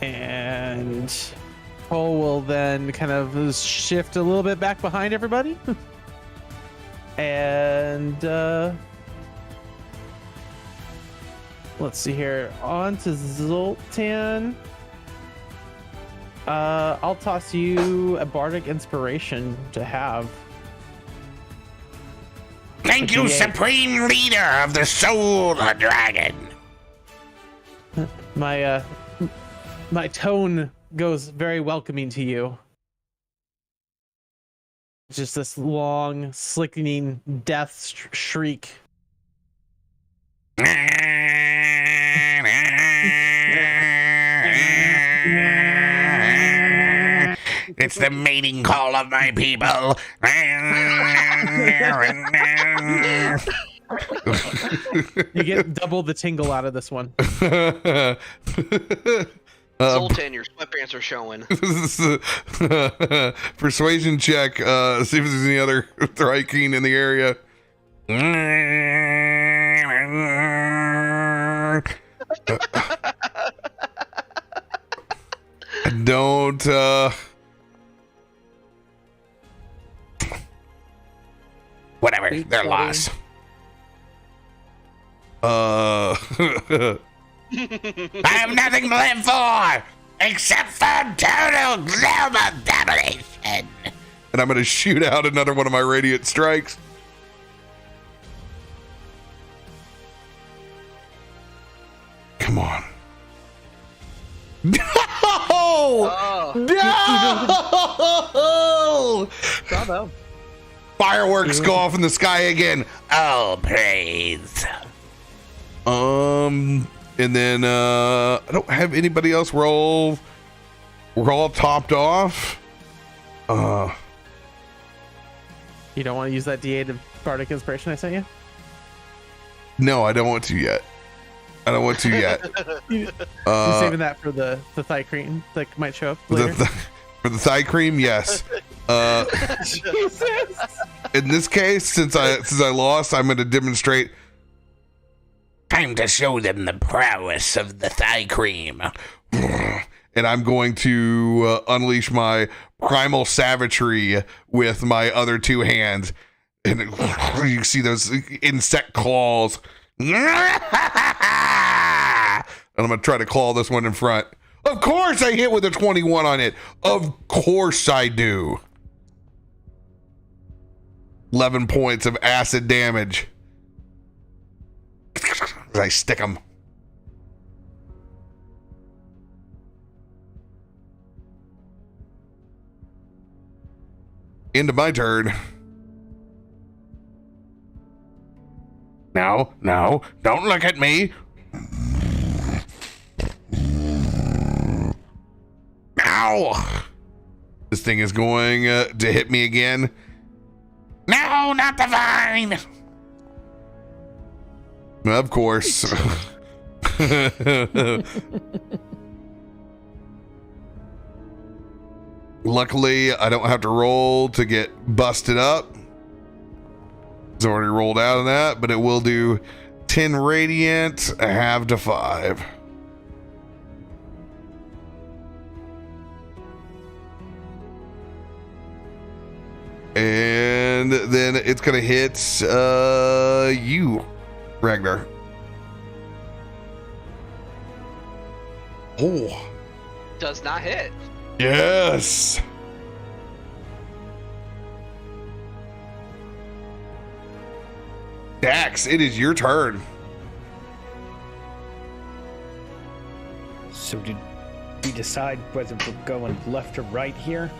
And Cole will then kind of shift a little bit back behind everybody. And let's see here. On to Zoltan. I'll toss you a bardic inspiration to have. Thank you, Yeah. Supreme Leader of the Soul Dragon. My tone goes very welcoming to you. Just this long, sickening death shriek. It's the mating call of my people. You get double the tingle out of this one. Zoltan, your sweatpants are showing. Persuasion check. See if there's any other Thryking in the area. Don't. Whatever, Sweet they're buddy. lost. Uh. I have nothing to live for except for total global domination. And I'm going to shoot out another one of my radiant strikes. Come on. No! Oh, No! Bravo. Fireworks go off in the sky again. All praise. And then I don't have anybody else. We're all topped off. You don't want to use that D8 of bardic inspiration I sent you? No, I don't want to yet. I don't want to yet. You saving that for the thigh cream that might show up later? For the thigh cream, yes. Jesus. In this case, since I lost, I'm going to demonstrate. Time to show them the prowess of the thigh cream. And I'm going to unleash my primal savagery with my other two hands. And you can see those insect claws. And I'm going to try to claw this one in front. Of course I hit with a 21 on it. Of course I do. 11 points of acid damage. As I stick them. Into my turn. No, don't look at me. Ow! This thing is going to hit me again. No, not the vine. Of course. Luckily, I don't have to roll to get busted up. It's already rolled out of that, but it will do 10 radiant, a half to 5. And then it's going to hit you, Ragnar. Oh, does not hit. yes. Dax, it is your turn. So We decide whether we're going left or right here.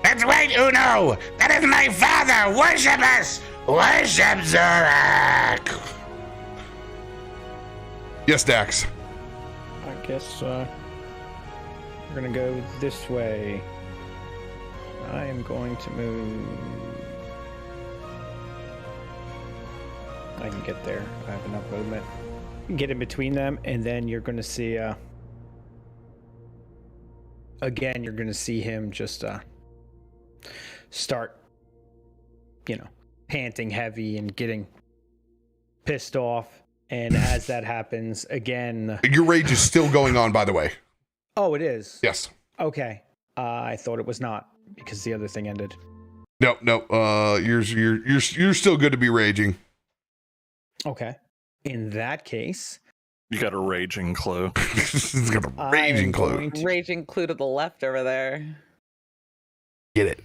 That's right, Uno! That is my father! Worship us! Worship Zorak! Yes, Dax. I guess we're gonna go this way. I am going to move. I can get there. I have enough movement. Get in between them, and then you're gonna see. Again, you're gonna see him just start, panting heavy and getting pissed off. And as that happens, again. Your rage is still going on, by the way. Oh, it is? Yes. Okay. I thought it was not because the other thing ended. No. You're still good to be raging. Okay. In that case. You got a raging clue. He's got a raging clue. Raging clue to the left over there. Get it.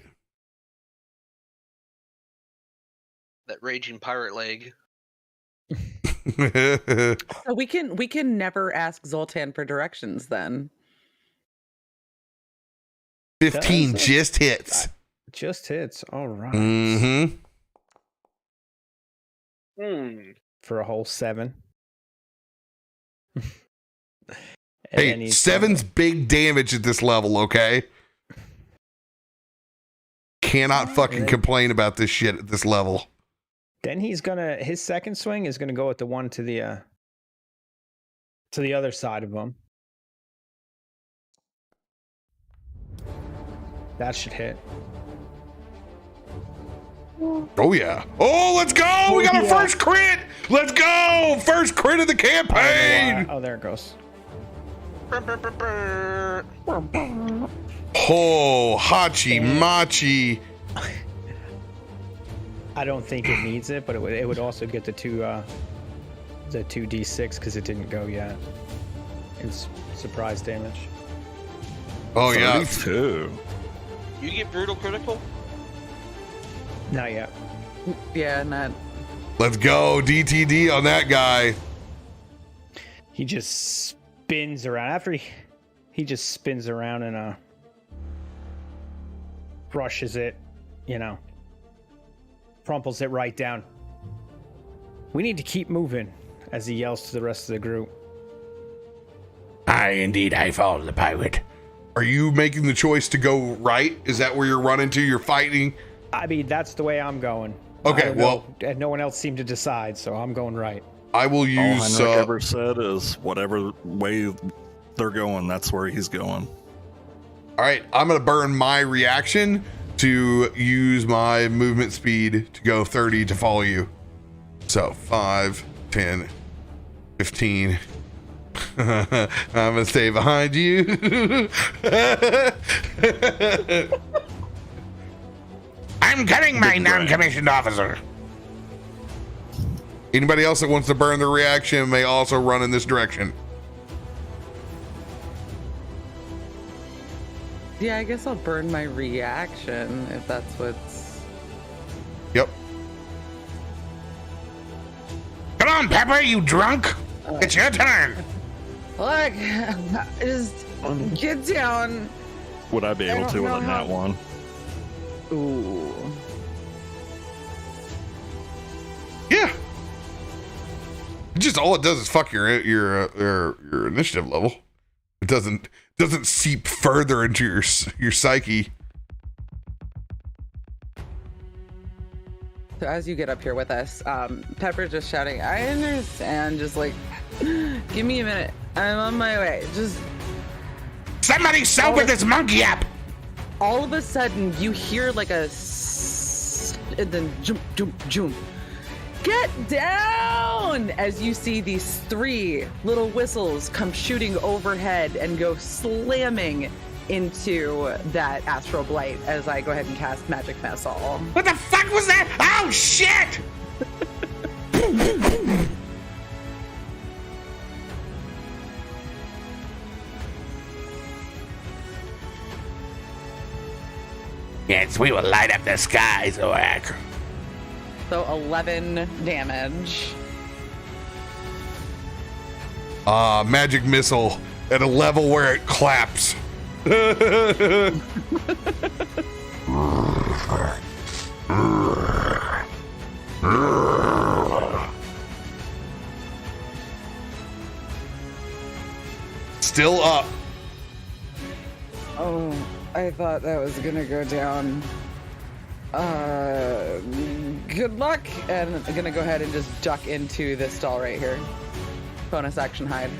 That raging pirate leg. So we can never ask Zoltan for directions then. 15 just hits. Just hits. All right. Mm-hmm. For a whole 7. Hey, And 7's big damage at this level, okay? Cannot fucking complain about this shit at this level. Then his second swing is gonna go at the one to the other side of him. That should hit. Oh yeah. Oh, let's go! We got our first crit! Let's go! First crit of the campaign! Oh, there it goes. Oh, Hachi Machi. I don't think it needs it, but it would also get the 2d6 because it didn't go yet. It's surprise damage. Oh yeah. 32. You get brutal critical? Not yet. Yeah, not. Let's go, DTD on that guy. He just spins around. After he just spins around and brushes it, crumples it right down. We need to keep moving, as he yells to the rest of the group. Aye, indeed, I follow the pirate. Are you making the choice to go right? Is that where you're running to? You're fighting? I mean, that's the way I'm going. Okay, and no one else seemed to decide, so I'm going right. I will All use. Henrik ever said is whatever way they're going, that's where he's going. All right, I'm going to burn my reaction to use my movement speed to go 30 to follow you. So 5, 10, 15. I'm going to stay behind you. I'm cutting my non-commissioned officer. Anybody else that wants to burn their reaction may also run in this direction. Yeah, I guess I'll burn my reaction if that's what's. Yep. Come on, Pepper, you drunk? It's your turn. Look, just get down. Would I be able to with a nat one? Ooh. Yeah. Just all it does is fuck your initiative level. It doesn't seep further into your psyche. So as you get up here with us, Pepper's just shouting, I understand, just like, give me a minute. I'm on my way. Just somebody sober this monkey up. all of a sudden you hear like and then jump, jump, jump. Get down! As you see these 3 little whistles come shooting overhead and go slamming into that astral blight as I go ahead and cast Magic Missile. What the fuck was that? Oh, shit! Yes, we will light up the skies, Zorak. So 11 damage. magic missile at a level where it claps. Still up. Oh, I thought that was gonna go down. Good luck. And I'm gonna go ahead and just duck into this stall right here. Bonus action hide.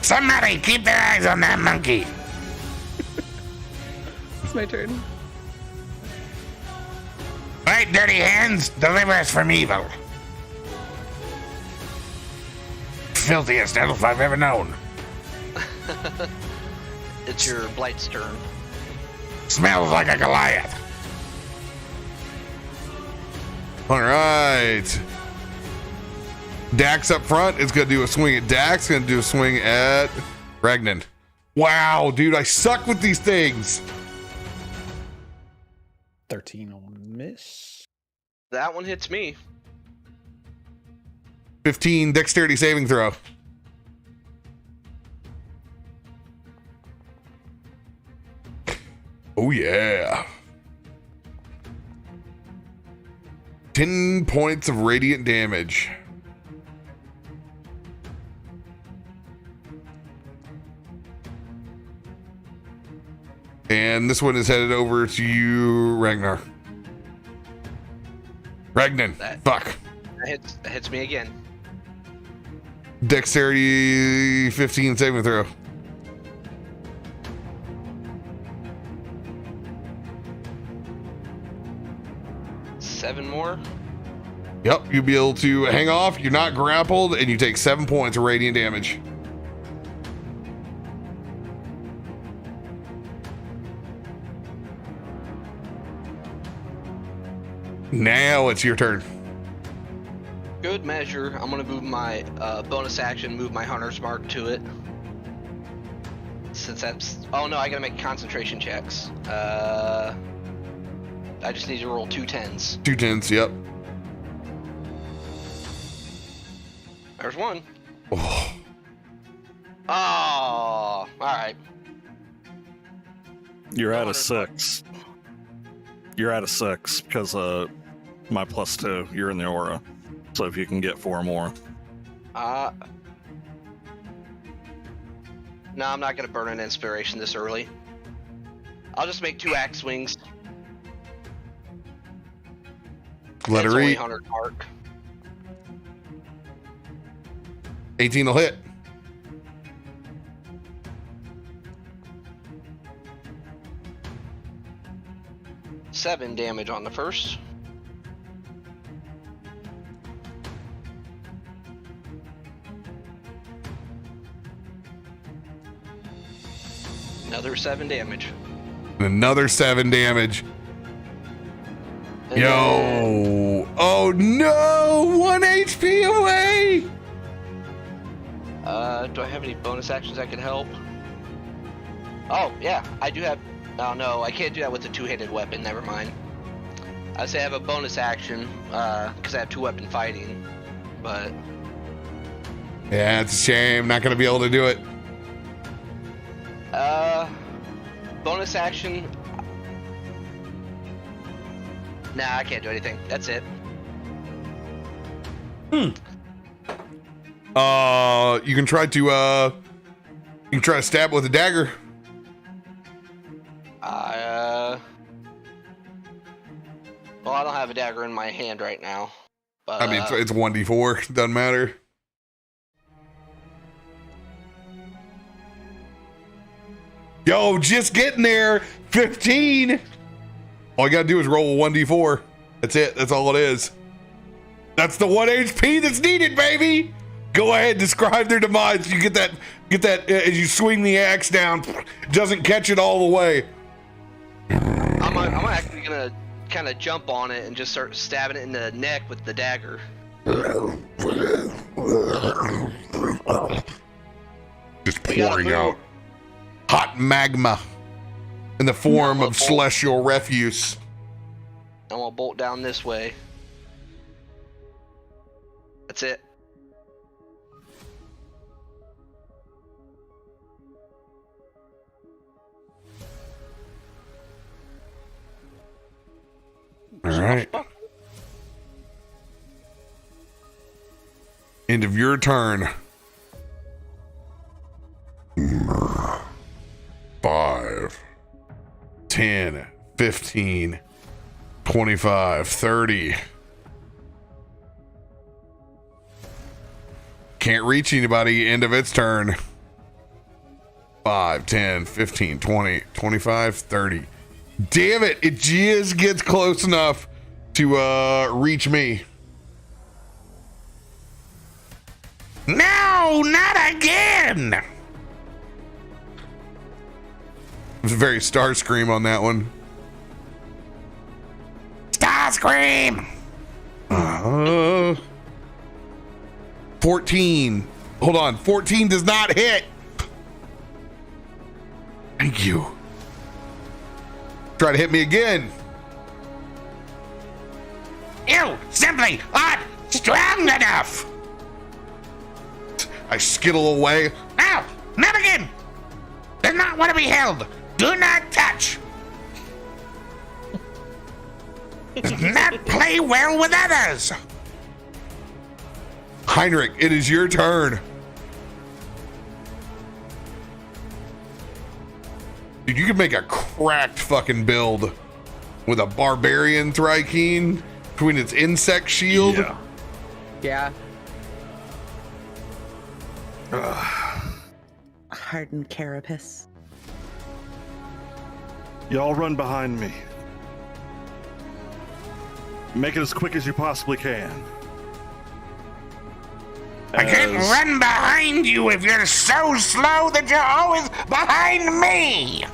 Somebody keep their eyes on that monkey. It's my turn. Right, dirty hands, deliver us from evil. Filthiest elf I've ever known. It's your Blight's turn. Smells like a Goliath. All right. Dax up front is going to do a swing at Dax. Going to do a swing at Regnan. Wow, dude, I suck with these things. 13 on miss. That one hits me. 15 dexterity saving throw. Oh, yeah. 10 points of radiant damage. And this one is headed over to you, Ragnar. Ragnan. Fuck. That hits me again. Dexterity 15 saving throw. Seven more. Yep, you'll be able to hang off. You're not grappled, and you take 7 points of radiant damage. Now it's your turn. Good measure. I'm gonna move my bonus action, move my hunter's mark to it. Since that's, oh no, I gotta make concentration checks. I just need to roll 2 10s. 2 10s, yep. There's one. Oh. Oh, all right. You're at a 6. You're at a 6 because my +2. You're in the aura. So if you can get 4 more. No, I'm not gonna burn an inspiration this early. I'll just make 2 axe swings. Let her eat. 100 mark. 18 will hit. Seven damage on the first. Another 7 damage. Another 7 damage. And Yo. Oh no! 1 HP away! Do I have any bonus actions that could help? Oh, yeah, I do have... Oh, no, I can't do that with the 2-handed weapon. Never mind. I say I have a bonus action, because I have 2-weapon fighting, but... Yeah, it's a shame. Not going to be able to do it. Bonus action... Nah, I can't do anything. That's it. You can try to stab with a dagger. Well, I don't have a dagger in my hand right now. But, I mean, it's 1d4. Doesn't matter. Yo, just getting there. 15. All you gotta do is roll a 1d4. That's it. That's all it is. That's the 1 HP that's needed, baby. Go ahead, describe their demise. You get that as you swing the axe down. Doesn't catch it all the way. I'm actually gonna kind of jump on it and just start stabbing it in the neck with the dagger. Just pouring out hot magma in the form of celestial refuse. I'm gonna bolt down this way. That's it. All right. End of your turn. 5, 10, 15, 25, 30. Can't reach anybody. End of its turn. 5, 10, 15, 20, 25, 30. Damn it. It just gets close enough to reach me. No, not again! It was a very Starscream on that one. Starscream! 14. Hold on. 14 does not hit. Thank you. Try to hit me again. You simply aren't strong enough! I skittle away. No, not again! Does not want to be held. Do not touch. Does not play well with others. Heinrich, it is your turn. Dude, you could make a cracked fucking build with a barbarian Thrykeen between its insect shield. Yeah. Hardened carapace. Y'all run behind me. Make it as quick as you possibly can. I can't run behind you if you're so slow that you're always behind me.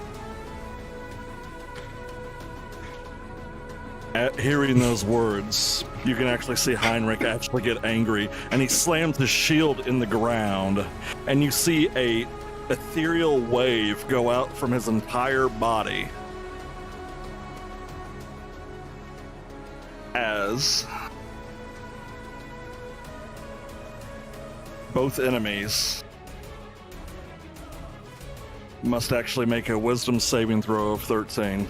At hearing those words, you can actually see Heinrich actually get angry, and he slams his shield in the ground, and you see a ethereal wave go out from his entire body as both enemies must actually make a wisdom saving throw of 13.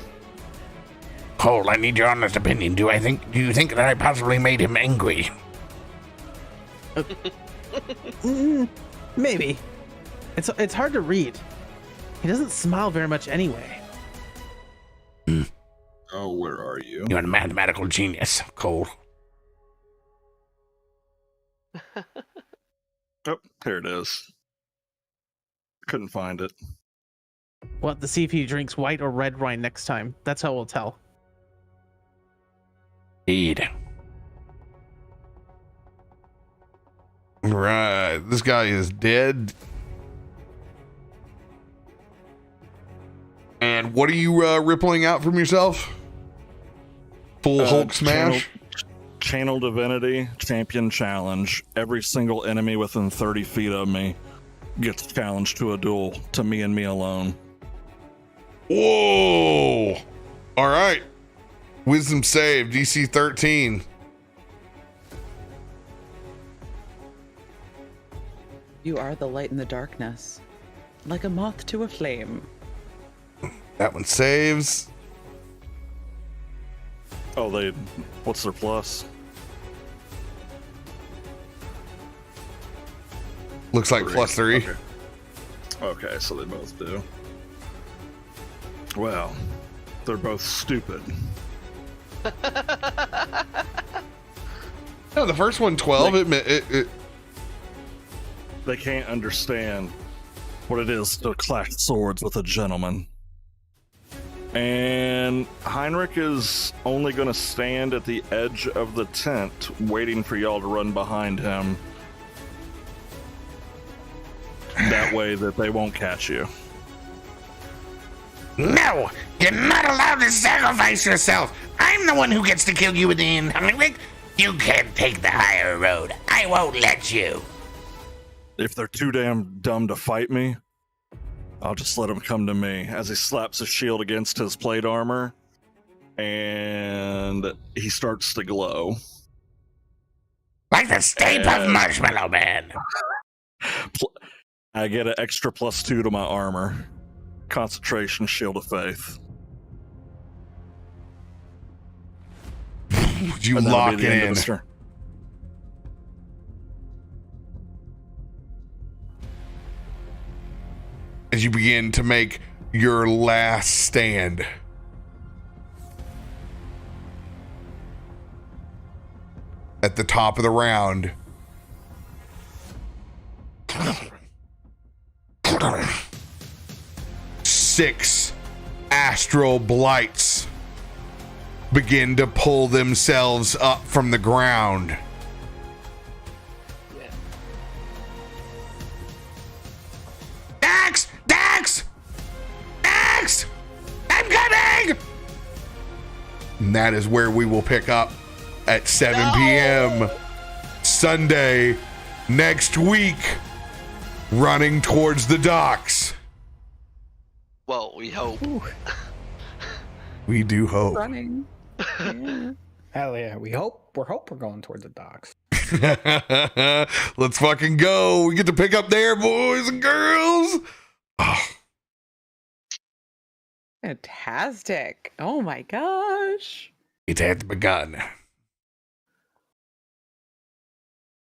Cole, I need your honest opinion. Do you think that I possibly made him angry? Maybe. It's hard to read. He doesn't smile very much anyway. Oh, where are you? You're a mathematical genius, Cole. Oh, here it is. Couldn't find it. We'll have to see if he drinks white or red wine next time. That's how we'll tell. Indeed. Right. This guy is dead. And what are you rippling out from yourself? Full Hulk smash? Channel Divinity, Champion Challenge. Every single enemy within 30 feet of me gets challenged to a duel to me and me alone. Whoa! All right. Wisdom save, DC 13. You are the light in the darkness, like a moth to a flame. That one saves. Oh, what's their plus? Looks like +3. Okay. Okay, so they both do. Well, they're both stupid. No, the first one 12. They can't understand what it is to clash swords with a gentleman. And Heinrich is only going to stand at the edge of the tent, waiting for y'all to run behind him. That way that they won't catch you. No, you're not allowed to sacrifice yourself. I'm the one who gets to kill you in the end, Heinrich. You can't take the higher road. I won't let you. If they're too damn dumb to fight me, I'll just let them come to me. As he slaps his shield against his plate armor, and he starts to glow. Like the Stay Puft Marshmallow Man. I get an extra +2 to my armor. Concentration, Shield of Faith. You And that'll be lock the it end of in his turn. as you begin to make your last stand. At the top of the round, six astral blights begin to pull themselves up from the ground. Dax! Dax! Dax! I'm coming! And that is where we will pick up at 7 p.m. Sunday next week, running towards the docks. Well, we hope. We do hope. Running. Yeah. Hell yeah, we hope we're going towards the docks. Let's fucking go. We get to pick up there, boys and girls. Oh, Fantastic. Oh my gosh. it had begun.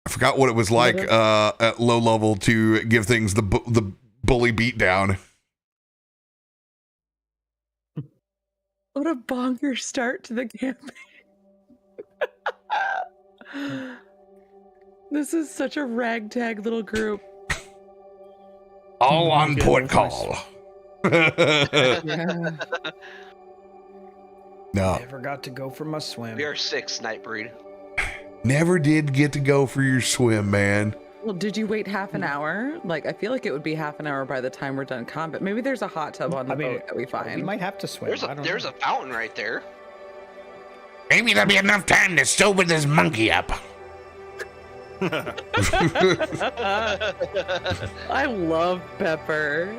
I forgot what it was like at low level to give things the bully beat down. What a bonkers start to the campaign. This is such a ragtag little group. All on Okay, port that's call. Yeah. No, Never got to go for my swim. We are 6, Nightbreed. never did get to go for your swim, man. Well, did you wait half an hour? Like, I feel like it would be half an hour by the time we're done combat. Maybe there's a hot tub on the boat that we find. We might have to swim. There's a fountain right there. Maybe there'll be enough time to sober this monkey up. I love Pepper.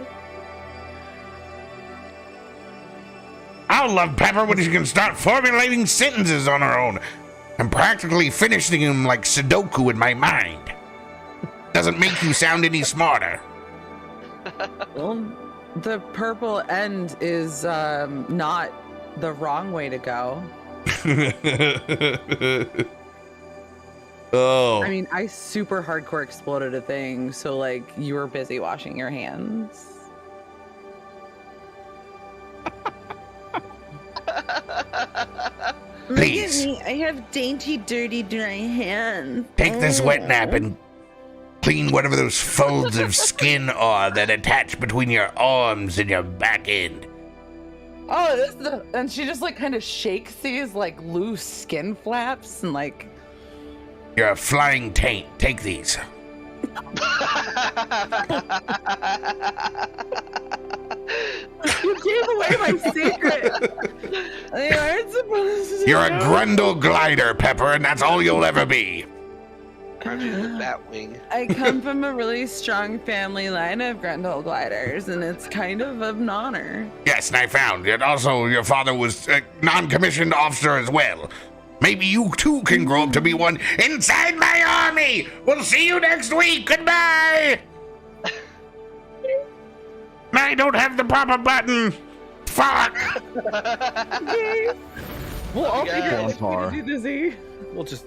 I'll love Pepper when she can start formulating sentences on her own. I'm practically finishing them like Sudoku in my mind. Doesn't make you sound any smarter. Well, the purple end is not the wrong way to go. Oh, I mean, I super hardcore exploded a thing, so like you were busy washing your hands. Please. Look at me. I have dainty, dirty, dry hands. Take this wet nap and clean whatever those folds of skin are that attach between your arms and your back end. Oh, this is the, and she just like kind of shakes these like loose skin flaps and like. You're a flying taint. Take these. You gave away my secret. They aren't supposed to. You're a know. grundle glider, Pepper, and that's all you'll ever be. Aren't you the Batwing? I come from a really strong family line of Grendel gliders, and it's kind of an honor. Yes, and I found it. Also, your father was a non-commissioned officer as well. Maybe you too can grow up to be one inside my army. We'll see you next week. Goodbye. I don't have the proper button. Fuck. We'll all figure out One par. what to do, Dizzy. We'll just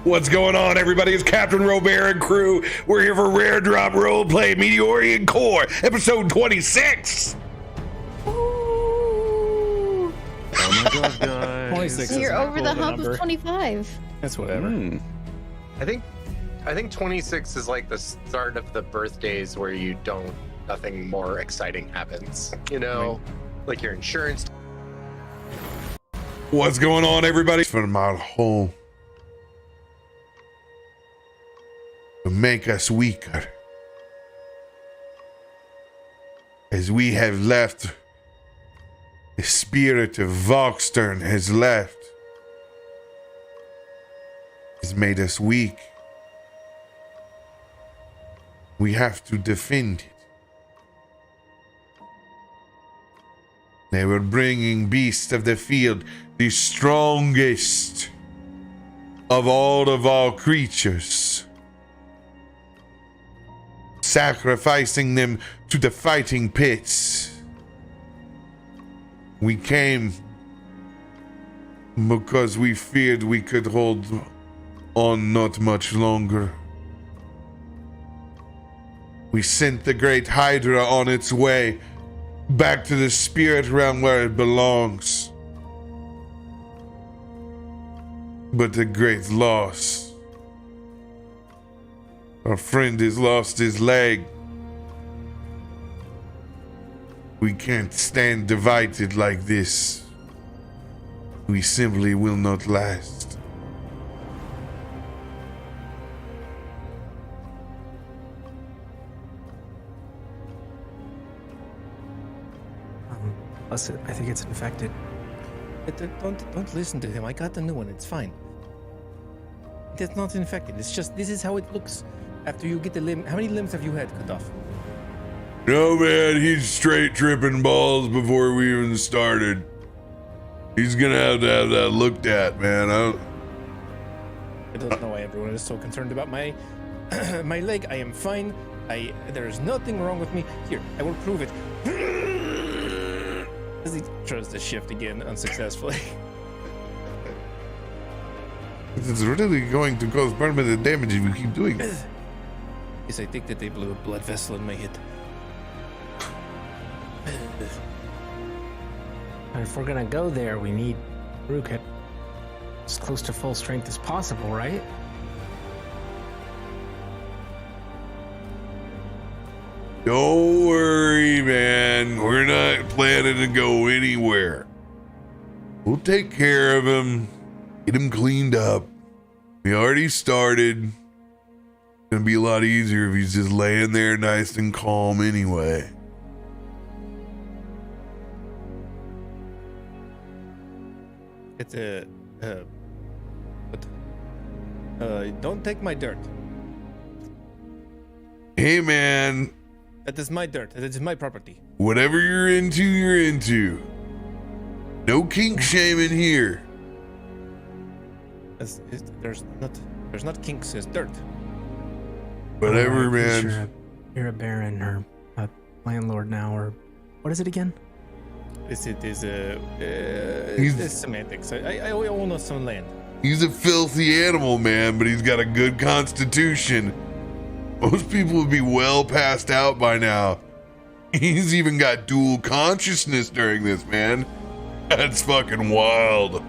What's going on, everybody? It's Captain RoBear and crew. We're here for Rare Drop Roleplay Meteorian Core, episode 26. Oh my god, guys. 26 So you're isn't over cool the of a hump number. of 25. That's whatever. I think 26 is like the start of the birthdays where nothing more exciting happens. You know, like your insurance. What's going on, everybody? From my home to make us weaker, as we have left. The spirit of Voxstern has left. Has made us weak. We have to defend it. They were bringing beasts of the field, the strongest of all creatures, sacrificing them to the fighting pits. We came because we feared we could hold on not much longer. We sent the great Hydra on its way back to the spirit realm where it belongs. But a great loss. Our friend has lost his leg. We can't stand divided like this. We simply will not last. Listen, I think it's infected. Don't listen to him. I got the new one. It's fine. It's not infected. It's just this is how it looks after you get the limb. How many limbs have you had cut off? No, man, he's straight tripping balls before we even started. He's gonna have to have that looked at, man. I don't know why everyone is so concerned about my my leg. I am fine. There is nothing wrong with me. Here, I will prove it. As he tries to shift again unsuccessfully. It's really going to cause permanent damage if you keep doing it. Yes, I think that they blew a blood vessel in my head. If we're gonna go there, we need Rukit as close to full strength as possible, right? Don't worry, man. We're not planning to go anywhere. We'll take care of him, get him cleaned up. We already started. It's gonna be a lot easier if he's just laying there nice and calm anyway. It's don't take my dirt. Hey, man. That is my dirt. That is my property. Whatever you're into, you're into. No kink shaming here. There's not kinks. It's dirt. Whatever, Alright, man. You're a baron or a landlord now, or what is it again? It's semantics. I own some land. He's a filthy animal, man, but he's got a good constitution. Most people would be well passed out by now. He's even got dual consciousness during this, man. That's fucking wild.